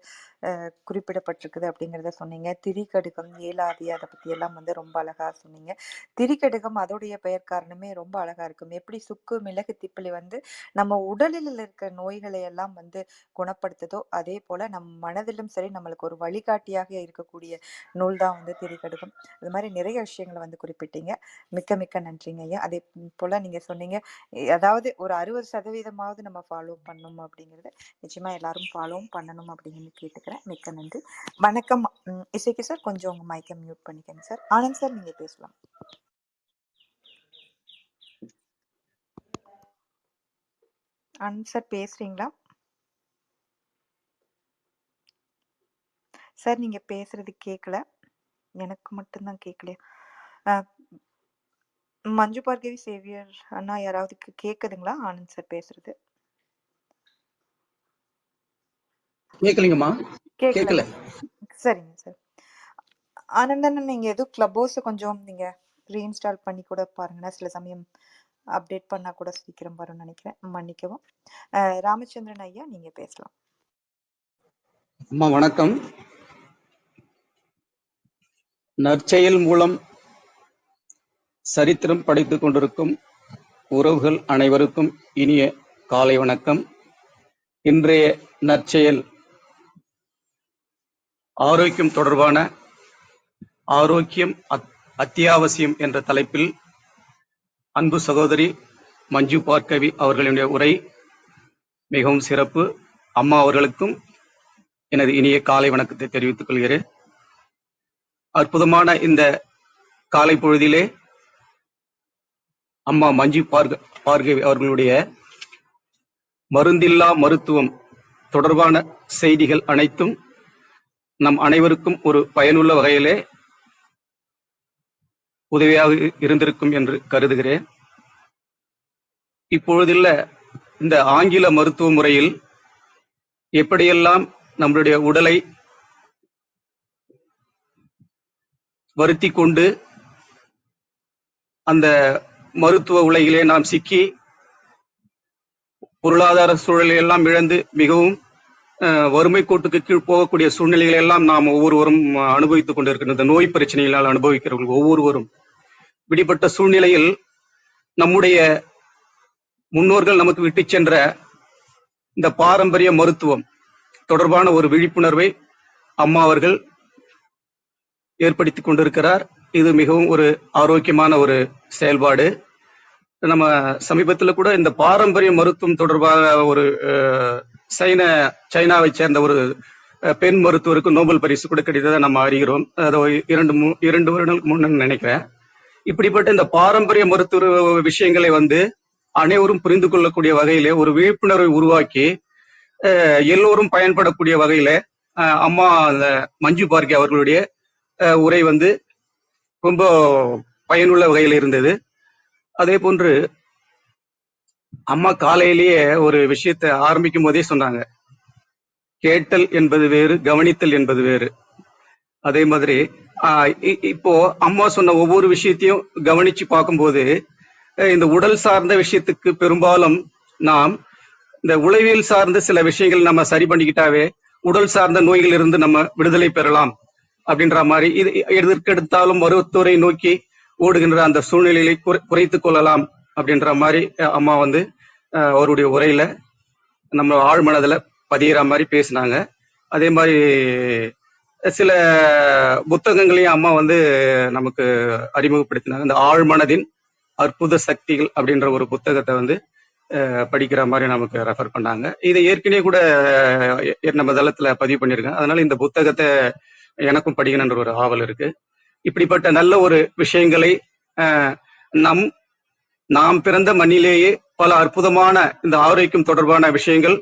குறிப்பிடப்பட்டிருக்குது அப்படிங்கிறத சொன்னீங்க. திரிகடுகம், ஏலாதி, அதை பத்தி எல்லாம் வந்து ரொம்ப அழகா சொன்னீங்க. திரிகடுகம் அதோடைய பெயர் காரணமே ரொம்ப அழகா இருக்கும். எப்படி சுக்கு, மிளகு, திப்பிலி வந்து நம்ம உடலில் இருக்க நோய்களை எல்லாம் வந்து குணப்படுத்துதோ, அதே போல நம் மனதிலும் சரி நம்மளுக்கு ஒரு வழிகாட்டியாக இருக்கக்கூடிய நூல் தான் வந்து திரிகடுகம். இது மாதிரி நிறைய விஷயங்களை வந்து குறிப்பிட்டீங்க. மிக்க மிக்க நன்றிங்க ஐயா. அதே போல நீங்க சொன்னீங்க, அதாவது ஒரு 60% நம்ம ஃபாலோ பண்ணணும் அப்படிங்கிறது நிச்சயமா எல்லாரும் ஃபாலோவும் பண்ணணும் அப்படின்னு கேட்டுக்கிறேன். மிக்க நன்றி. வணக்கம். இசைக்கு சார், கொஞ்சம் உங்க மைக்கை மியூட் பண்ணிக்கங்க சார். ஆனந்த் சார், நீங்க பேசலாம். ஆனந்த் சார் பேசுறீங்களா சார்? நீங்க பேசுறது கேட்கல, எனக்கு மட்டும்தான் கேட்கலையா? மஞ்சு பார்கவி, சேவியர் அண்ணா, யாராவது கேக்குதுங்களா ஆனந்த் சார் பேசுறது? கேட்கலீங்கம்மா, கேட்கல. கேட்கல. சரிங்க சார். ஆனந்தன், நீங்க எதுவும் கிளப் ஹவுஸ் கொஞ்சம் நீங்க ரீஇன்ஸ்டால் பண்ணி கூட பாருங்கன்னா, சில சமயம் அப்டேட் பண்ணா கூட சீக்கிரம் வரும்னு நினைக்கிறேன். மன்னிக்கவும். ராமச்சந்திரன் ஐயா, நீங்க பேசலாம். அம்மா வணக்கம். நற்செயல் மூலம் சரித்திரம் படைத்துக் கொண்டிருக்கும் உறவுகள் அனைவருக்கும் இனிய காலை வணக்கம். இன்றைய நற்செயல் ஆரோக்கியம் தொடர்பான ஆரோக்கியம் அத்தியாவசியம் என்ற தலைப்பில் அன்பு சகோதரி மஞ்சு பார்கவி அவர்களுடைய உரை மிகவும் சிறப்பு. அம்மா அவர்களுக்கும் எனது இனிய காலை வணக்கத்தை தெரிவித்துக் கொள்கிறேன். அற்புதமான இந்த காலை பொழுதிலே அம்மா மஞ்சு பார்கவி அவர்களுடைய மருந்தில்லா மருத்துவம் தொடர்பான செய்திகள் அனைத்தும் நம் அனைவருக்கும் ஒரு பயனுள்ள வகையிலே உதவியாக இருந்திருக்கும் என்று கருதுகிறேன். இப்பொழுதுள்ள இந்த ஆங்கில மருத்துவ முறையில் எப்படியெல்லாம் நம்மளுடைய உடலை வருத்தி கொண்டு அந்த மருத்துவ உலகிலே நாம் சிக்கி பொருளாதார சூழலை எல்லாம் இழந்து மிகவும் வறுமை கோட்டுக்கு கீழ் போகக்கூடிய சூழ்நிலைகளை எல்லாம் நாம் ஒவ்வொருவரும் அனுபவித்துக் கொண்டிருக்கின்ற இந்த நோய் பிரச்சனைகளால் அனுபவிக்கிறவர்கள் ஒவ்வொருவரும் இப்படிப்பட்ட சூழ்நிலையில் நம்முடைய முன்னோர்கள் நமக்கு விட்டு சென்ற இந்த பாரம்பரிய மருத்துவம் தொடர்பான ஒரு விழிப்புணர்வை அம்மா அவர்கள் ஏற்படுத்திக் கொண்டிருக்கிறார். இது மிகவும் ஒரு ஆரோக்கியமான ஒரு செயல்பாடு. நம்ம சமீபத்தில் கூட இந்த பாரம்பரிய மருத்துவம் தொடர்பாக ஒரு சைனாவை சேர்ந்த ஒரு பெண் மருத்துவருக்கு நோபல் பரிசு கூட கிடைத்ததை நம்ம அறிகிறோம். அதை 2 வருடங்களுக்கு முன்னு நினைக்கிறேன். இப்படிப்பட்ட இந்த பாரம்பரிய மருத்துவ விஷயங்களை வந்து அனைவரும் புரிந்து கொள்ளக்கூடிய வகையிலே ஒரு விழிப்புணர்வை உருவாக்கி எல்லோரும் பயன்படக்கூடிய வகையில அம்மா மஞ்சு பார்கவி அவர்களுடைய உரை வந்து ரொம்ப பயனுள்ள வகையில் இருந்தது. அதே போன்று அம்மா காலையிலேயே ஒரு விஷயத்தை ஆரம்பிக்கும் போதே சொன்னாங்க, கேட்டல் என்பது வேறு, கவனித்தல் என்பது வேறு. அதே மாதிரி இப்போ அம்மா சொன்ன ஒவ்வொரு விஷயத்தையும் கவனிச்சு பார்க்கும்போது இந்த உடல் சார்ந்த விஷயத்துக்கு பெரும்பாலும் நாம் இந்த உளவியல் சார்ந்த சில விஷயங்கள் நம்ம சரி பண்ணிக்கிட்டாவே உடல் சார்ந்த நோய்கள் இருந்து நம்ம விடுதலை பெறலாம் அப்படின்ற மாதிரி இது எதற்கெடுத்தாலும் மருத்துவரை நோக்கி ஓடுகின்ற அந்த சூழ்நிலையை குறைத்துக் கொள்ளலாம் அப்படின்ற மாதிரி அம்மா வந்து அவருடைய உரையில நம்ம ஆழ்மனதுல பதிகிற மாதிரி பேசினாங்க. அதே மாதிரி சில புத்தகங்களையும் அம்மா வந்து நமக்கு அறிமுகப்படுத்தினாங்க. இந்த ஆழ்மனதின் அற்புத சக்திகள் அப்படின்ற ஒரு புத்தகத்தை வந்து படிக்கிற மாதிரி நமக்கு ரெஃபர் பண்ணாங்க. இதை ஏற்கனவே கூட நம்ம தளத்துல பதிவு பண்ணியிருக்கேன். அதனால இந்த புத்தகத்தை எனக்கும் படிக்கணுன்ற ஒரு ஆவல் இருக்கு. இப்படிப்பட்ட நல்ல ஒரு விஷயங்களை நாம் பிறந்த மண்ணிலேயே பல அற்புதமான இந்த ஆரோக்கியம் தொடர்பான விஷயங்கள்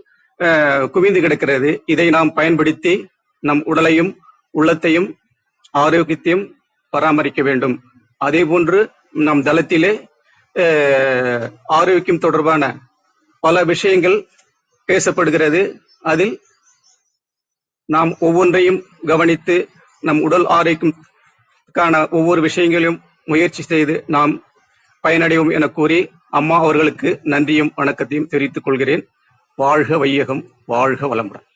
குவிந்து கிடக்கிறது. இதை நாம் பயன்படுத்தி நம் உடலையும் உள்ளத்தையும் ஆரோக்கியத்தையும் பராமரிக்க வேண்டும். அதே போன்று நம் தளத்திலே ஆரோக்கியம் தொடர்பான பல விஷயங்கள் பேசப்படுகிறது. அதில் நாம் ஒவ்வொன்றையும் கவனித்து நம் உடல் ஆரோக்கியத்துக்கான ஒவ்வொரு விஷயங்களையும் முயற்சி செய்து நாம் பயனடைவோம் என கூறி அம்மா அவர்களுக்கு நன்றியும் வணக்கத்தையும் தெரிவித்துக் கொள்கிறேன். வாழ்க வையகம், வாழ்க வளமுடன்.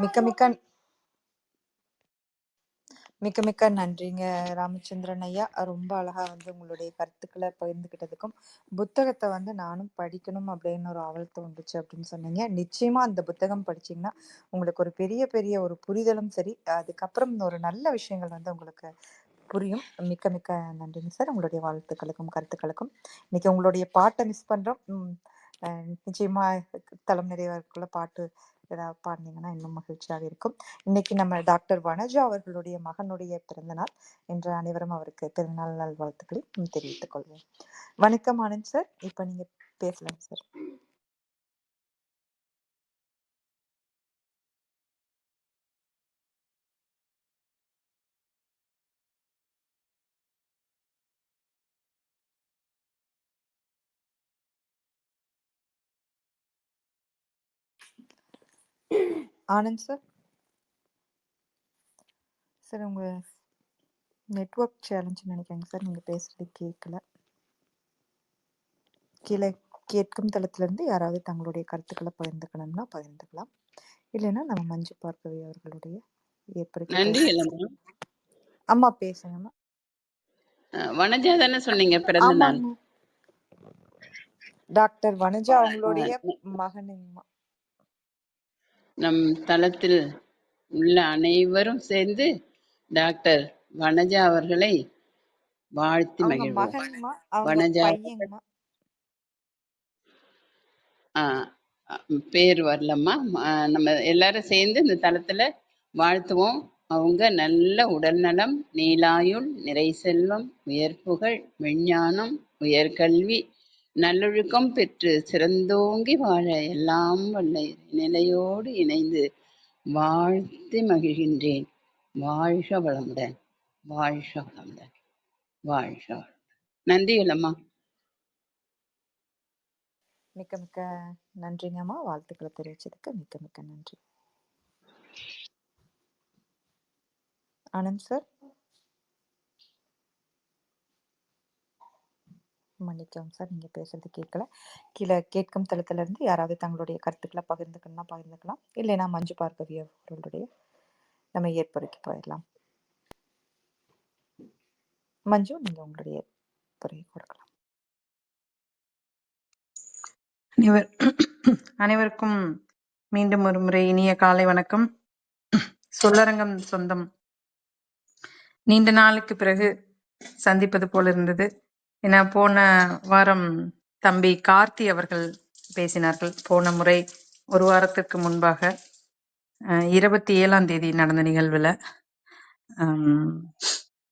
மிக்க மிக்க மிக்க மிக்க நன்றிங்க ராமச்சந்திரன் ஐயா. ரொம்ப அழகா வந்து உங்களுடைய கருத்துக்களை பகிர்ந்துக்கிட்டதுக்கும், புத்தகத்தை வந்து நானும் படிக்கணும் அப்படின்னு ஒரு ஆவல் தோன்றுச்சு அப்படின்னு சொன்னீங்க. நிச்சயமா அந்த புத்தகம் படிச்சீங்கன்னா உங்களுக்கு ஒரு பெரிய பெரிய ஒரு புரிதலும் சரி, அதுக்கப்புறம் ஒரு நல்ல விஷயங்கள் வந்து உங்களுக்கு புரியும். மிக்க மிக்க நன்றிங்க சார், உங்களுடைய வாழ்த்துக்களுக்கும் கருத்துக்களுக்கும். இன்னைக்கு உங்களுடைய பாட்டை மிஸ் பண்றோம். நிச்சயமா தளம் நிறைவதற்குள்ள பாட்டு ஏதாவது பாடினீங்கன்னா இன்னும் மகிழ்ச்சியாக இருக்கும். இன்னைக்கு நம்ம டாக்டர் வனஜா அவர்களுடைய மகனுடைய பிறந்தநாள். இன்று அனைவரும் அவருக்கு பிறந்தநாள் நல்வாழ்த்துக்களை தெரிவித்துக் கொள்வோம். வணக்கம் ஆனந்த் சார், இப்ப நீங்க பேசலாம் சார். ஆனந்த் சார், சார் உங்க நெட்வொர்க் சேலஞ்சுன்னு நினைக்கிறேங்க சார், நீங்க பேசுறது கேட்கல. கீழே கேட்கும் தளத்திலிருந்து யாராவது தங்களுடைய கருத்துக்களை பகிர்ந்துக்கணும்னா பகிர்ந்துக்கலாம். இல்லைன்னா நம்ம மஞ்சு பார்க்கவி அவர்களுடைய நன்றிகள் அம்மா. அம்மா பேசுங்கம்மா. வனஜா தானே சொன்னீங்க பிறந்த நாள்? ஆமாங்க, டாக்டர் வனஜா அவங்களுடைய மகனுங்கம்மா. நம் தளத்தில் உள்ள அனைவரும் சேர்ந்து டாக்டர் வனஜா அவர்களை வாழ்த்தி அவங்க மகிழ்வோம். மகன்மா, அவங்க வனஜா பையங்கம்மா. பேர் வரலம்மா. நம்ம எல்லாரும் சேர்ந்து இந்த தளத்துல வாழ்த்துவோம். அவங்க நல்ல உடல்நலம், நீலாயுள், நிறை செல்வம், உயர்ப்புகழ், விஞ்ஞானம், உயர்கல்வி, நல்லொழுக்கம் பெற்று சிறந்தோங்கி வாழ எல்லாம் வல்ல நிலையோடு இணைந்து வாழ்த்தி மகிழ்கின்றேன். வாழ்க வளமுடன், வாழ்க வளமுடன், வாழ்க வளமுடன். நன்றிகள் அம்மா. மிக்க மிக்க நன்றிங்கம்மா, வாழ்த்துக்களை தெரிவிச்சதுக்கு மிக்க மிக்க நன்றி. ஆனந்த் சார், மன்னிக்கவும் சார், நீங்க பேசுறது கேட்கல. கீழே கேட்கும் தளத்துல இருந்து யாராவது தங்களுடைய கருத்துக்களை பகிர்ந்துக்கணும்னா பகிர்ந்துக்கலாம். இல்லைன்னா மஞ்சு பார்க்கவி அவர்களுடைய நம்ம ஏற்புரைக்கு போயிடலாம். மஞ்சு, நீங்க உங்களுடைய ஏற்புரையை கொடுக்கலாம். அனைவருக்கும் மீண்டும் ஒரு முறை இனிய காலை வணக்கம். சொல்லரங்கம் சொந்தம் நீண்ட நாளுக்கு பிறகு சந்திப்பது போல இருந்தது. ஏன்னா போன வாரம் தம்பி கார்த்தி அவர்கள் பேசினார்கள். போன முறை ஒரு வாரத்திற்கு முன்பாக 27ஆம் தேதி நடந்த நிகழ்வுல.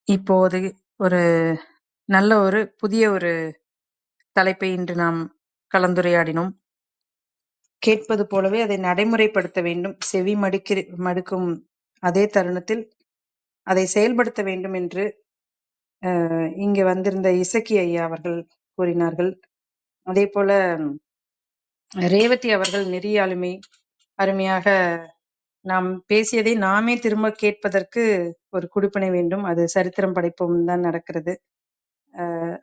இப்போது ஒரு நல்ல ஒரு புதிய ஒரு தலைப்பை இன்று நாம் கலந்துரையாடினோம். கேட்பது போலவே அதை நடைமுறைப்படுத்த வேண்டும். செவி மடுக்கும் அதே தருணத்தில் அதை செயல்படுத்த வேண்டும் என்று இங்கு வந்திருந்த இசக்கி ஐயா அவர்கள் கூறினார்கள். அதே போல ரேவதி அவர்கள் நெறியாளுமை அருமையாக நாம் பேசியதை நாமே திரும்ப கேட்பதற்கு ஒரு குடிப்பனை வேண்டும். அது சரித்திரம் படைப்போம் தான் நடக்கிறது.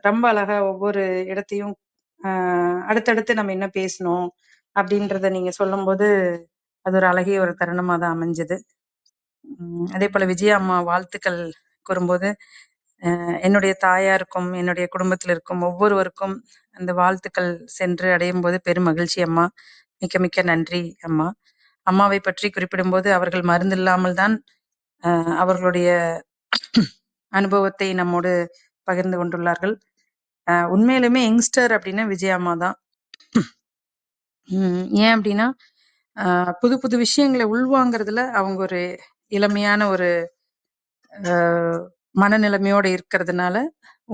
ரொம்ப அழகா ஒவ்வொரு இடத்தையும் அடுத்தடுத்து நம்ம என்ன பேசணும் அப்படின்றத நீங்க சொல்லும் போது அது ஒரு அழகிய ஒரு தருணமா தான் அமைஞ்சது. அதே போல விஜயா அம்மா வாழ்த்துக்கள் கூறும்போது என்னுடைய தாயாருக்கும் என்னுடைய குடும்பத்தில் இருக்கும் ஒவ்வொருவருக்கும் அந்த வாழ்த்துக்கள் சென்று அடையும் போது பெரும் மகிழ்ச்சி அம்மா. மிக்க மிக்க நன்றி அம்மா. அம்மாவை பற்றி குறிப்பிடும்போது அவர்கள் மருந்து இல்லாமல் தான் அவர்களுடைய அனுபவத்தை நம்மோடு பகிர்ந்து கொண்டுள்ளார்கள். உண்மையிலுமே யங்ஸ்டர் அப்படின்னா விஜயா அம்மா தான். ஏன் அப்படின்னா புது புது விஷயங்களை உள்வாங்கிறதுல அவங்க ஒரு இளமையான ஒரு மனநிலைமையோட இருக்கிறதுனால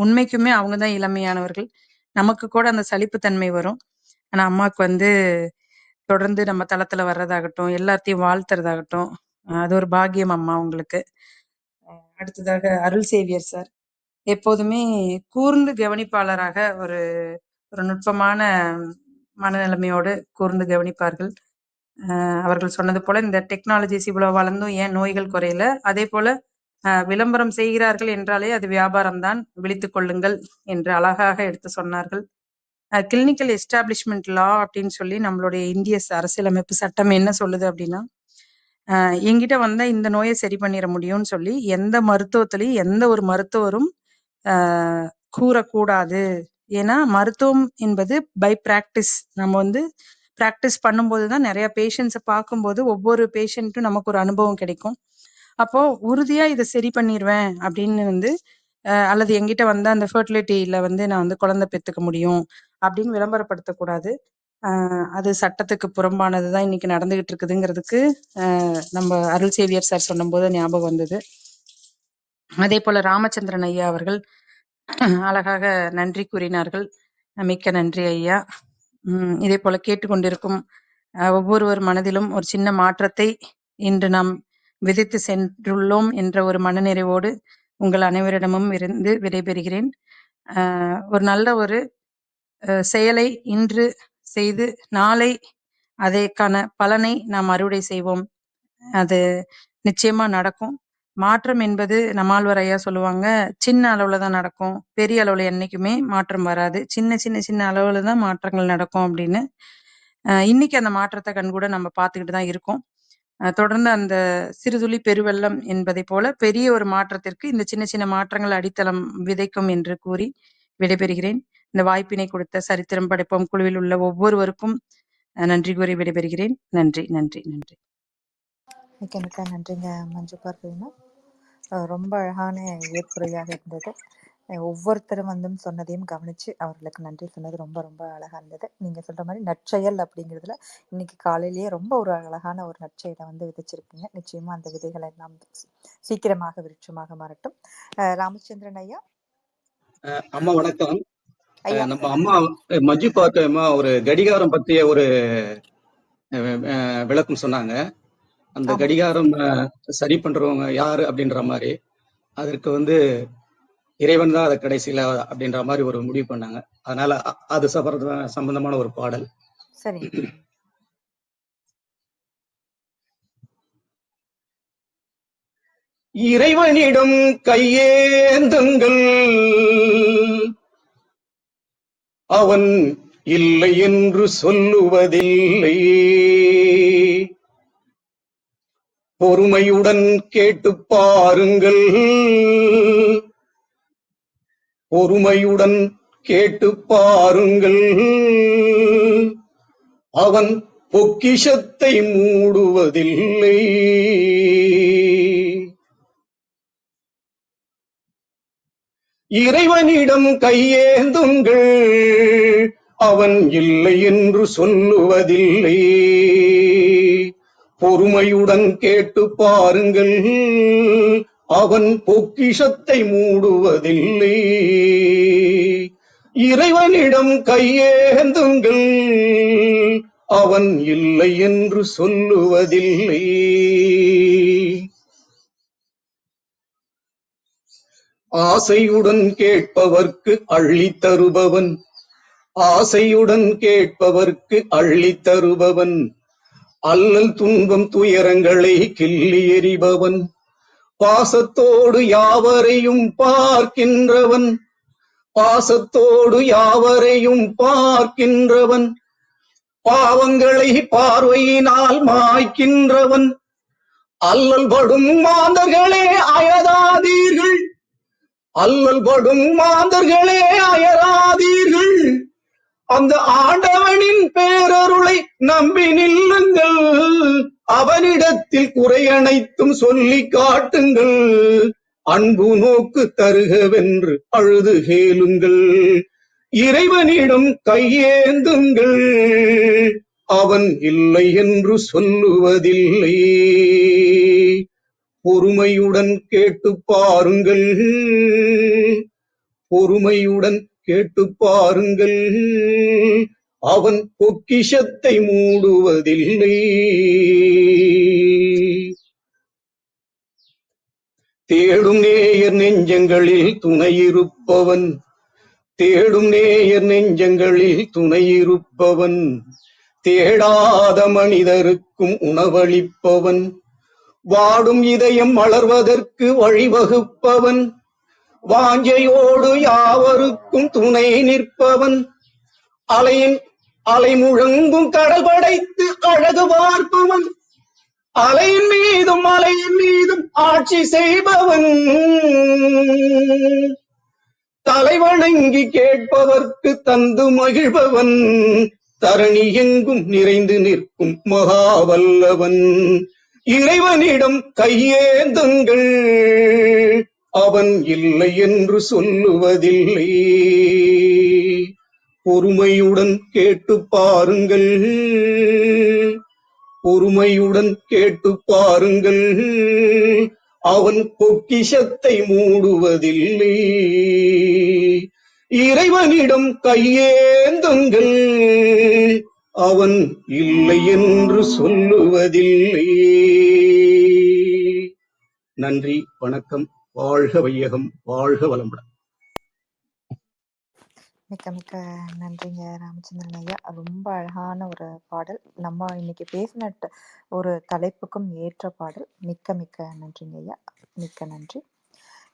உண்மைக்குமே அவங்க தான் இளமையானவர்கள். நமக்கு கூட அந்த சலிப்புத்தன்மை வரும். ஆனா அம்மாவுக்கு வந்து தொடர்ந்து நம்ம தளத்துல வர்றதாகட்டும், எல்லாத்தையும் வாழ்த்துறதாகட்டும், அது ஒரு பாக்கியம் அம்மா உங்களுக்கு. அடுத்ததாக அருள் சேவியர் சார் எப்போதுமே கூர்ந்து கவனிப்பாளராக ஒரு ஒரு நுட்பமான மனநிலைமையோடு கூர்ந்து கவனிப்பார்கள். அவர்கள் சொன்னது போல இந்த டெக்னாலஜிஸ் இவ்வளவு வளர்ந்தும் ஏன் நோய்கள் குறையல, அதே போல விளம்பரம் செய்கிறார்கள் என்றாலே அது வியாபாரம் தான், விழித்துக் கொள்ளுங்கள் என்று அழகாக எடுத்து சொன்னார்கள். கிளினிக்கல் எஸ்டாப்ளிஷ்மெண்ட் லா அப்படின்னு சொல்லி நம்மளுடைய இந்திய அரசியலமைப்பு சட்டம் என்ன சொல்லுது அப்படின்னா, என்கிட்ட வந்தா இந்த நோயை சரி பண்ணிட முடியும்னு சொல்லி எந்த மருத்துவத்திலையும் எந்த ஒரு மருத்துவரும் கூறக்கூடாது. ஏன்னா மருத்துவம் என்பது பை பிராக்டிஸ். நம்ம வந்து பிராக்டிஸ் பண்ணும்போதுதான் நிறைய பேஷண்ட்ஸை பார்க்கும்போது ஒவ்வொரு பேஷண்ட்டும் நமக்கு ஒரு அனுபவம் கிடைக்கும். அப்போ உறுதியா இதை சரி பண்ணிடுவேன் அப்படின்னு வந்து அல்லது எங்கிட்ட வந்தா அந்த ஃபர்டிலிட்டியில வந்து நான் வந்து குழந்தை பெற்றுக்க முடியும் அப்படின்னு விளம்பரப்படுத்தக்கூடாது. அது சட்டத்துக்கு புறம்பானதுதான் இன்னைக்கு நடந்துகிட்டு இருக்குதுங்கிறதுக்கு நம்ம அருள் சேவியர் சார் சொன்னபோது ஞாபகம் வந்தது. அதே போல ராமச்சந்திரன் ஐயா அவர்கள் அழகாக நன்றி கூறினார்கள். மிக்க நன்றி ஐயா. இதே போல கேட்டுக்கொண்டிருக்கும் ஒவ்வொருவர் மனதிலும் ஒரு சின்ன மாற்றத்தை இன்று நாம் விதைத்து சென்றுள்ளோம் என்ற ஒரு மனநிறைவோடு உங்கள் அனைவரிடமும் இருந்து விடைபெறுகிறேன். ஒரு நல்ல ஒரு செயலை இன்று செய்து நாளை அதற்கான பலனை நாம் அறுவடை செய்வோம். அது நிச்சயமா நடக்கும். மாற்றம் என்பது நம்மாழ்வார் ஐயா சொல்லுவாங்க, சின்ன அளவுல தான் நடக்கும், பெரிய அளவுல என்னைக்குமே மாற்றம் வராது, சின்ன சின்ன சின்ன அளவுல தான் மாற்றங்கள் நடக்கும் அப்படின்னு. இன்னைக்கு அந்த மாற்றத்தை கண்கூட நம்ம பார்த்துக்கிட்டு தான் இருக்கோம். தொடர்ந்து அந்த சிறுதுளி பெருவெள்ளம் என்பதை போல பெரிய ஒரு மாற்றத்திற்கு இந்த சின்ன சின்ன மாற்றங்கள் அடித்தளம் விதைக்கும் என்று கூறி விடைபெறுகிறேன். இந்த வாய்ப்பினை கொடுத்த சரித்திரம் படைப்போம் குழுவில் உள்ள ஒவ்வொருவருக்கும் நன்றி கூறி விடைபெறுகிறேன். நன்றி நன்றி நன்றி. மிக்க நன்றிங்க மஞ்சு பார்வதினா. ரொம்ப அழகான ஏற்புரையாக இருந்தது. ஒவ்வொருத்தரும் வந்து சொன்னதையும் கவனிச்சு அவர்களுக்கு நன்றி சொன்னது ரொம்ப ரொம்ப அழகா இருந்தது. நீங்க சொல்ற மாதிரி நற்செயல் அப்படிங்கிறதுல இன்னைக்கு காலையிலேயே ரொம்ப ஒரு அழகான ஒரு நற்செயலை வந்து விதைச்சிருக்கீங்க. நிச்சயமா அந்த விதைகள் எல்லாம் சீக்கிரமாக விருட்சமாக மாறட்டும். ராமச்சந்திரன் ஐயா. அம்மா வணக்கம். நம்ம அம்மா மஞ்சு பார்க்க ஒரு கடிகாரம் பத்திய ஒரு விளக்கம் சொன்னாங்க. அந்த கடிகாரம் சரி பண்றவங்க யாரு அப்படின்ற மாதிரி, அதற்கு வந்து இறைவன் தான் அதை கடைசியில அப்படின்ற மாதிரி ஒரு முடிவு பண்ணாங்க. அதனால அது சம்பந்தமான ஒரு பாடல். சரி. இறைவனிடம் கையேந்துங்கள், அவன் இல்லை என்று சொல்லுவதில்லை. பொறுமையுடன் கேட்டு பாருங்கள், பொறுமையுடன் கேட்டு பாருங்கள், அவன் பொக்கிஷத்தை மூடுவதில்லை. இறைவனிடம் கையேந்துங்கள், அவன் இல்லை என்று சொல்லுவதில்லை. பொறுமையுடன் கேட்டு பாருங்கள், அவன் பொக்கிஷத்தை மூடுவதில்லை. இறைவனிடம் கையேந்துங்கள், அவன் இல்லை என்று சொல்லுவதில்லை. ஆசையுடன் கேட்பவர்க்கு அள்ளித் தருபவன், ஆசையுடன் கேட்பவர்க்கு அள்ளித் தருபவன், அல்லல் துன்பம் துயரங்களை கிள்ளி எறிபவன், பாசத்தோடு யாவரையும் பார்க்கின்றவன், பாசத்தோடு யாவரையும் பார்க்கின்றவன், பாவங்களை பார்வையினால் மாய்க்கின்றவன், அல்லல் படும் மாந்தர்களே அயராதீர்கள், அல்லல் படும் மாந்தர்களே அயராதீர்கள், அந்த ஆண்டவனின் பேரருளை நம்பி நில்லுங்கள், அவனிடத்தில் குறை அனைத்தும் சொல்லி காட்டுங்கள், அன்பு நோக்கு தருகவென்று அழுது கேளுங்கள். இறைவனிடம் கையேந்துங்கள், அவன் இல்லை என்று சொல்லுவதில்லை. பொறுமையுடன் கேட்டு பாருங்கள், பொறுமையுடன் கேட்டு பாருங்கள், அவன் பொக்கிஷத்தை மூடுவதில்லை. தேடும் நேயர் நெஞ்சங்களில் துணையிருப்பவன், தேடும் நேயர் நெஞ்சங்களில் துணையிருப்பவன், தேடாத மனிதருக்கும் உணவளிப்பவன், வாடும் இதயம் வளர்வதற்கு வழிவகுப்பவன், வாஞ்சையோடு யாவருக்கும் துணை நிற்பவன், அலை முழங்கும் கடல் படைத்து அழகு பார்ப்பவன், அலையின் மீதும் ஆட்சி செய்பவன், தலைவணங்கி கேட்பவர்க்கு தந்து மகிழ்பவன், தரணி எங்கும் நிறைந்து நிற்கும் மகாவல்லவன், இறைவனிடம் கையேந்துங்கள், அவன் இல்லை என்று சொல்லுவதில்லை. பொறுமையுடன் கேட்டு பாருங்கள், பொறுமையுடன் கேட்டு பாருங்கள், அவன் பொக்கிஷத்தை மூடுவதில்லை. இறைவனிடம் கையேந்துங்கள், அவன் இல்லை என்று சொல்லுவதில்லை. நன்றி, வணக்கம். வாழ்க வையகம், வாழ்க வளமுடன். மிக்க மிக்க நன்றிங்க ராமச்சந்திரன் ஐயா. ரொம்ப அழகான ஒரு பாடல். நம்ம இன்னைக்கு பேசின ஒரு தலைப்புக்கும் ஏற்ற பாடல். மிக்க மிக்க நன்றிங்க ஐயா. மிக்க நன்றி.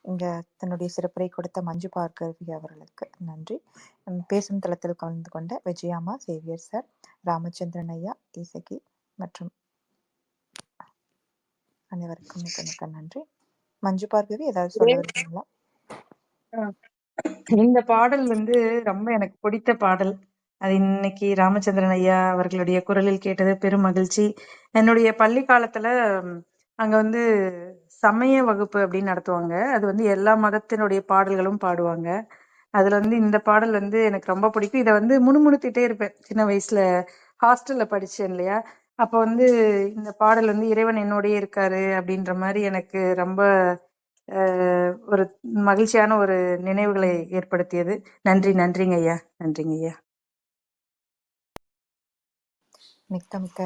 இங்க தன்னுடைய சிறப்புரை கொடுத்த மஞ்சு பார்கவி அவர்களுக்கு நன்றி. பேசும் தளத்தில் கலந்து கொண்ட விஜயாமா, சேவியர் சார், ராமச்சந்திரன் ஐயா, இசக்கி மற்றும் அனைவருக்கும் மிக்க மிக்க நன்றி. மஞ்சு பார்கவி, ஏதாவது சொல்ல விரும்புங்களா? இந்த பாடல் ரொம்ப எனக்கு பிடித்த பாடல். அது இன்னைக்கு ராமச்சந்திரன் ஐயா அவர்களுடைய குரலில் கேட்டது பெரும் மகிழ்ச்சி. என்னுடைய பள்ளி காலத்துல அங்க சமய வகுப்பு அப்படின்னு நடத்துவாங்க. அது எல்லா மதத்தினுடைய பாடல்களும் பாடுவாங்க. அதுல இந்த பாடல் எனக்கு ரொம்ப பிடிக்கும். இதை முணுமுணுத்திட்டே இருப்பேன். சின்ன வயசுல ஹாஸ்டல்ல படிச்சேன் இல்லையா, அப்ப இந்த பாடல் இறைவன் என்னோடயே இருக்காரு அப்படின்ற மாதிரி எனக்கு ரொம்ப ஒரு மகிழ்ச்சியான ஒரு நினைவுகளை ஏற்படுத்தியது. நன்றிங்க ஐயா. நன்றிங்க ஐயா. மிக்க மிக்க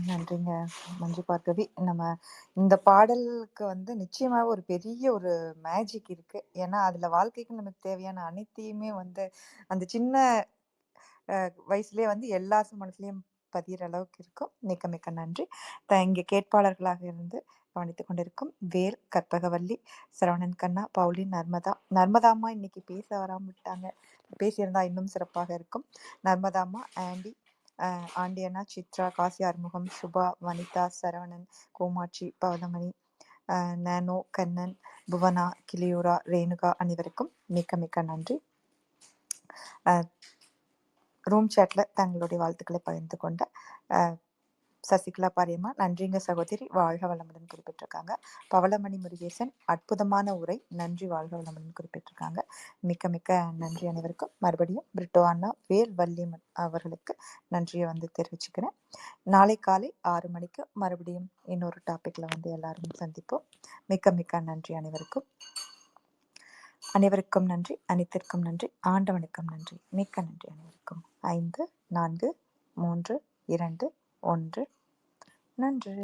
நன்றிங்க மஞ்சு பார்கவி. நம்ம இந்த பாடலுக்கு நிச்சயமாக ஒரு பெரிய ஒரு மேஜிக் இருக்கு. ஏன்னா அதுல வாழ்க்கைக்கு நமக்கு தேவையான அனைத்தையுமே அந்த சின்ன வயசுலயே எல்லா மனசுலயும் பதிகிற அளவுக்கு இருக்கும். மிக்க மிக்க நன்றி. இங்கே கேட்பாளர்களாக இருந்து கவனித்துக் கொண்டிருக்கும் வேல், கற்பகவல்லி, சரவணன் கண்ணா, பவுலின், நர்மதாம்மா இன்னைக்கு பேச வராம விட்டாங்க. பேசியிருந்தா இன்னும் சிறப்பாக இருக்கும். நர்மதாம்மா, ஆண்டி, ஆண்டியண்ணா, சித்ரா, காசி ஆறுமுகம், சுபா, வனிதா, சரவணன், கோமாட்சி, பவதமணி, நானோ, கண்ணன், புவனா, கிளியூரா, ரேணுகா, அனைவருக்கும் மிக்க மிக்க நன்றி. ரூம் சாட்ல தங்களுடைய வாழ்த்துக்களை பகிர்ந்து கொண்ட சசிகலா பாரியம்மா, நன்றிங்க சகோதரி, வாழ்க வளமுடன் குறிப்பிட்டிருக்காங்க. பவளமணி முருகேசன், அற்புதமான உரை, நன்றி, வாழ்க வளமுடன் குறிப்பிட்டிருக்காங்க. மிக்க மிக்க நன்றி அனைவருக்கும். மறுபடியும் பிரிட்டோ அண்ணா, வேல், வள்ளி அவர்களுக்கு நன்றியை தெரிவிச்சுக்கிறேன். நாளை காலை 6 மணிக்கு மறுபடியும் இன்னொரு டாபிக்ல எல்லாரும் சந்திப்போம். மிக்க மிக்க நன்றி அனைவருக்கும். அனைவருக்கும் நன்றி, அனைத்திற்கும் நன்றி, ஆண்டவனுக்கும் நன்றி, மிக்க நன்றி அனைவருக்கும். 5, 4, 3, 2, 1 நன்றி.